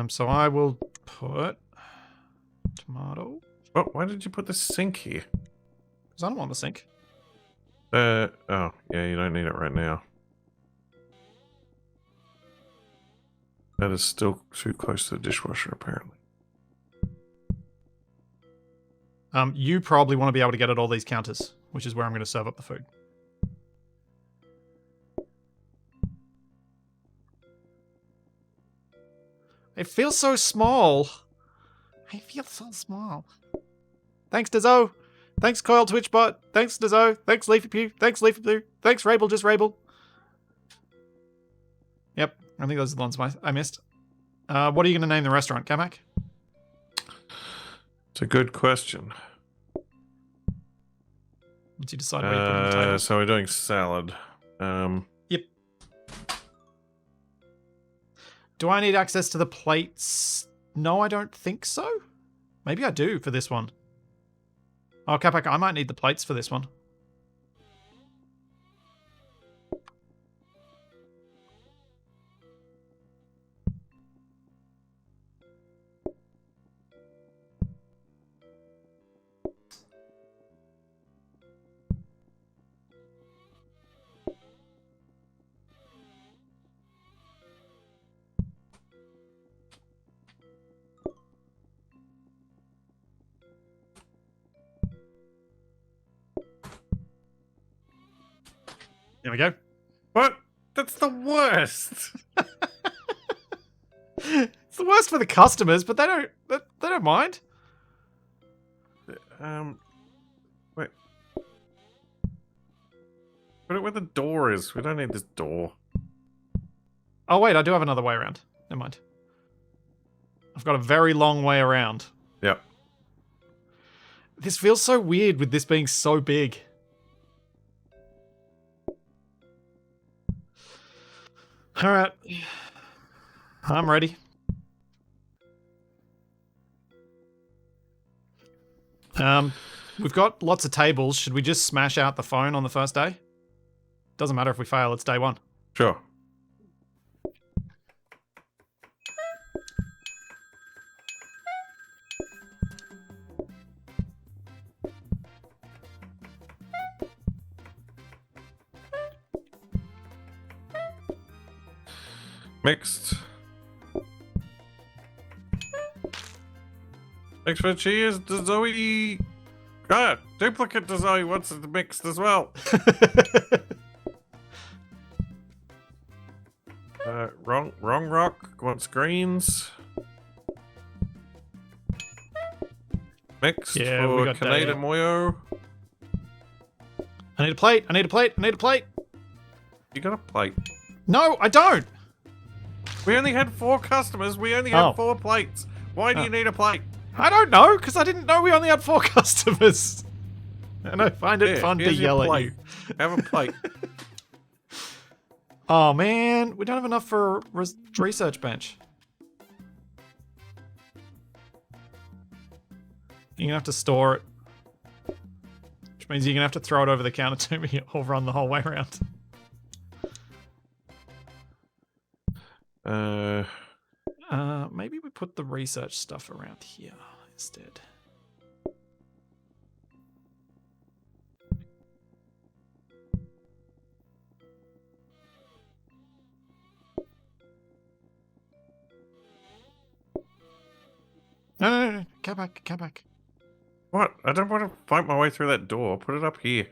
A: So I will put tomato.
B: Oh, why did you put the sink here?
A: Because I don't want the sink.
B: Oh, yeah, you don't need it right now. That is still too close to the dishwasher, apparently.
A: You probably want to be able to get at all these counters, which is where I'm going to serve up the food. It feels so small. I feel so small. Thanks, Dizzo. Thanks, Coil Twitchbot. Thanks, Dizzo. Thanks, Leafy Pew. Thanks, Leafy Blue. Thanks, Rabel, just Rabel. Yep, I think those are the ones I missed. What are you going to name the restaurant, Kamak?
B: It's a good question.
A: Once you decide where you put it on the table.
B: So we're doing salad.
A: Yep. Do I need access to the plates? No, I don't think so. Maybe I do for this one. Oh, Kapak, I might need the plates for this one. There we go.
B: What? That's the worst.
A: It's the worst for the customers, but they don't mind.
B: Wait. Put it where the door is. We don't need this door.
A: Oh wait, I do have another way around. Never mind. I've got a very long way around.
B: Yep.
A: This feels so weird with this being so big. Alright. I'm ready. We've got lots of tables. Should we just smash out the phone on the first day? Doesn't matter if we fail, it's day 1.
B: Sure. Mixed. Thanks for the cheers, Zoe. Ah, duplicate to Zoe wants it mixed as well. Wrong rock wants greens. Mixed
A: Yeah, we
B: for
A: got
B: Canada
A: that.
B: Moyo.
A: I need a plate. I need a plate. I need a plate.
B: You got a plate.
A: No, I don't.
B: We only had 4 customers. We only had
A: Oh.
B: 4 plates. Why do you need a plate?
A: I don't know, because I didn't know we only had 4 customers. And I find it
B: Here,
A: fun to
B: here's your
A: yell at
B: plate.
A: you.
B: Have a plate.
A: Oh man, we don't have enough for a research bench. You're gonna have to store it. Which means you're gonna have to throw it over the counter to me or run the whole way around. Maybe we put the research stuff around here instead. No. Come back.
B: What? I don't want to fight my way through that door. Put it up here.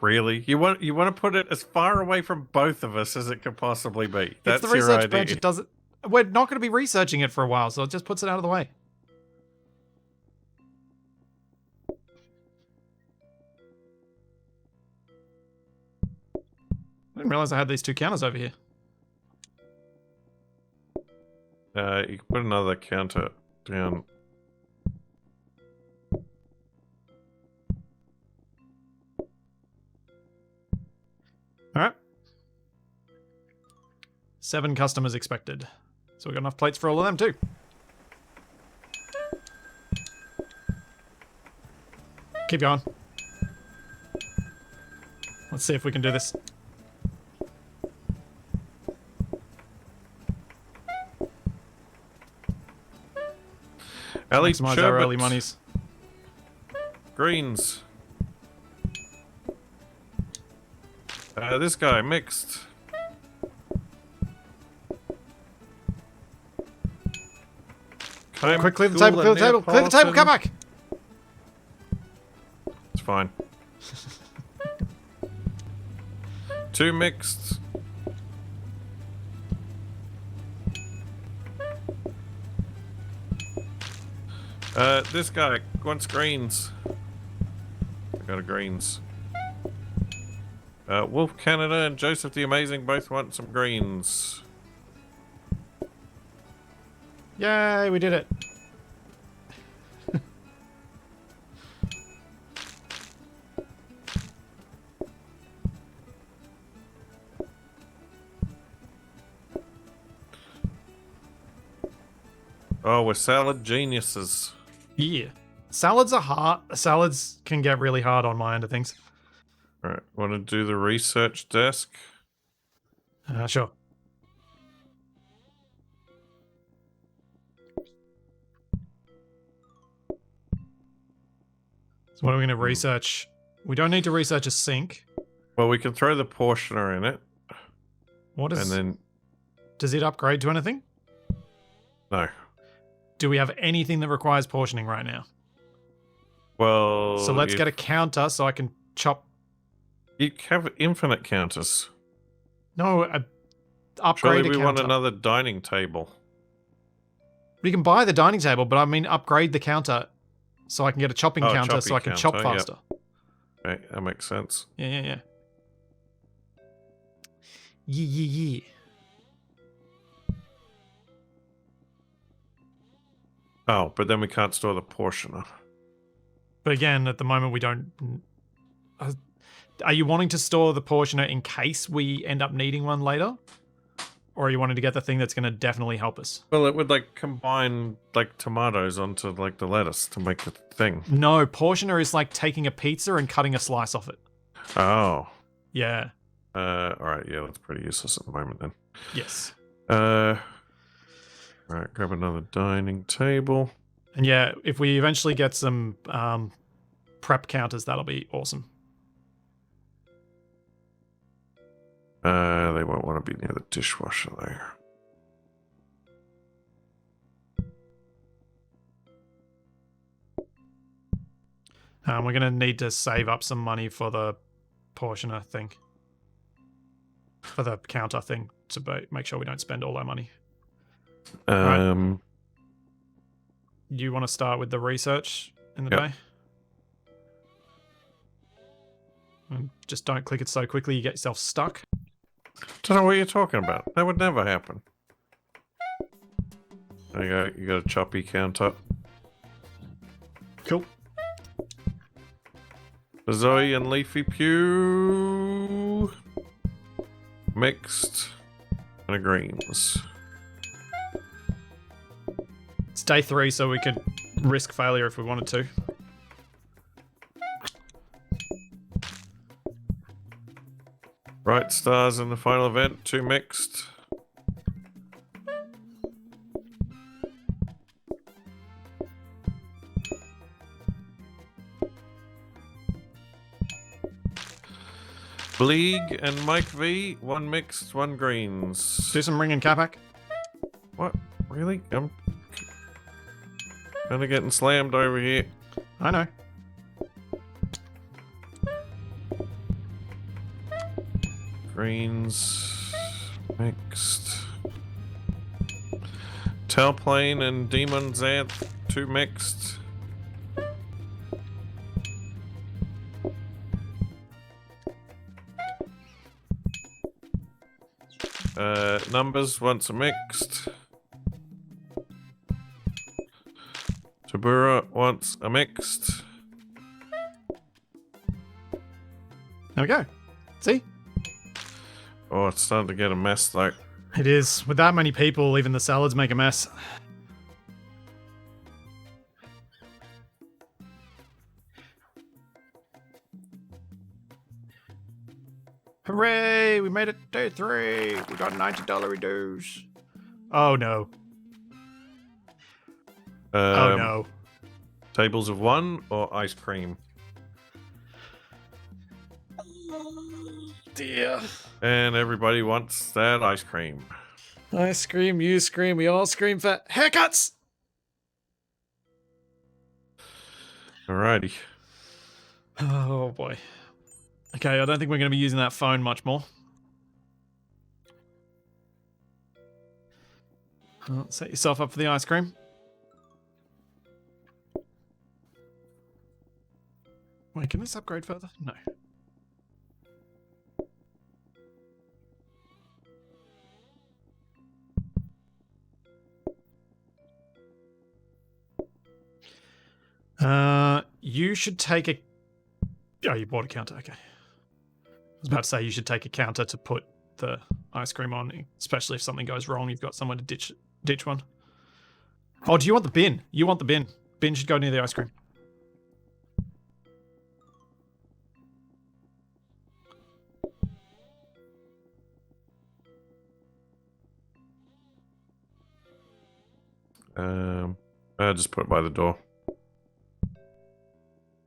B: Really? You want to put it as far away from both of us as it could possibly be? That's
A: it's the
B: your
A: research
B: idea.
A: bench. It doesn't. We're not going to be researching it for a while, so it just puts it out of the way. I didn't realize I had these two counters over here.
B: You can put another counter down.
A: All right. 7 customers expected. So we've got enough plates for all of them too. Keep going. Let's see if we can do this.
B: Ellie,
A: Maximize our early monies.
B: Greens. This guy mixed.
A: Quick, clear the table, clear the table, clear the table, come back!
B: It's fine. 2 mixed. This guy wants greens. I got a greens. Wolf Canada and Joseph the Amazing both want some greens.
A: Yay, we did it.
B: Oh, we're salad geniuses.
A: Yeah. Salads are hard. Salads can get really hard on my end of things.
B: Alright, want to do the research desk?
A: Sure. So what are we going to research? We don't need to research a sink.
B: Well, we can throw the portioner in it.
A: What is?
B: And then...
A: Does it upgrade to anything?
B: No.
A: Do we have anything that requires portioning right now?
B: Well...
A: So let's get a counter so I can chop...
B: You have infinite counters.
A: No, upgrade
B: Surely
A: a
B: we
A: counter.
B: want another dining table.
A: We can buy the dining table, but I mean upgrade the counter so I can get a chopping counter so I can chop faster.
B: Yep. Right, that makes sense.
A: Yeah. Yeah.
B: Oh, but then we can't store the portioner.
A: But again, at the moment we don't... Are you wanting to store the portioner in case we end up needing one later? Or are you wanting to get the thing that's going to definitely help us?
B: Well, it would like combine like tomatoes onto like the lettuce to make the thing.
A: No, portioner is like taking a pizza and cutting a slice off it.
B: Oh.
A: Yeah.
B: Alright, yeah, that's pretty useless at the moment then.
A: Yes.
B: Alright, grab another dining table.
A: And yeah, if we eventually get some prep counters, that'll be awesome.
B: They won't want to be near the dishwasher there.
A: We're going to need to save up some money for the portioner thing. For the counter thing to make sure we don't spend all our money. Right. You want to start with the research in the bay? And just don't click it so quickly you get yourself stuck.
B: Don't know what you're talking about. That would never happen. There you go. You got a choppy counter.
A: Cool.
B: Zoe and Leafy Pew. Mixed. And a greens.
A: It's day 3, so we could risk failure if we wanted to.
B: Bright stars in the final event, 2 mixed. Bleeg and Mike V, 1 mixed, 1 greens.
A: Do some ring and Capac.
B: What? Really? I'm kind of getting slammed over here.
A: I know.
B: Greens mixed. Talplane and Demon Xanth, 2 mixed. Numbers once a mixed. Tabura once a mixed.
A: There we go. See?
B: Oh, it's starting to get a mess though.
A: It is. With that many people, even the salads make a mess. Hooray! We made it day 3. We got $90 dues. Oh no. Oh no.
B: Tables of 1 or ice cream?
A: Dear.
B: And everybody wants that ice cream.
A: I scream, you scream, we all scream for haircuts!
B: Alrighty.
A: Oh boy. Okay, I don't think we're going to be using that phone much more. Set yourself up for the ice cream. Wait, can this upgrade further? No. You should take a... Oh, you bought a counter, okay. I was about to say you should take a counter to put the ice cream on, especially if something goes wrong, you've got somewhere to ditch one. Oh, do you want the bin? You want the bin. Bin should go near the ice cream.
B: I'll just put it by the door.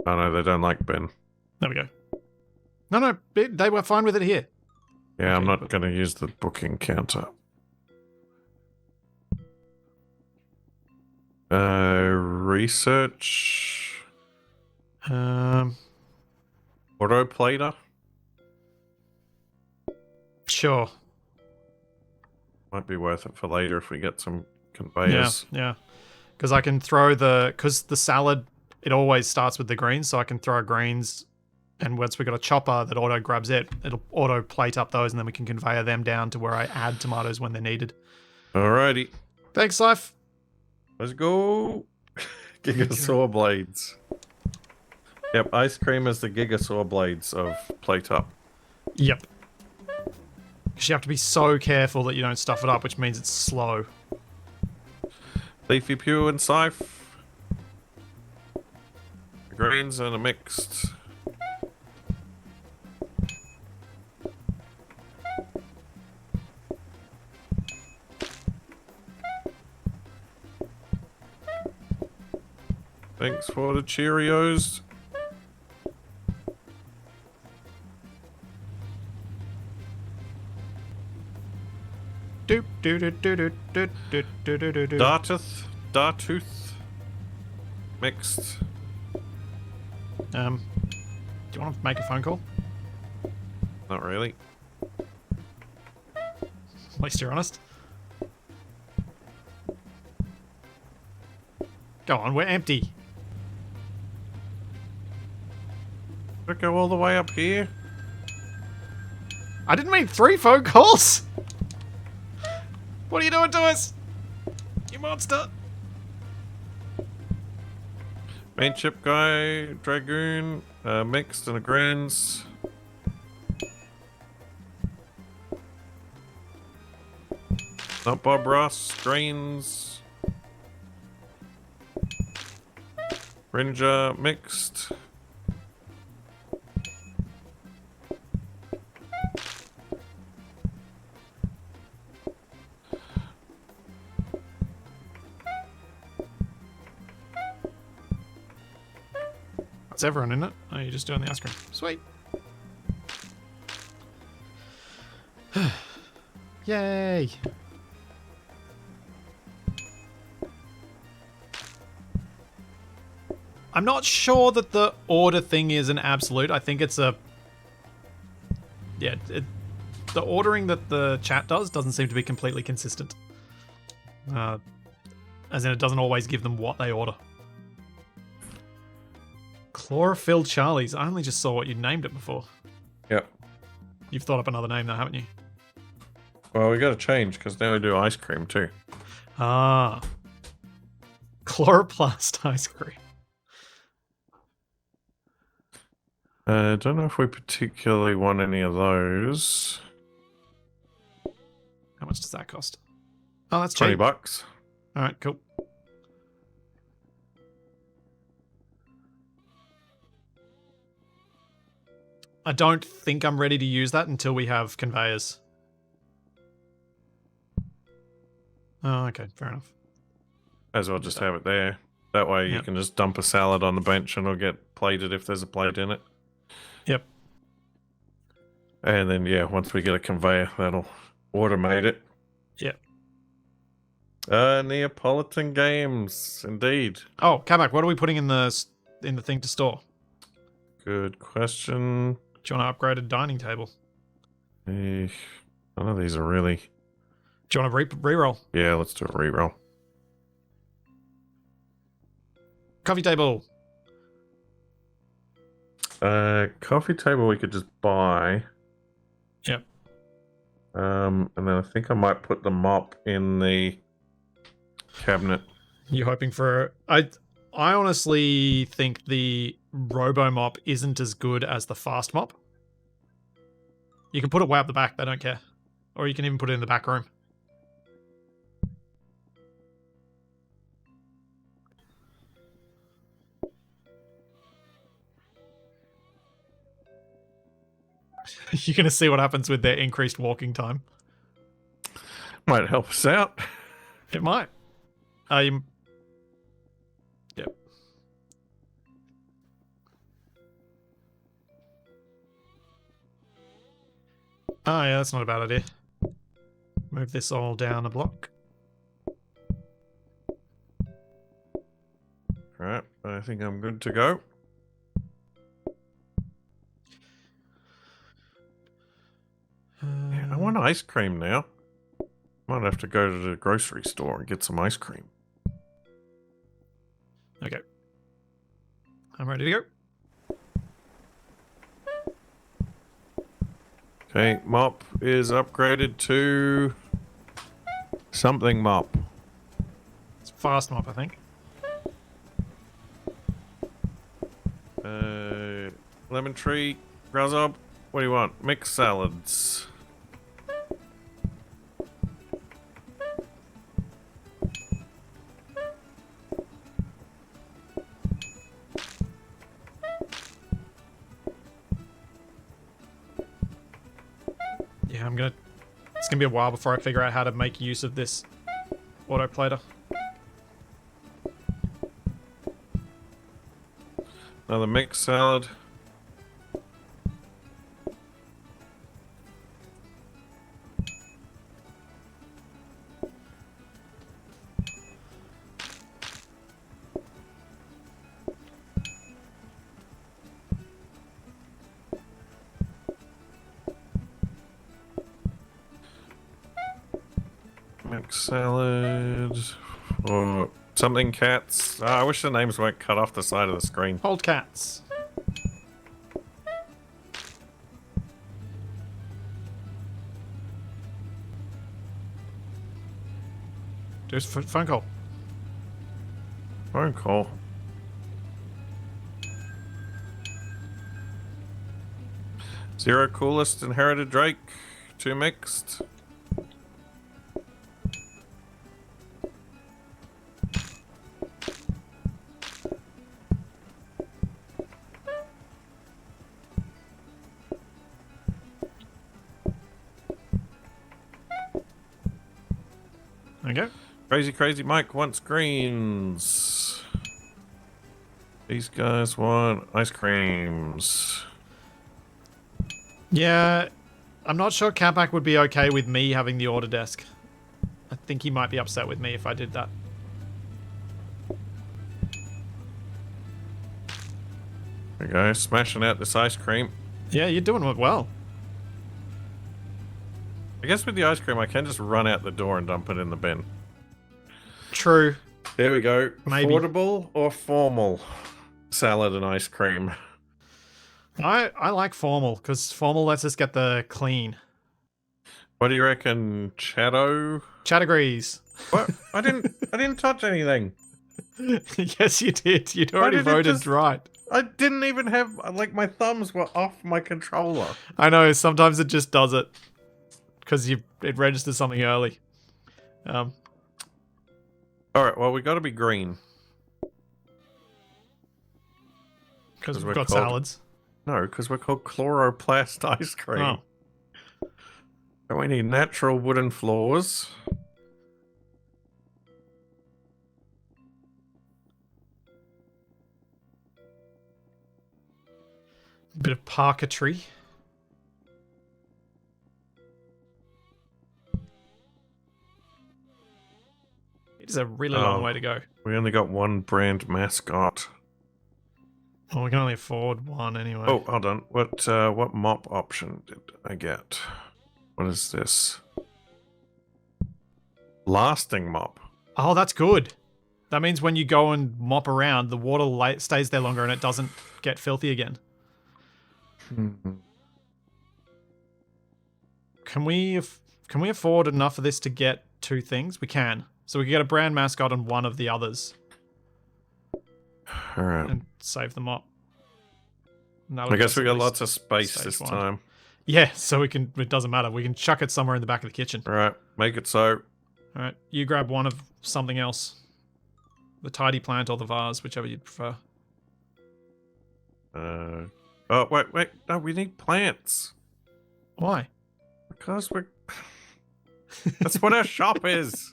B: Oh no, they don't like bin.
A: There we go. No, they were fine with it here.
B: Yeah,
A: Okay,
B: I'm not going to use the booking counter. Research. Autoplater.
A: Sure.
B: Might be worth it for later if we get some conveyors.
A: Yeah. Because I can throw because the salad, it always starts with the greens, so I can throw greens, and once we got a chopper that auto grabs it, it'll auto plate up those, and then we can conveyor them down to where I add tomatoes when they're needed.
B: Alrighty.
A: Thanks, Life.
B: Let's go. Gigasaw blades. Yep, ice cream is the gigasaw blades of plate up.
A: Yep. Because you have to be so careful that you don't stuff it up, which means it's slow.
B: Leafy Pew and Scythe. Greens and a mixed. Thanks for the Cheerios. Dartooth. Mixed.
A: Do you want to make a phone call?
B: Not really.
A: At least you're honest. Go on, we're empty.
B: Did it go all the way up here?
A: I didn't mean 3 phone calls! What are you doing to us? You monster!
B: Main chip guy, Dragoon, mixed and a greens. Not Bob Ross, greens. Ranger mixed.
A: That's everyone, isn't it? Oh, you're just doing the ice cream. Sweet. Yay! I'm not sure that the order thing is an absolute. I think it's a... Yeah, the ordering that the chat doesn't seem to be completely consistent. As in, it doesn't always give them what they order. Chlorophyll Charlies. I only just saw what you named it before.
B: Yep.
A: You've thought up another name now, haven't you?
B: Well, we got to change because now we do ice cream too.
A: Ah. Chloroplast ice cream.
B: I don't know if we particularly want any of those.
A: How much does that cost? Oh, that's
B: $20.
A: cheap. All right, cool. I don't think I'm ready to use that until we have conveyors. Oh, okay, fair enough.
B: As well just have it there. That way you can just dump a salad on the bench and it'll get plated if there's a plate in it.
A: Yep.
B: And then, yeah, once we get a conveyor, that'll automate it.
A: Yep.
B: Neapolitan games, indeed.
A: Oh, Kamak, what are we putting in the thing to store?
B: Good question.
A: Do you want to upgrade a dining table?
B: None of these are really...
A: Do you want to re-roll?
B: Yeah, let's do a re-roll.
A: Coffee table.
B: Coffee table we could just buy.
A: Yep.
B: And then I think I might put the mop in the cabinet.
A: You're hoping for... I honestly think the Robo Mop isn't as good as the Fast Mop. You can put it way up the back, they don't care. Or you can even put it in the back room. You're going to see what happens with their increased walking time.
B: Might help us out.
A: It might. Yep. Oh, yeah, that's not a bad idea. Move this all down a block.
B: Right, I think I'm good to go. Yeah, I want ice cream now. Might have to go to the grocery store and get some ice cream.
A: Okay. I'm ready to go.
B: Okay, mop is upgraded to something mop.
A: It's Fast Mop, I think.
B: Lemon tree, Grasshop. What do you want? Mixed salads.
A: Yeah, it's gonna be a while before I figure out how to make use of this autoplater.
B: Another mixed salad. Mixed salad. Or something cats. Oh, I wish the names weren't cut off the side of the screen.
A: Hold cats. Do a phone call.
B: Phone call. Zero coolest inherited Drake. 2 mixed. Crazy Mike wants greens. These guys want ice creams.
A: Yeah, I'm not sure Capac would be okay with me having the order desk. I think he might be upset with me if I did that.
B: There we go, smashing out this ice cream.
A: Yeah, you're doing it well.
B: I guess with the ice cream, I can just run out the door and dump it in the bin.
A: True.
B: There we go.
A: Maybe.
B: Affordable or formal salad and ice cream?
A: I like formal, because formal lets us get the clean.
B: What do you reckon, Shadow?
A: Chat agrees.
B: What? I didn't touch anything.
A: Yes, you did. You'd already
B: did it
A: voted
B: just-
A: right.
B: I didn't even have, like, my thumbs were off my controller.
A: I know, sometimes it just does it. Because it registers something early.
B: Alright, well, we gotta be green.
A: Because
B: 'Cause
A: we've
B: we're
A: got
B: called-
A: salads.
B: No, because we're called chloroplast ice cream.
A: Oh.
B: And we need natural wooden floors.
A: Bit of parquetry. It is a really long
B: Oh.
A: way to go.
B: We only got one brand mascot.
A: Well, we can only afford one anyway.
B: Oh, hold on. What mop option did I get? What is this? Lasting mop.
A: Oh, that's good. That means when you go and mop around, the water stays there longer and it doesn't get filthy again. Can we afford enough of this to get two things? We can. So we can get a brand mascot and one of the others
B: All right.
A: and save the mop. And that'll
B: I
A: get
B: guess
A: us
B: we
A: at
B: got
A: least
B: lots of space
A: stage
B: this
A: one.
B: time.
A: Yeah, so we can. It doesn't matter. We can chuck it somewhere in the back of the kitchen.
B: All right, make it so.
A: All right, you grab one of something else. The tidy plant or the vase, whichever you'd prefer.
B: Oh, wait. No, we need plants.
A: Why?
B: Because we're... That's what our shop is.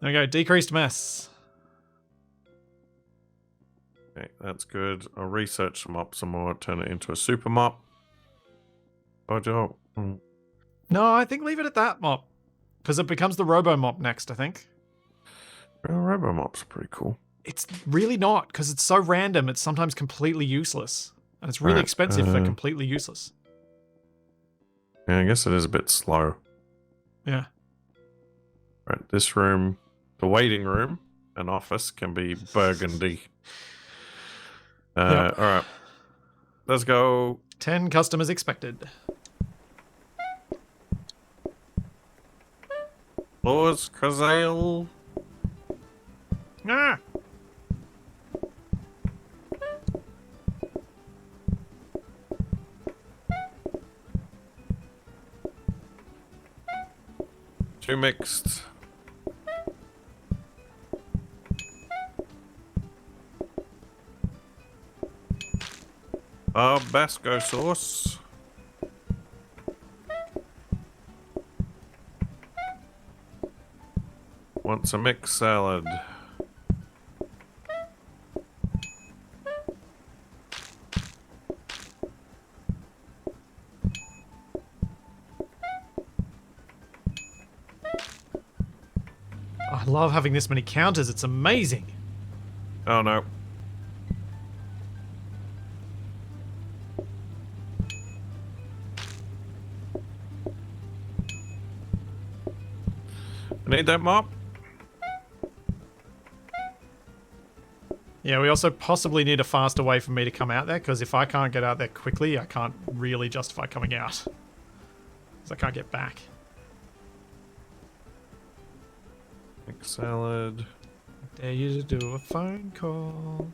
A: There we go. Decreased mess.
B: Okay, that's good. I'll research the mop some more, turn it into a super mop. Oh, Joe.
A: No, I think leave it at that mop. Because it becomes the Robo Mop next, I think.
B: Well, Robo Mop's pretty cool.
A: It's really not, because it's so random, it's sometimes completely useless. And it's really
B: Right,
A: expensive for completely useless.
B: Yeah, I guess it is a bit slow.
A: Yeah.
B: Right, this room, the waiting room, an office, can be burgundy.
A: Yep.
B: Alright. Let's go.
A: 10 customers expected.
B: Floors, Crozale.
A: Ah!
B: Two mixed. Basco sauce. Wants a mixed salad.
A: I love having this many counters, it's amazing.
B: Oh no. I need that mop.
A: Yeah, we also possibly need a faster way for me to come out there, because if I can't get out there quickly, I can't really justify coming out. Because I can't get back.
B: Mixed salad.
A: Dare you to do a phone call.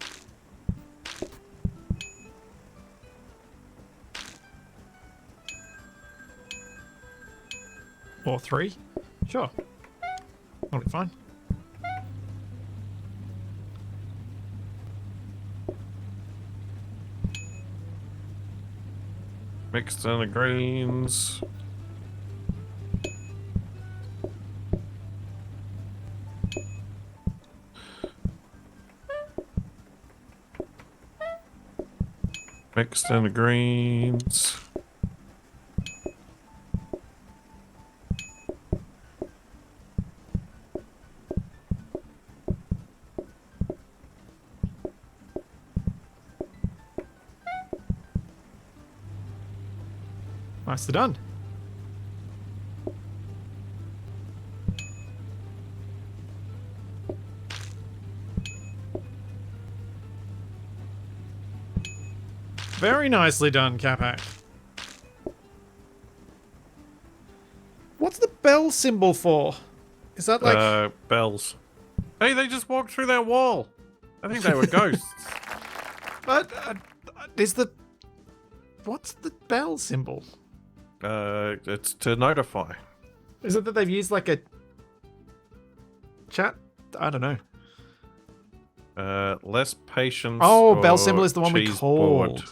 A: Or 3? Sure. That'll be fine.
B: Mixed in the greens. Mixed and greens.
A: Nicely done. Very nicely done, Capac. What's the bell symbol for? Is that like...
B: Bells. Hey, they just walked through that wall. I think they were ghosts.
A: But, is the... What's the bell symbol?
B: It's to notify.
A: Is it that they've used like a... chat? I don't know.
B: Less patience.
A: Oh, bell symbol is the one we
B: cheese
A: called.
B: board.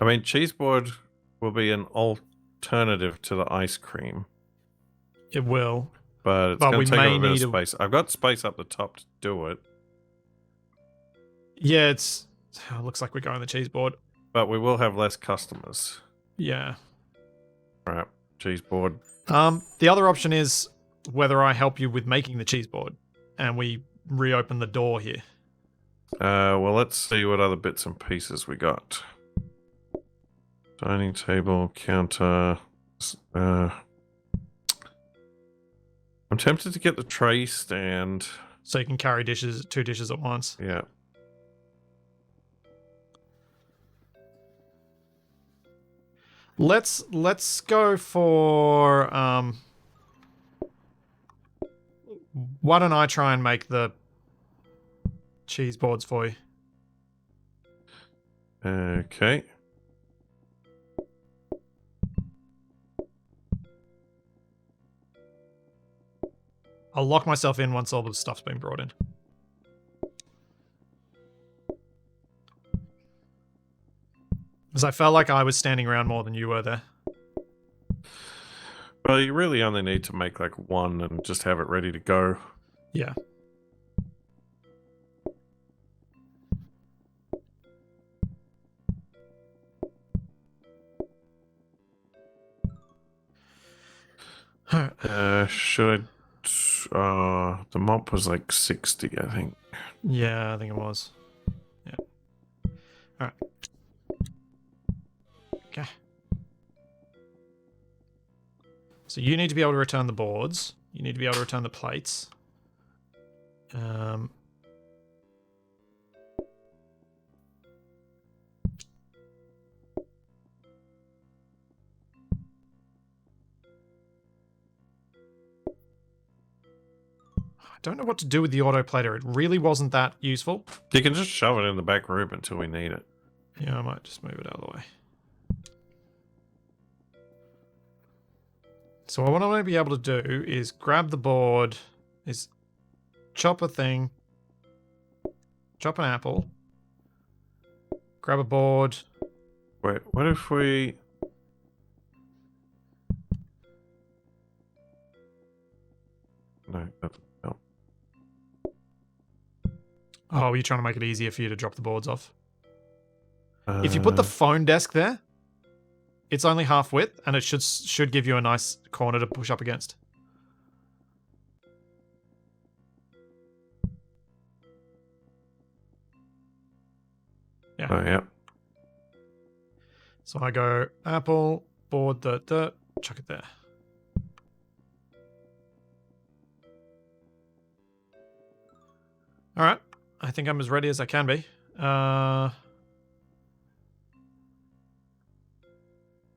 B: I mean, cheese board will be an alternative to the ice cream,
A: It will.
B: but it's
A: But
B: going
A: we
B: to take
A: may
B: up a bit of
A: need a-
B: space. I've got space up the top to do it,
A: Yeah, it's... It looks like we're going the cheese board.
B: but we will have less customers.
A: Yeah.
B: Right, cheese board.
A: The other option is whether I help you with making the cheese board and we reopen the door here.
B: Well, let's see what other bits and pieces we got. Dining table, counter. I'm tempted to get the tray stand.
A: So you can carry dishes, 2 dishes at once.
B: Yeah.
A: Let's go for why don't I try and make the cheese boards for you?
B: Okay.
A: I'll lock myself in once all the stuff's been brought in. Because I felt like I was standing around more than you were there.
B: Well, you really only need to make like one and just have it ready to go.
A: Yeah.
B: Should I... the mop was like 60, I think.
A: Yeah, I think it was. Yeah. Alright. Okay. So you need to be able to return the boards. You need to be able to return the plates. I don't know what to do with the autoplater. It really wasn't that useful.
B: You can just shove it in the back room until we need it.
A: Yeah, I might just move it out of the way. So what I want to be able to do is grab the board, is chop a thing, chop an apple, grab a board.
B: Wait, what if we... No, no.
A: Oh, you're trying to make it easier for you to drop the boards off. If you put the phone desk there, it's only half width, and it should give you a nice corner to push up against. Yeah.
B: Oh, yeah.
A: So I go apple, board, chuck it there. All right. I think I'm as ready as I can be.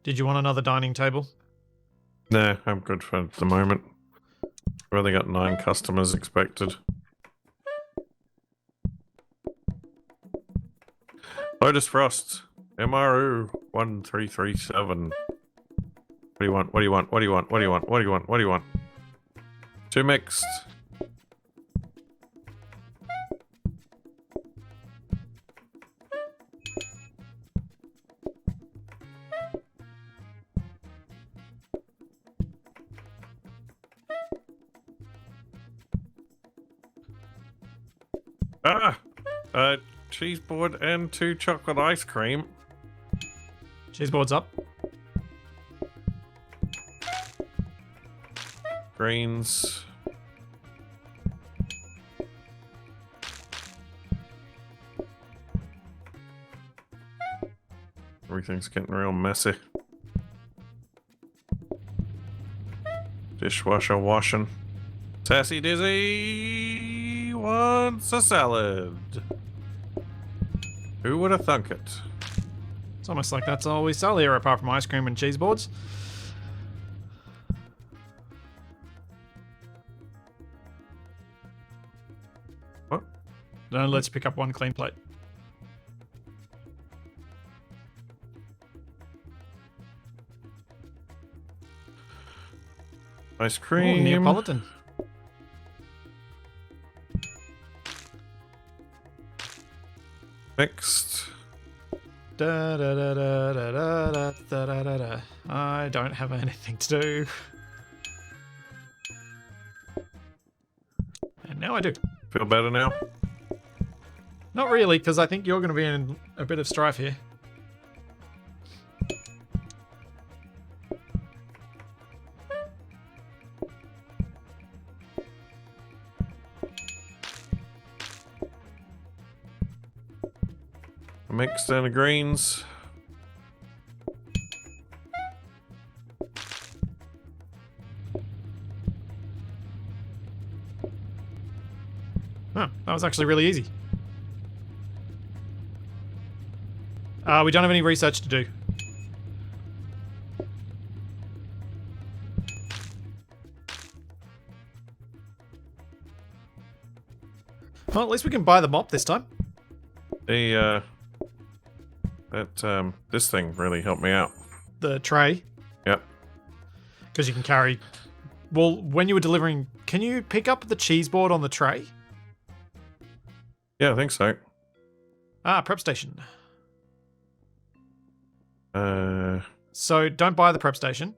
A: Did you want another dining table?
B: No, I'm good for the moment. We've only got 9 customers expected. Lotus Frost, MRU 1337. What do you want? What do you want? What do you want? What do you want? What do you want? What do you want? 2 mixed. Ah! Cheese board and 2 chocolate ice cream.
A: Cheese board's up.
B: Greens. Everything's getting real messy. Dishwasher washing. Sassy Dizzy wants a salad. Who would have thunk it?
A: It's almost like that's all we sell here, apart from ice cream and cheese boards.
B: What?
A: No, let's pick up one clean plate.
B: Ice
A: Oh,
B: cream.
A: Neapolitan.
B: Mixed.
A: Da, da, da, da, da, da, da, da, da, da, da. I don't have anything to do. And now I do.
B: Feel better now?
A: Not really, because I think you're going to be in a bit of strife here.
B: Mixed and the greens.
A: Huh, that was actually really easy. We don't have any research to do. Well, at least we can buy the mop this time.
B: This thing really helped me out.
A: The tray.
B: Yep.
A: Because you can carry... Well, when you were delivering... Can you pick up the cheese board on the tray?
B: Yeah, I think so.
A: Ah, prep station.
B: Uh,
A: So don't buy the prep station.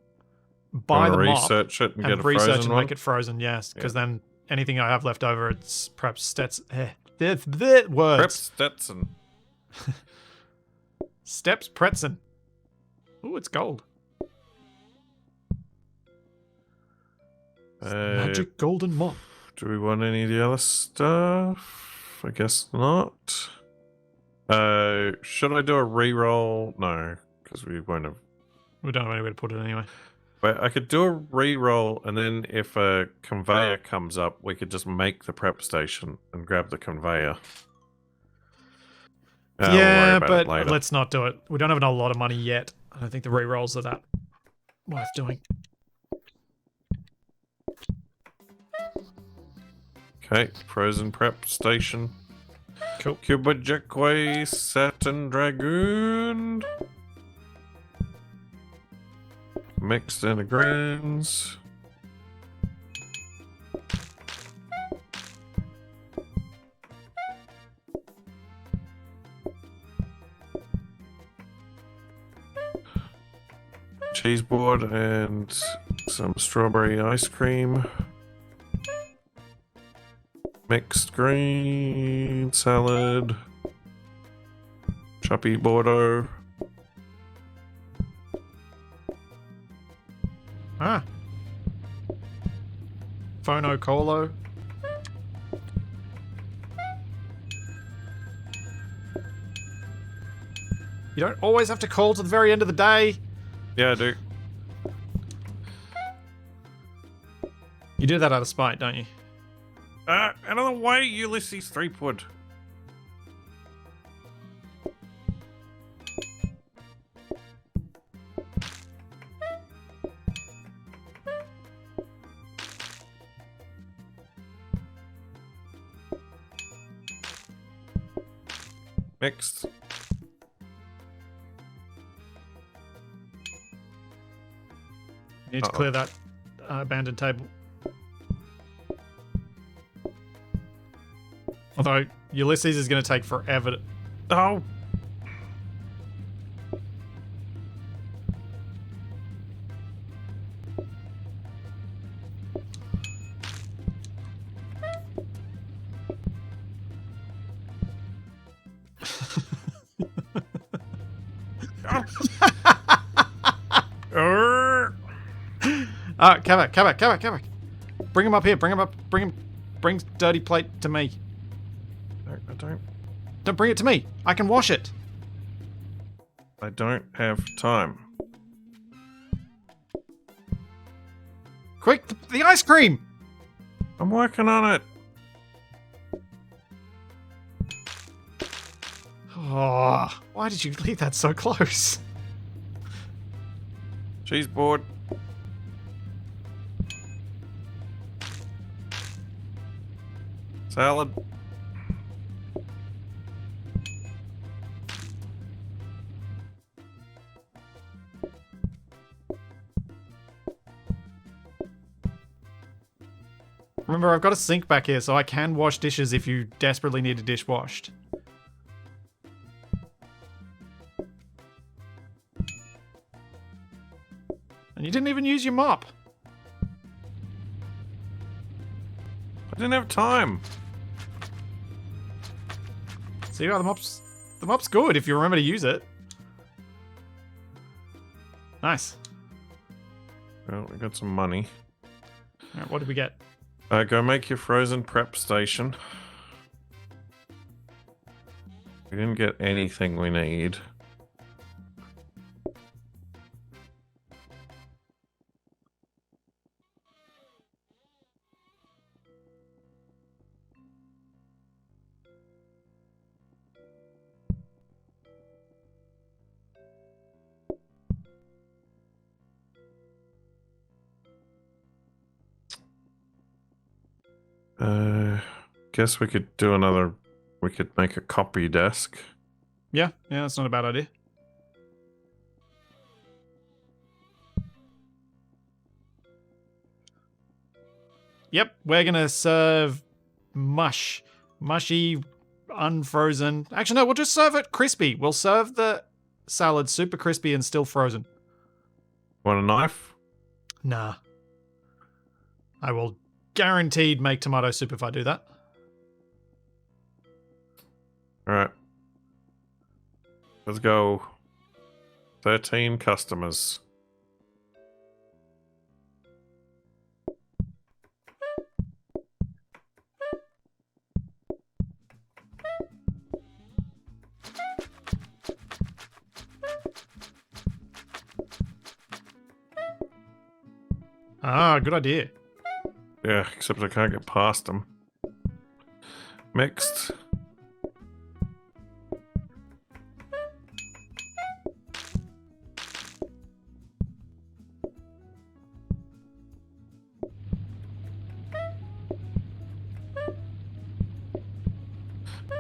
A: Buy the mop
B: research it and get
A: and
B: a
A: research
B: frozen
A: and
B: one.
A: make it frozen, yes. Because then anything I have left over, it's perhaps Stets... words.
B: Prep Stetson.
A: Steps Pretzen. Ooh, it's gold. Magic golden mop.
B: Do we want any of the other stuff? I guess not. Should I do a re-roll? No, because we won't have.
A: We don't have anywhere to put it anyway.
B: But I could do a re-roll, and then if a conveyor comes up, we could just make the prep station and grab the conveyor. We'll worry
A: Yeah,
B: about
A: but
B: it later.
A: let's not do it. We don't have a lot of money yet. I don't think the re-rolls are that worth doing.
B: Okay, frozen prep station.
A: Cool.
B: Cuba Jackway, Saturn Dragoon. Mixed in the greens. Cheese board and some strawberry ice cream. Mixed green salad. Choppy Bordeaux.
A: Ah. Phono Colo. You don't always have to call to the very end of the day.
B: Yeah, I do.
A: You do that out of spite, don't you?
B: Out of the way, Ulysses Threepwood. Mixed.
A: You need to clear that abandoned table. Although Ulysses is going to take forever to...
B: Oh.
A: Come back. Bring him up here. Bring dirty plate to me.
B: No, I don't.
A: Don't bring it to me. I can wash it.
B: I don't have time.
A: Quick, the ice cream.
B: I'm working on it.
A: Oh, why did you leave that so close?
B: Cheese board. Salad.
A: Remember, I've got a sink back here, so I can wash dishes if you desperately need a dish washed. And you didn't even use your mop.
B: I didn't have time.
A: See how the mop's good if you remember to use it. Nice.
B: Well, we got some money.
A: Alright, what did we get?
B: Go make your frozen prep station. We didn't get anything we need. Guess we could do another. We could make a copy desk.
A: Yeah, that's not a bad idea. Yep, we're gonna serve mushy, unfrozen. Actually, no, we'll just serve it crispy. We'll serve the salad super crispy and still frozen.
B: Want a knife?
A: Nah. I will guaranteed make tomato soup if I do that.
B: Alright. Let's go. 13 customers.
A: Ah, good idea.
B: Yeah, except I can't get past them. Mixed.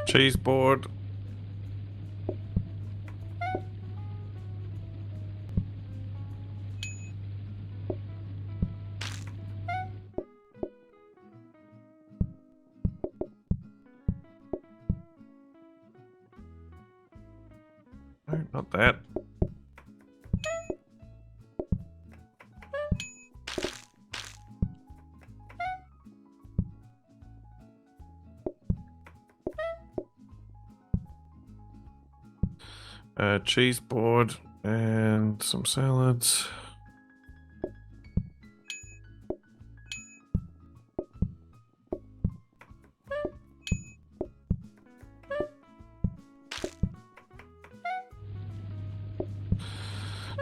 B: Cheese board. No, not that. Cheese board and some salads.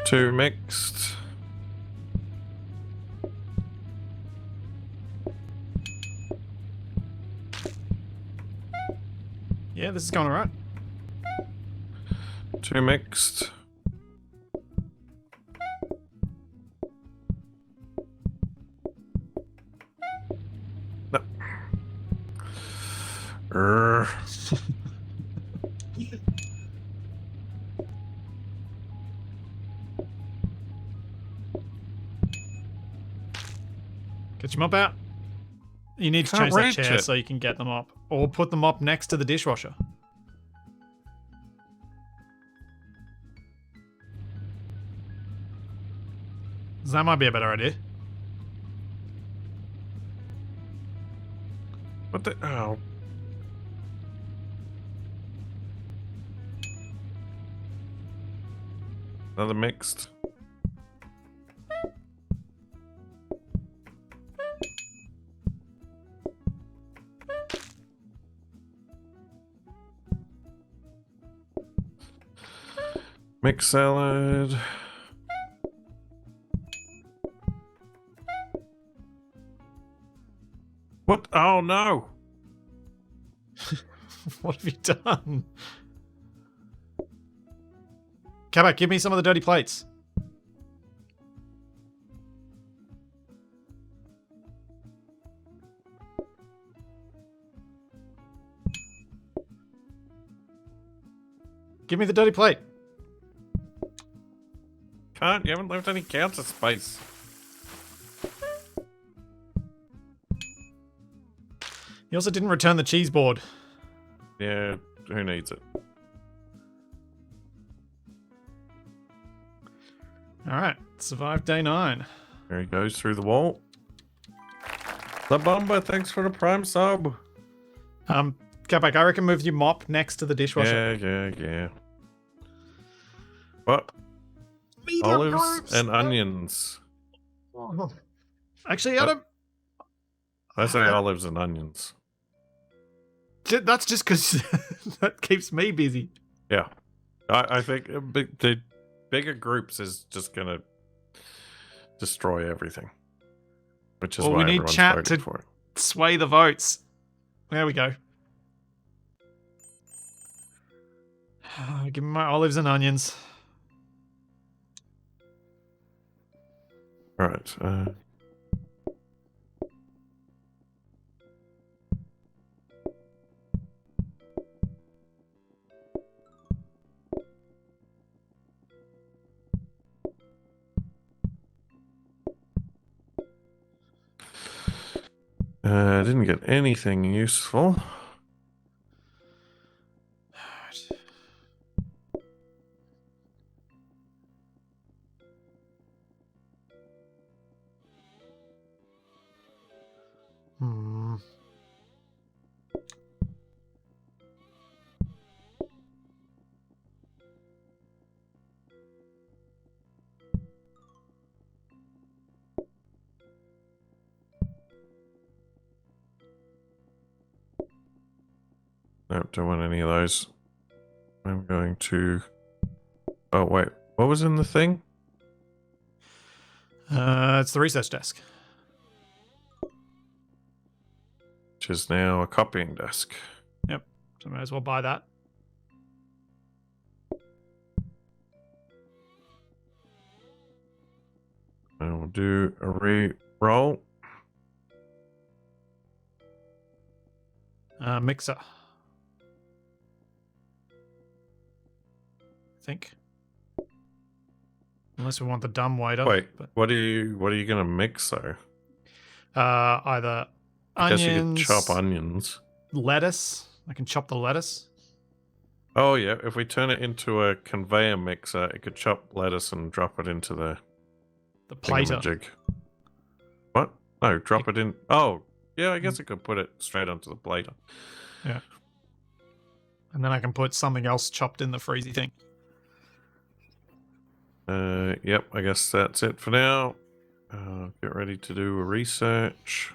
B: Two mixed.
A: Yeah, this is going alright.
B: Two mixed. No.
A: Get your mop out. You need to
B: Can't
A: change that
B: reach
A: chair
B: it.
A: so you can get the mop. Or put the mop next to the dishwasher. That might be a better idea.
B: What the? Oh. Another mixed. Mixed salad. What? Oh no!
A: What have you done? Kabak, give me some of the dirty plates. Give me the dirty plate.
B: Can't. You haven't left any counter space.
A: You also didn't return the cheese board.
B: Yeah, who needs it?
A: Alright, survive day 9.
B: There he goes through the wall. La Bomba, thanks for the prime sub.
A: Kabak, I reckon move your mop next to the dishwasher.
B: Yeah. What?
A: Medium
B: Olives
A: carbs.
B: and onions.
A: Actually, I don't...
B: I say olives and onions.
A: That's just because that keeps me busy.
B: Yeah. I think the bigger groups is just going to destroy everything. Which is
A: Well,
B: why
A: we need
B: everyone's
A: chat
B: voting
A: to-
B: for it.
A: Sway the votes. There we go. Give me my olives and onions.
B: All right. I didn't get anything useful.
A: Hmm.
B: Nope, don't want any of those. I'm going to... Oh, wait. What was in the thing?
A: It's the research desk.
B: Which is now a copying desk.
A: So I may as well buy that.
B: I will do a re-roll.
A: Mixer. I think. Unless we want the dumb waiter.
B: Wait,
A: But,
B: what are you gonna mix though?
A: either
B: I guess you
A: onions,
B: could chop onions.
A: lettuce. I can chop the lettuce.
B: Oh yeah, if we turn it into a conveyor mixer, it could chop lettuce and drop it into the
A: The plater.
B: thingamajig. What? No, drop it in. Oh, yeah, I guess I could put it straight onto the plater.
A: And then I can put something else chopped in the freezy thing.
B: Yep, I guess that's it for now. Get ready to do a research.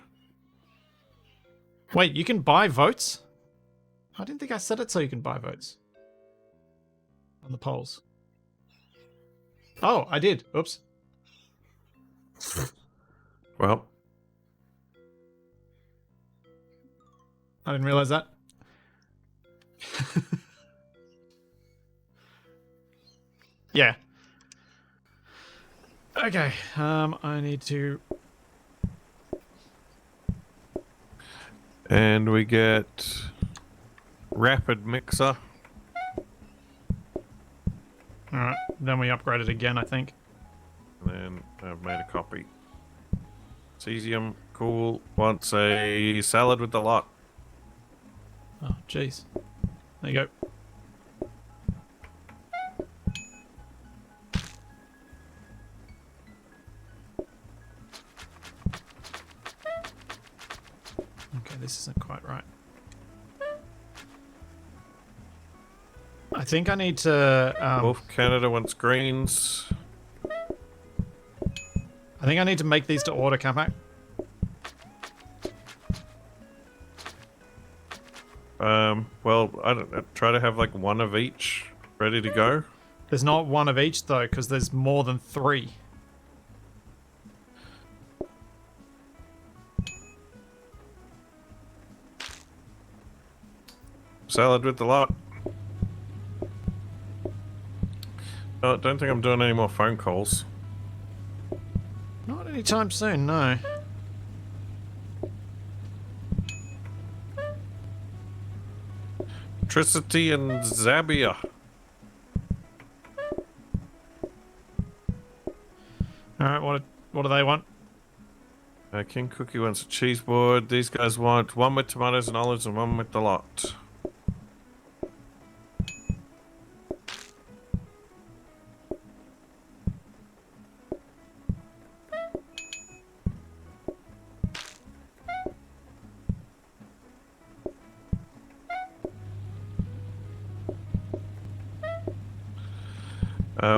A: Wait, you can buy votes? I didn't think I said it so you can buy votes. On the polls. Oh, I did. Oops.
B: Well,
A: I didn't realize that. Yeah. Okay. I need to...
B: and we get rapid mixer.
A: Alright. Then we upgrade it again, I think.
B: And then I've made a copy. Cesium, cool. Wants a salad with the lot.
A: Oh, jeez. There you go. Okay, this isn't quite right. I think I need to...
B: Wolf Canada wants greens.
A: I think I need to make these to order, Capac.
B: Well, I don't know. Try to have like one of each ready to go.
A: There's not one of each, though, because there's more than 3.
B: Salad with the lot. Oh, don't think I'm doing any more phone calls.
A: Not anytime soon, no.
B: Tricity and Zabia.
A: Alright, what do they want?
B: King Cookie wants a cheese board. These guys want one with tomatoes and olives and one with the lot.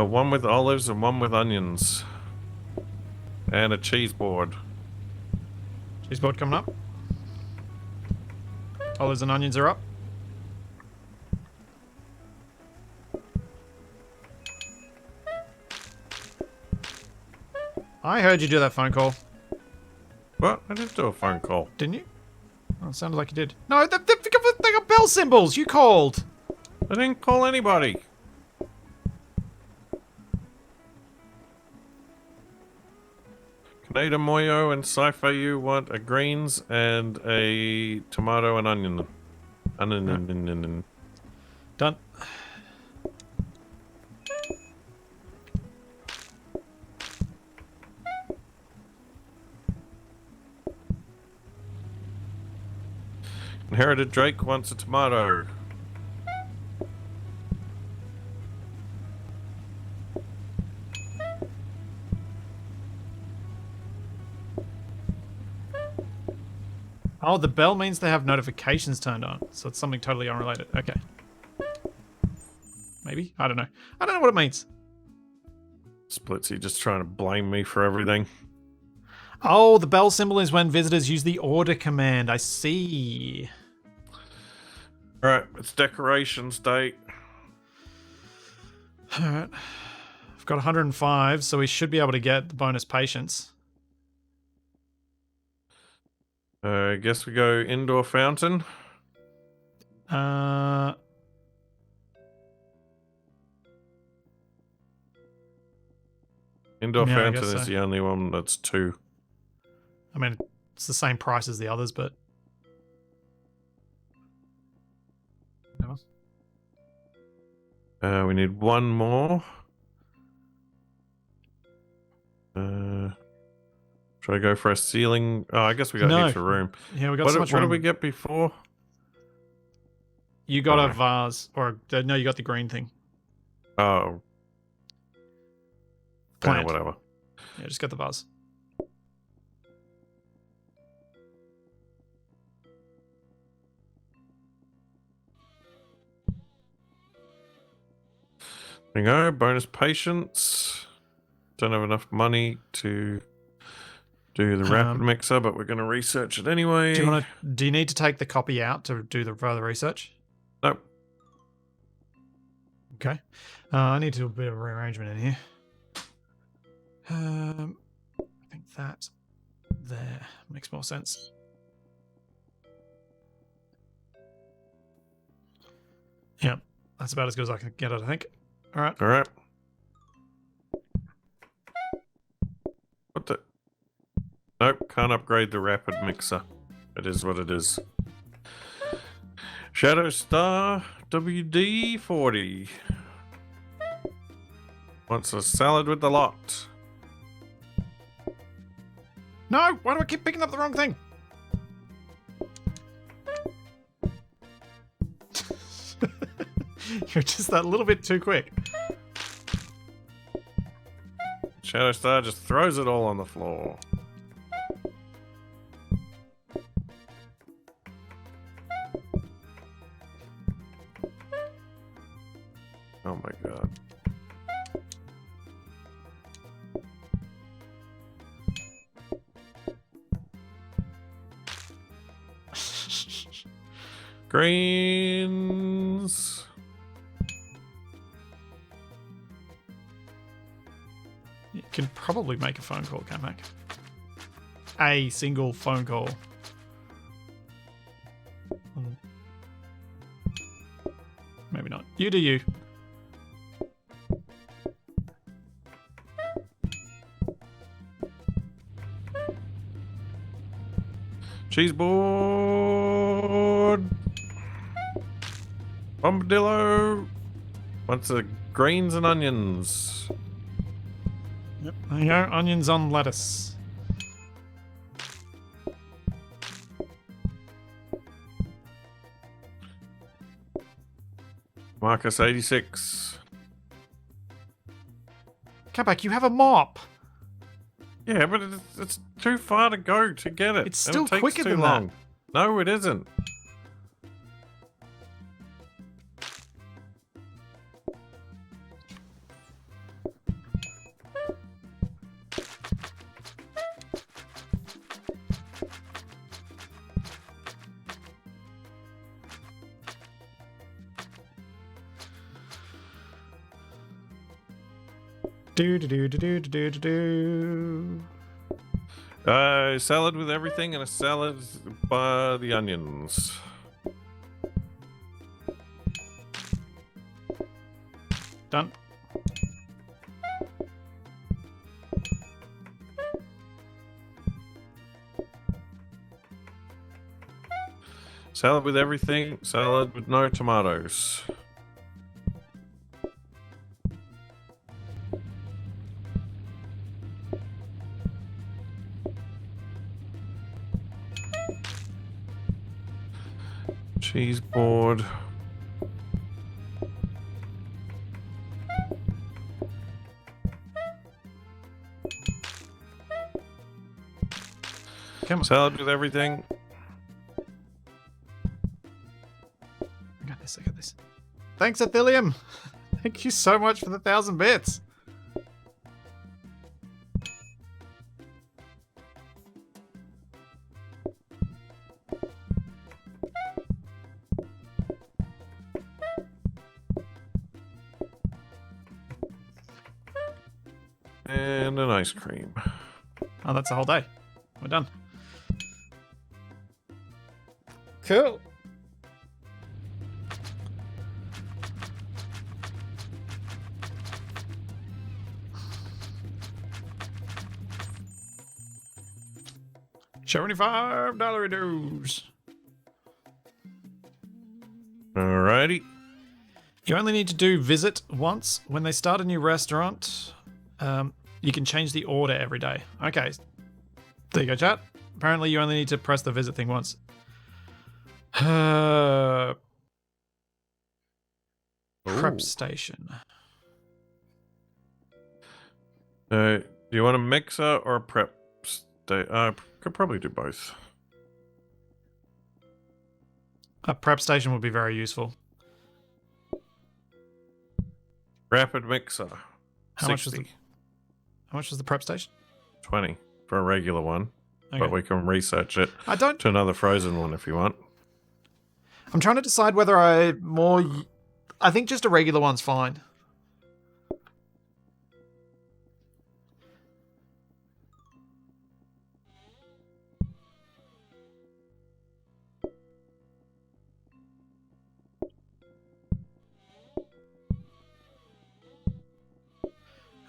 B: One with olives and one with onions. And a cheese board.
A: Cheese board coming up. Olives and onions are up. I heard you do that phone call,
B: What? I didn't do a phone call.
A: didn't you? Oh, it sounded like you did. No, they got bell symbols. You called.
B: I didn't call anybody. Kaneda Moyo and Sci-Fi you want a greens and a tomato and onion.
A: Done.
B: Inherited Drake wants a tomato.
A: Oh, the bell means they have notifications turned on, so it's something totally unrelated. Okay. Maybe? I don't know. I don't know what it means.
B: Splitsy just trying to blame me for everything.
A: Oh, the bell symbol is when visitors use the order command. I see.
B: Alright, it's decorations day.
A: Alright. I've got 105, so we should be able to get the bonus patience.
B: I guess we go indoor fountain. Indoor
A: Yeah, I
B: fountain
A: guess
B: is
A: so.
B: the only one that's 2.
A: I mean, it's the same price as the others, but...
B: We need one more. Should I go for a ceiling? Oh, I guess we got
A: No.
B: heaps of room.
A: Yeah, we got so much
B: What
A: room.
B: did we get before?
A: You got a
B: Oh.
A: vase, or no, you got the green thing.
B: Oh,
A: Plant.
B: whatever.
A: Yeah, just get the vase.
B: There you go. Bonus patience. Don't have enough money to do the rapid mixer, but we're going to research it anyway.
A: Do you need to take the copy out to do the further research?
B: Nope.
A: Okay. I need to do a bit of rearrangement in here. I think that there makes more sense. Yeah, that's about as good as I can get it, I think. All right.
B: All right. What the? Nope, can't upgrade the rapid mixer. It is what it is. Shadow Star WD-40 wants a salad with the lot.
A: No, why do I keep picking up the wrong thing? You're just that little bit too quick.
B: Shadow Star just throws it all on the floor. Oh my god. Greens.
A: You can probably make a phone call, Kamak. A single phone call. Maybe not. You do you.
B: Cheese board. Bombadillo. Wants the greens and onions.
A: Yep. There you go. Onions on lettuce.
B: Marcus 86.
A: Kabak, you have a mop.
B: Yeah, but it's too far to go to get it.
A: It's
B: and
A: still
B: it takes
A: quicker
B: too
A: than
B: long.
A: that.
B: No, it isn't.
A: Do do do do do do do do.
B: Salad with everything and a salad by the onions.
A: Done.
B: Salad with everything, salad with no tomatoes. Cheese board.
A: Come on.
B: Salad with everything.
A: I got this. I got this. Thanks, Athelium. Thank you so much for the 1,000 bits.
B: And an ice cream.
A: Oh, that's the whole day. We're done. Cool. $75 dues.
B: Alrighty.
A: You only need to do visit once. When they start a new restaurant, you can change the order every day. Okay. There you go, chat. Apparently you only need to press the visit thing once. Prep
B: Ooh.
A: station.
B: Do you want a mixer or a prep? Could probably do both.
A: A prep station would be very useful.
B: Rapid mixer.
A: How
B: 60.
A: much was the prep station?
B: 20 for a regular one.
A: Okay.
B: But we can research it
A: I don't.
B: to another frozen one if you want.
A: I'm trying to decide whether I think just a regular one's fine.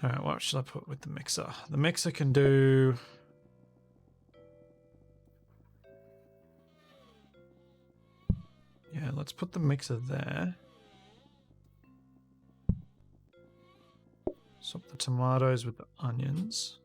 A: Alright, what should I put with the mixer? The mixer can do... Yeah, let's put the mixer there. Swap the tomatoes with the onions.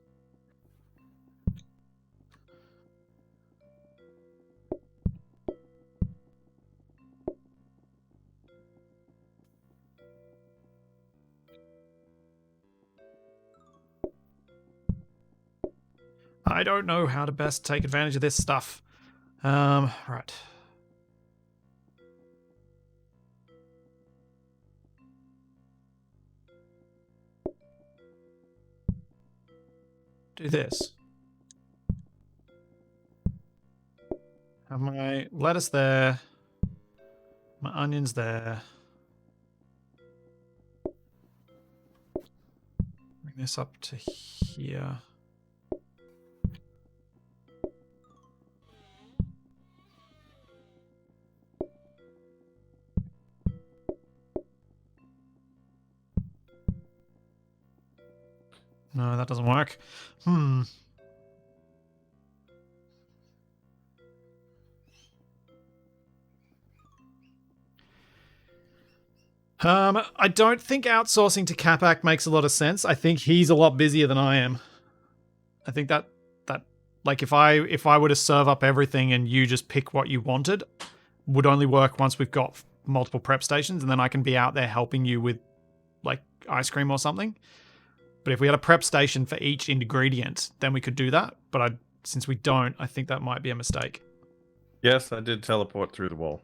A: I don't know how to best take advantage of this stuff. Right. Do this. Have my lettuce there. My onions there. Bring this up to here. No, that doesn't work. I don't think outsourcing to Capac makes a lot of sense. I think he's a lot busier than I am. I think that like if I were to serve up everything and you just pick what you wanted, would only work once we've got multiple prep stations, and then I can be out there helping you with like ice cream or something. But if we had a prep station for each ingredient, then we could do that. But since we don't, I think that might be a mistake.
B: Yes, I did teleport through the wall.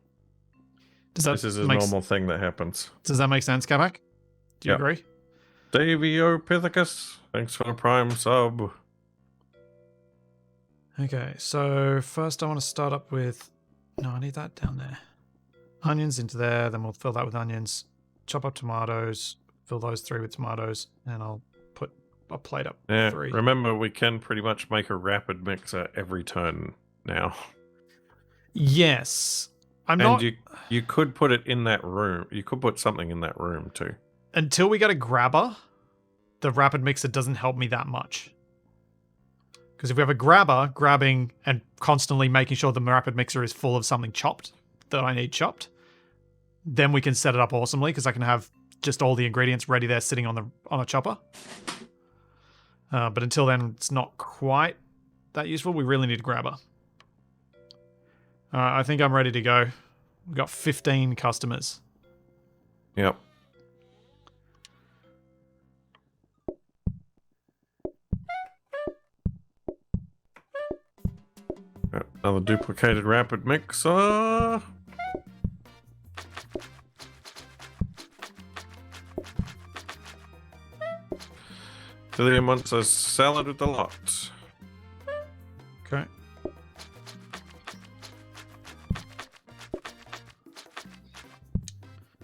B: This is a normal thing that happens.
A: Does that make sense, Capac? Do you agree?
B: Daviopithecus, thanks for the prime sub.
A: Okay, so first I want to start up with... No, I need that down there. Onions into there, then we'll fill that with onions. Chop up tomatoes, fill those 3 with tomatoes, and I'll put a plate up 3.
B: Remember, we can pretty much make a rapid mixer every turn now.
A: Yes.
B: You could put it in that room. You could put something in that room too.
A: Until we get a grabber, the rapid mixer doesn't help me that much. Because if we have a grabber grabbing and constantly making sure the rapid mixer is full of something chopped that I need chopped, then we can set it up awesomely because I can have just all the ingredients ready there sitting on a chopper. But until then, it's not quite that useful. We really need a grabber. I think I'm ready to go. We've got 15 customers.
B: Yep. Another duplicated rapid mixer. Dillian wants a salad with a lot.
A: Okay.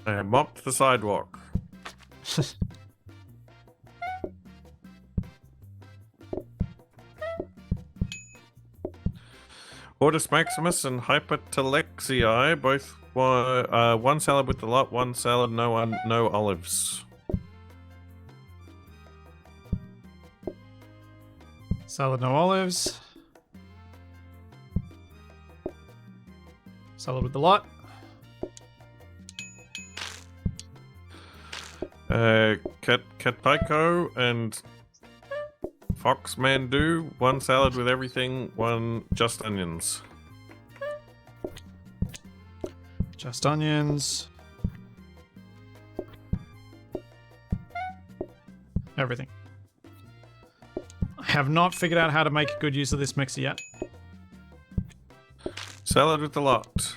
B: I mopped the sidewalk. Hortus Maximus and Hypertelexii both were one salad with the lot, one salad, no olives.
A: Salad, no olives. Salad with the lot.
B: Katpaiko and Fox Mandu, one salad with everything, one just onions.
A: Just onions. Everything. I have not figured out how to make good use of this mixer yet.
B: Salad with the lot.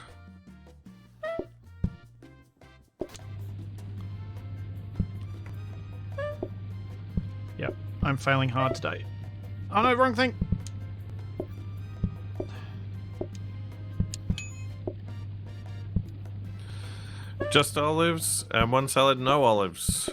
A: Yep, I'm failing hard today. Oh no, wrong thing.
B: Just olives and one salad, no olives.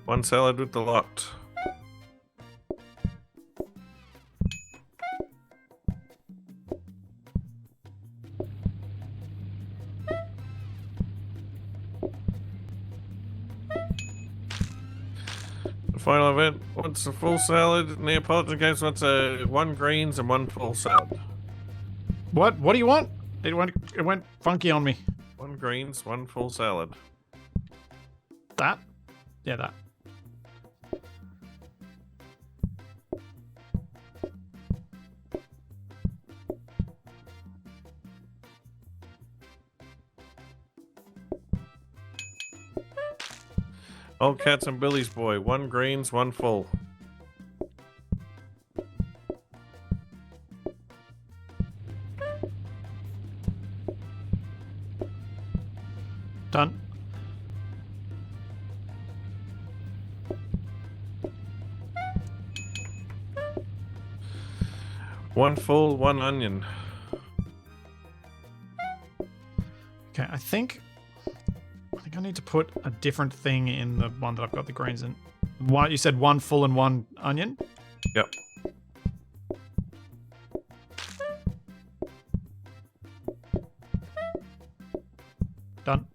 B: One salad with the lot. The final event wants a full salad. Neapolitan Games wants one greens and one full salad.
A: What? What do you want? It went funky on me.
B: One greens, one full salad.
A: That? Yeah, that.
B: Old Cats and Billy's Boy, one greens, one full.
A: Done.
B: One full, one onion.
A: Okay, I think I need to put a different thing in the one that I've got the greens in. What you said, one full and one onion?
B: Yep.
A: Done.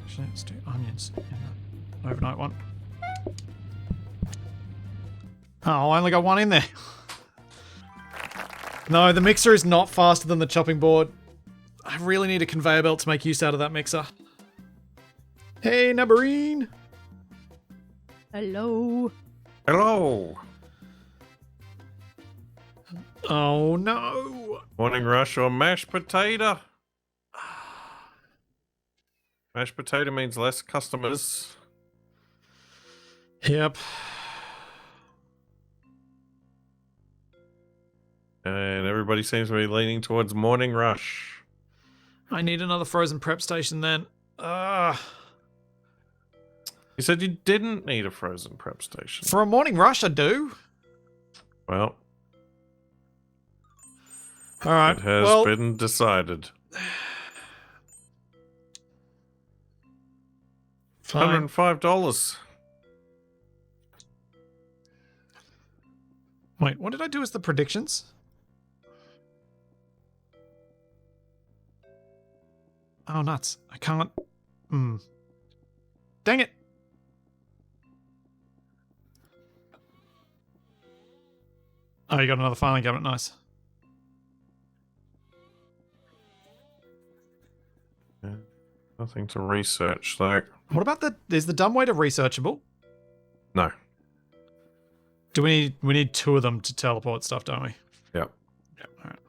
A: Actually, let's do onions in the overnight one. Oh, I only got one in there. No, the mixer is not faster than the chopping board. I really need a conveyor belt to make use out of that mixer. Hey, Nabarine!
C: Hello.
B: Hello.
A: Oh no!
B: Morning rush or mashed potato? Mashed potato means less customers.
A: Yep.
B: And everybody seems to be leaning towards morning rush.
A: I need another frozen prep station then.
B: You said you didn't need a frozen prep station.
A: For a morning rush, I do.
B: Well,
A: Alright,
B: it has
A: well,
B: been decided.
A: fine.
B: $105.
A: Wait, what did I do as the predictions? Oh, nuts. I can't... Dang it! Oh, you got another filing cabinet. Nice.
B: Yeah, nothing to research, though.
A: What about the... Is the dumbwaiter researchable?
B: No.
A: Do we need two of them to teleport stuff, don't we?
B: Yep.
A: Yep, alright.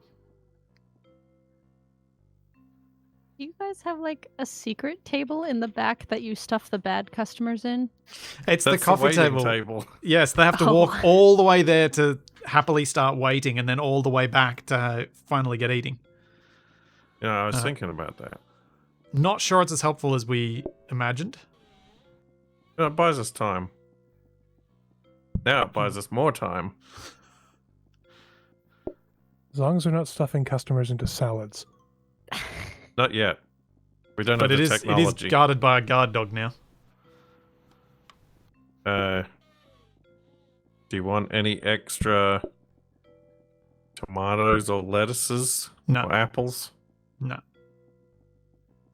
C: Do you guys have like a secret table in the back that you stuff the bad customers in?
A: It's
B: That's
A: the coffee
B: waiting
A: table. Yes, they have to walk all the way there to happily start waiting and then all the way back to finally get eating.
B: Yeah, I was thinking about that.
A: Not sure it's as helpful as we imagined.
B: Yeah, it buys us time. Now it buys us more time.
D: As long as we're not stuffing customers into salads.
B: Not yet. We don't
A: But
B: have
A: it
B: the
A: is
B: technology.
A: guarded by a guard dog now.
B: Do you want any extra tomatoes or lettuces?
A: No.
B: Or apples?
A: No.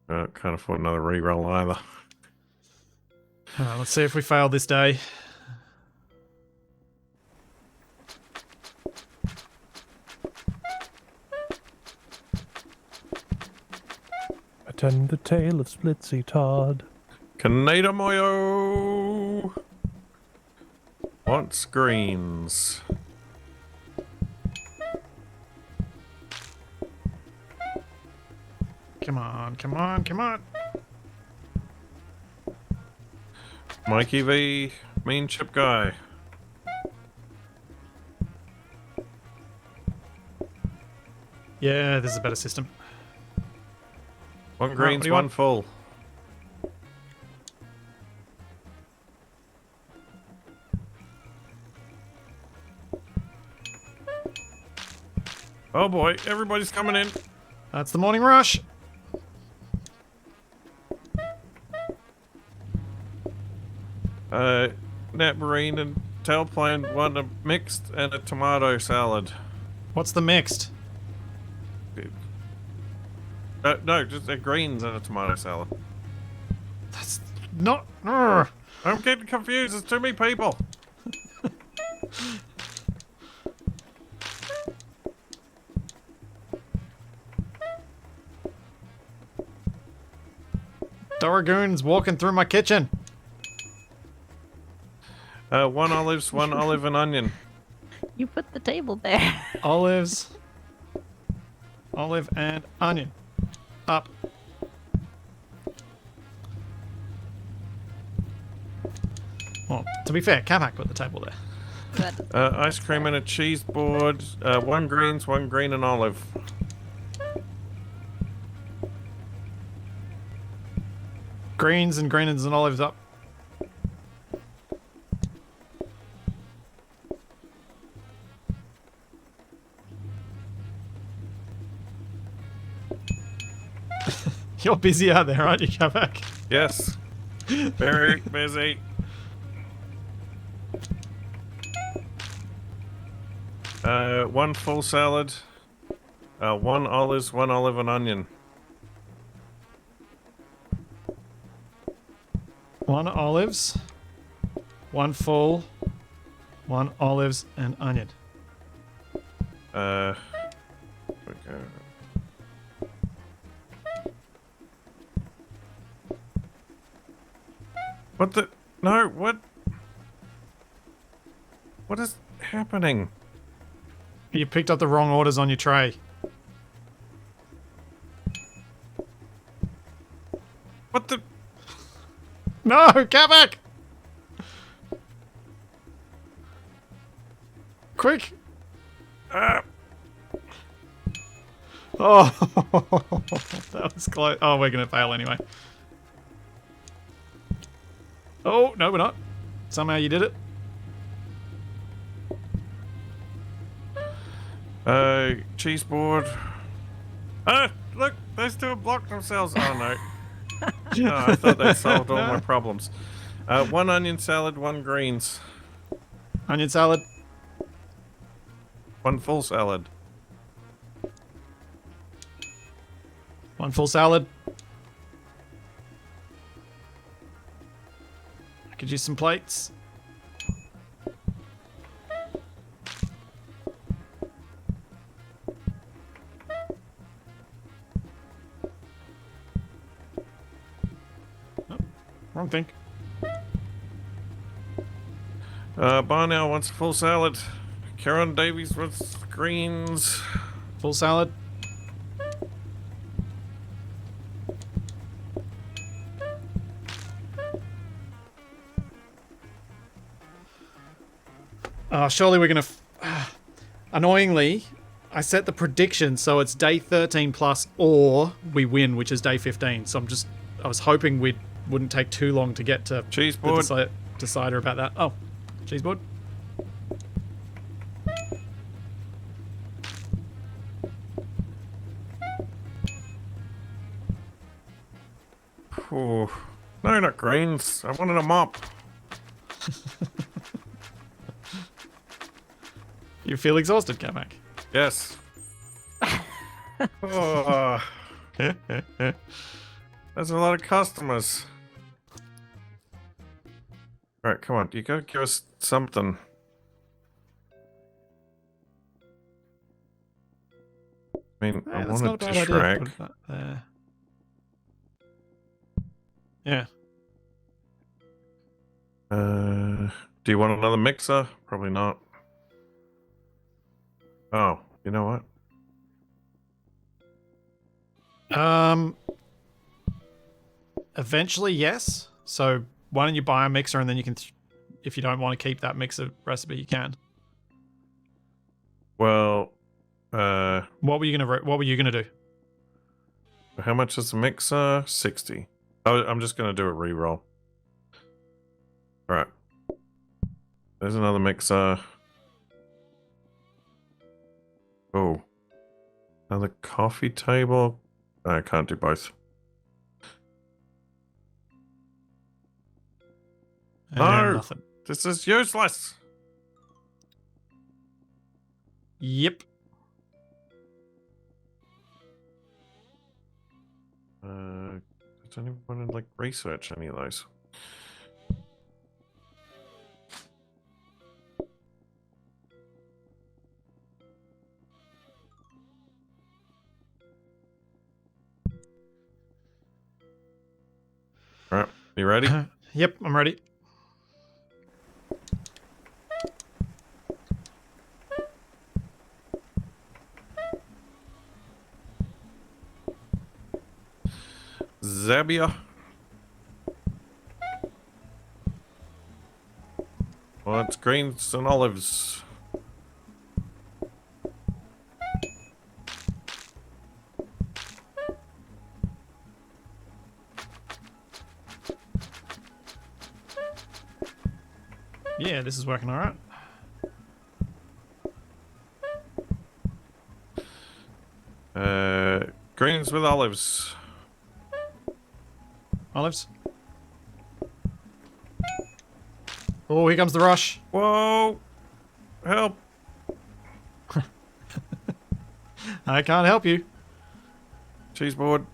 B: I can't afford another reroll either.
A: Let's see if we fail this day.
D: Attend the tale of Splitsy Todd.
B: Canada Moyo! Wants greens.
A: Come on, come on, come on.
B: Mikey V, mean chip guy.
A: Yeah, this is a better system.
B: One
A: what
B: greens,
A: do you
B: one
A: want?
B: full. Oh boy, everybody's coming in.
A: That's the morning rush.
B: Nat Marine and Tailplane want a mixed and a tomato salad.
A: What's the mixed?
B: No, just a greens and a tomato salad.
A: That's not... Urgh.
B: I'm getting confused. There's too many people.
A: Dorogoon's walking through my kitchen.
B: One olives, one olive and onion.
C: You put the table there.
A: Olives. olive, and onion. Up. Well, to be fair, Capac put the table there.
B: Ice cream and a cheese board. 1 greens, 1 green and olive.
A: Greens and olives up. You're busy out there, aren't you, Capac?
B: Yes. Very busy. One full salad. 1 olives, 1 olive and onion.
A: 1 olives, 1 full, 1 olives, and onion.
B: Here we go. What the? No, what? What is happening?
A: You picked up the wrong orders on your tray.
B: What the?
A: No, Capac! Quick! Oh, that was close. Oh, we're gonna fail anyway. Oh, no, we're not. Somehow you did it.
B: Cheese board. Ah, look, those two have blocked themselves. Oh no. Oh, I thought they solved all my problems. 1 onion salad, 1 greens.
A: Onion salad.
B: 1 full salad.
A: 1 full salad. I could use some plates. Oh, wrong thing.
B: Barnell wants a full salad. Karen Davies wants greens.
A: Full salad. Surely we're gonna. Annoyingly, I set the prediction so it's day 13 plus, or we win, which is day 15. So I was hoping we wouldn't take too long to get to
B: Cheese
A: the
B: board.
A: decider about that. Oh, cheese board.
B: Ooh. No, not greens. I wanted a mop.
A: You feel exhausted, Capac?
B: Yes. Oh, there's a lot of customers. Alright, come on. You gotta give us something. I mean, I
A: That's not a
B: wanted to
A: bad idea.
B: Shrek.
A: Put that there. Yeah.
B: Do you want another mixer? Probably not. Oh, you know what?
A: Eventually, yes. So why don't you buy a mixer and then you can, if you don't want to keep that mixer recipe, you can.
B: Well,
A: What were you gonna do?
B: how much is the mixer? 60. I'm just gonna do a reroll. Alright. There's another mixer. Oh. Another coffee table? I can't do both. No!
A: Nothing.
B: This is useless!
A: Yep.
B: I don't even want to like research any of those. Alright, you ready?
A: Yep, I'm ready.
B: Zabia. Well, it's greens and olives.
A: Yeah, this is working all right.
B: Greens with olives.
A: Olives. Oh, here comes the rush.
B: Whoa! Help!
A: I can't help you.
B: Cheese board.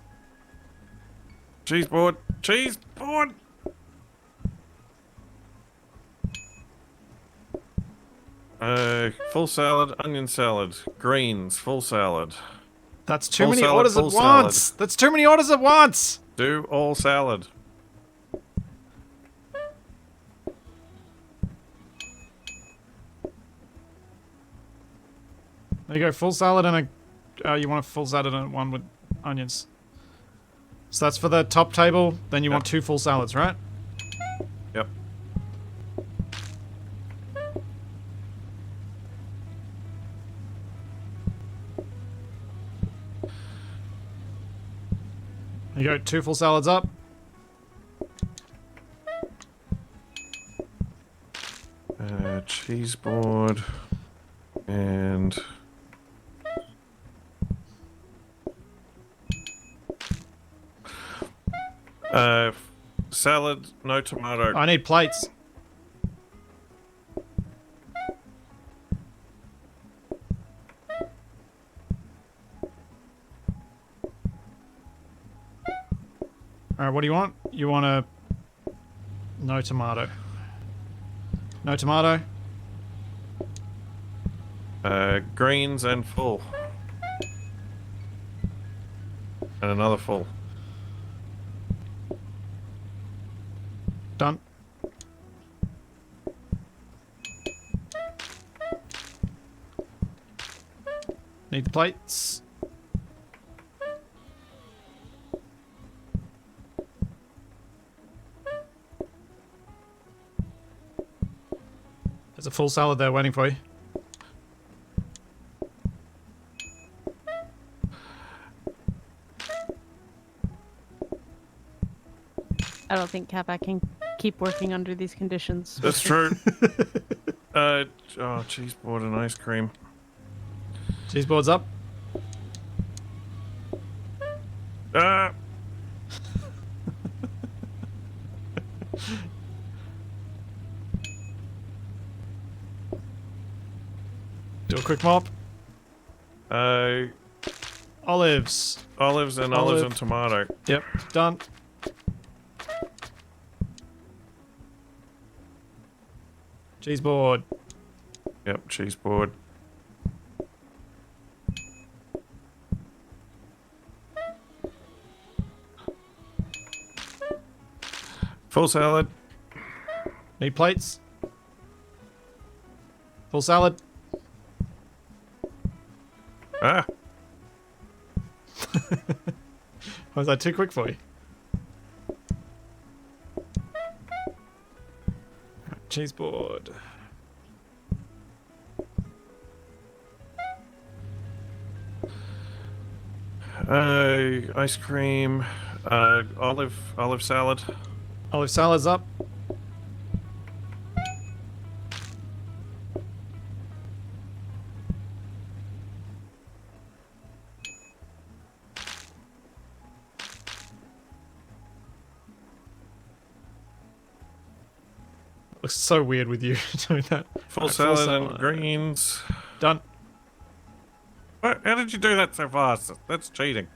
B: Cheese board. Cheese board! Full salad, onion salad, greens, full salad.
A: That's too
B: Full
A: many
B: salad,
A: orders at
B: full salad.
A: once. That's too many orders at once.
B: Do all salad.
A: There you go. Full salad and a. You want a full salad and one with onions. So that's for the top table. Then you want 2 full salads, right?
B: Yep.
A: There you go. 2 full salads up.
B: Cheese board. And... salad, no tomato.
A: I need plates. Alright, what do you want? You want a... No tomato. No tomato.
B: Greens and full. And another full.
A: Done. Need the plates. There's a full salad there waiting for you.
C: I don't think Capac can keep working under these conditions.
B: That's true. Cheese board and ice cream.
A: Cheese board's up.
B: Ah!
A: Do a quick mop. Olives.
B: Olives and tomato.
A: Yep, done. Cheese board.
B: Yep, cheese board. Full salad.
A: Need plates. Full salad.
B: Ah!
A: Was that too quick for you? Cheese board.
B: Ice cream. Olive salad.
A: Olive salad's up. Looks so weird with you doing that.
B: Full
A: Alright,
B: salad and greens.
A: Done.
B: What? How did you do that so fast? That's cheating.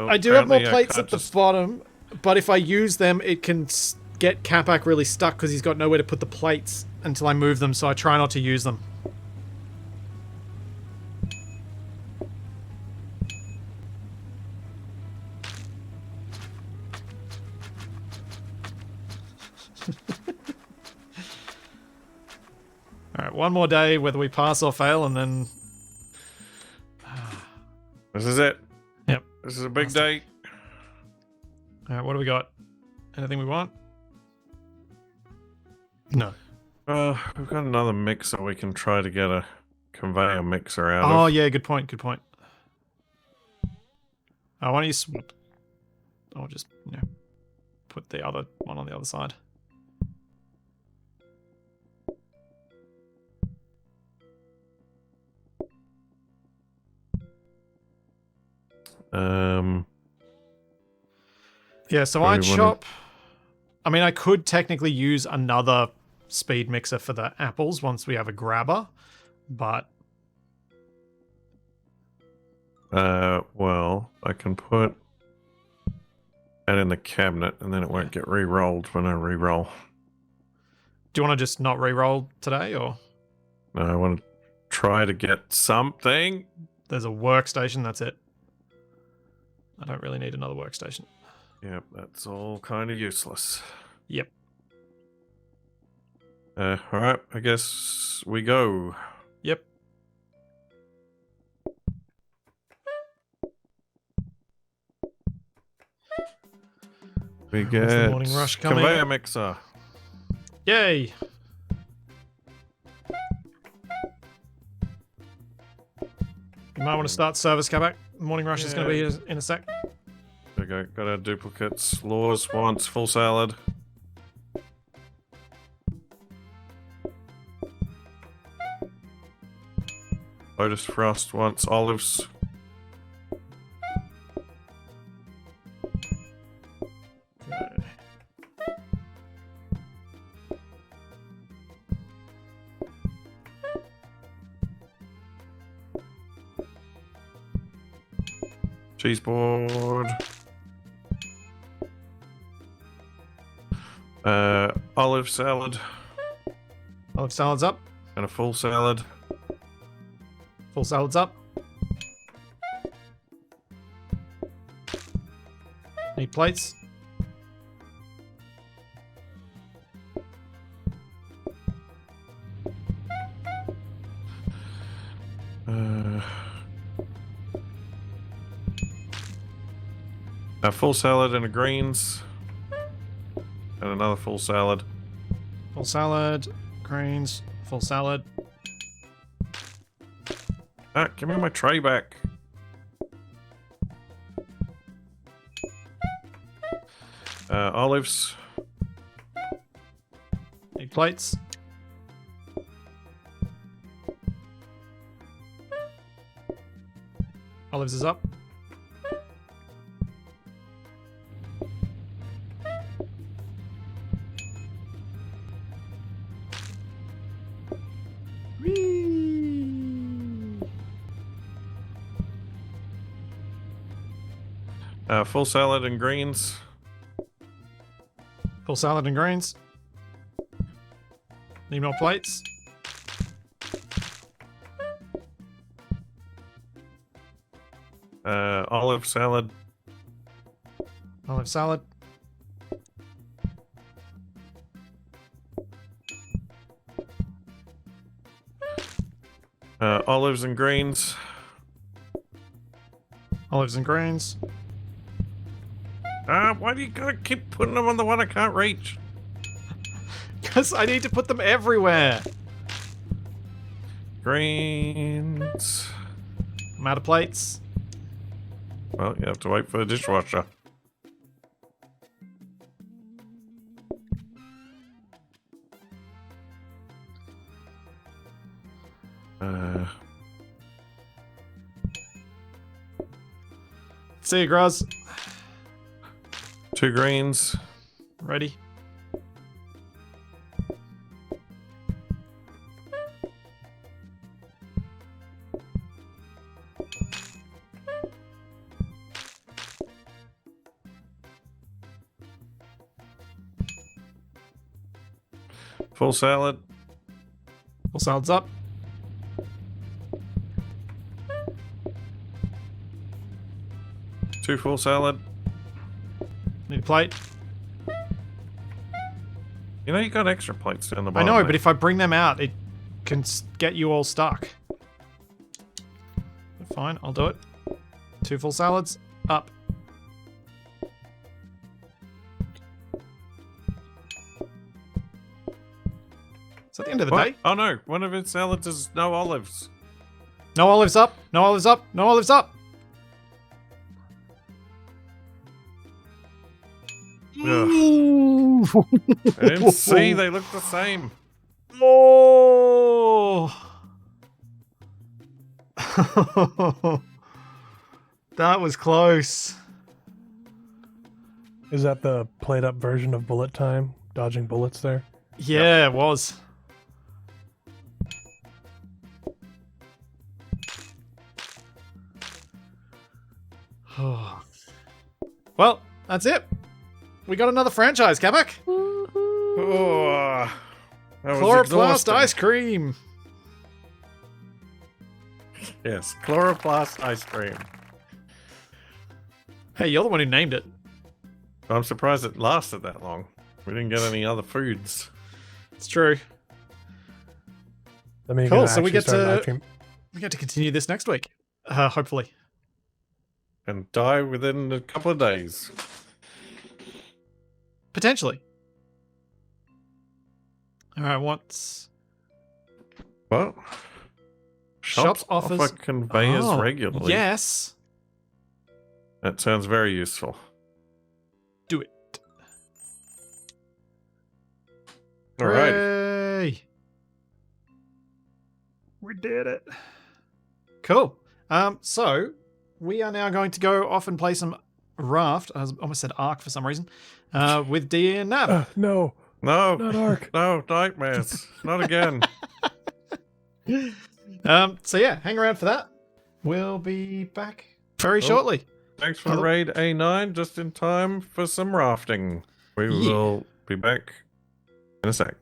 B: Oh,
A: I do have more
B: apparently I
A: plates
B: can't
A: at the
B: just-
A: bottom, but if I use them, it can get Capac really stuck because he's got nowhere to put the plates until I move them, so I try not to use them. Alright, one more day, whether we pass or fail, and then
B: This is it.
A: Yep.
B: This is a big day.
A: Alright, what do we got? Anything we want? No.
B: We've got another mixer. We can try to get a conveyor mixer out
A: Oh,
B: of.
A: yeah, good point, good point. Why don't you swap? I'll just, put the other one on the other side. Yeah, so I'd chop. I mean, I could technically use another speed mixer for the apples once we have a grabber, but
B: well, I can put that in the cabinet, and then it won't get re-rolled when I re-roll.
A: do you want to just not re-roll today, or
B: No, I want to try to get something.
A: there's a workstation? That's it. I don't really need another workstation.
B: Yep, that's all kind of useless.
A: Yep.
B: Alright, I guess we go.
A: Yep.
B: We
A: Where's the
B: get
A: morning rush coming?
B: conveyor mixer.
A: Yay! You might want to start service, Kabak. Morning rush is going to be here in a sec.
B: There we go. Got our duplicates. Laws wants full salad. Lotus Frost wants olives. Cheese board. Olive salad
A: Olive salad's up.
B: and a full salad.
A: Full salad's up. Need plates.
B: A full salad and a greens. And another full salad.
A: Full salad. Greens. Full salad.
B: Ah, give me my tray back. Olives.
A: Need plates. Olives is up.
B: Full salad and greens.
A: Full salad and greens. Need more plates.
B: Olive salad.
A: Olive salad.
B: Olives and greens.
A: Olives and greens.
B: Why do you gotta keep putting them on the one I can't reach?
A: Because I need to put them everywhere.
B: Greens.
A: I'm out of plates.
B: Well, you have to wait for the dishwasher.
A: See you, Graz.
B: 2 greens.
A: Ready?
B: Full salad.
A: Full salad's up.
B: Two full salad.
A: Need a plate.
B: You know you got extra plates down the
A: I
B: bottom.
A: know,
B: there.
A: but if I bring them out, it can get you all stuck. Fine, I'll do it. 2 full salads. Up. Is that the end of the
B: What?
A: day?
B: Oh no, one of its salads is no olives.
A: No olives up. No olives up. No olives up.
B: Ugh. I didn't see, they look the same.
A: Oh. That was close.
D: Is that the played up version of bullet time? Dodging bullets there?
A: Yeah, it was. Well, that's it. We got another franchise, Kabak.
B: Oh, that was
A: Chloroplast
B: exhausting.
A: ice cream.
B: Yes, Chloroplast ice cream.
A: Hey, you're the one who named it.
B: I'm surprised it lasted that long. We didn't get any other foods.
A: It's true.
D: I mean,
A: Cool, so we get to-
D: Stream.
A: We get to continue this next week. Hopefully.
B: And die within a couple of days.
A: Potentially. Alright, what's...
B: What?
A: Shops offers-
B: offer conveyors
A: Oh,
B: regularly.
A: Yes.
B: That sounds very useful.
A: Do it.
B: Alright.
A: Hooray! We did it. Cool. So we are now going to go off and play some Raft. I almost said Ark for some reason. With D and Nav.
D: No,
B: No,
D: not Ark.
B: no, nightmares. Not again.
A: So yeah, hang around for that. We'll be back very shortly.
B: Thanks for
A: Hello.
B: raid A9, just in time for some rafting. We
A: Yeah.
B: will be back in a sec.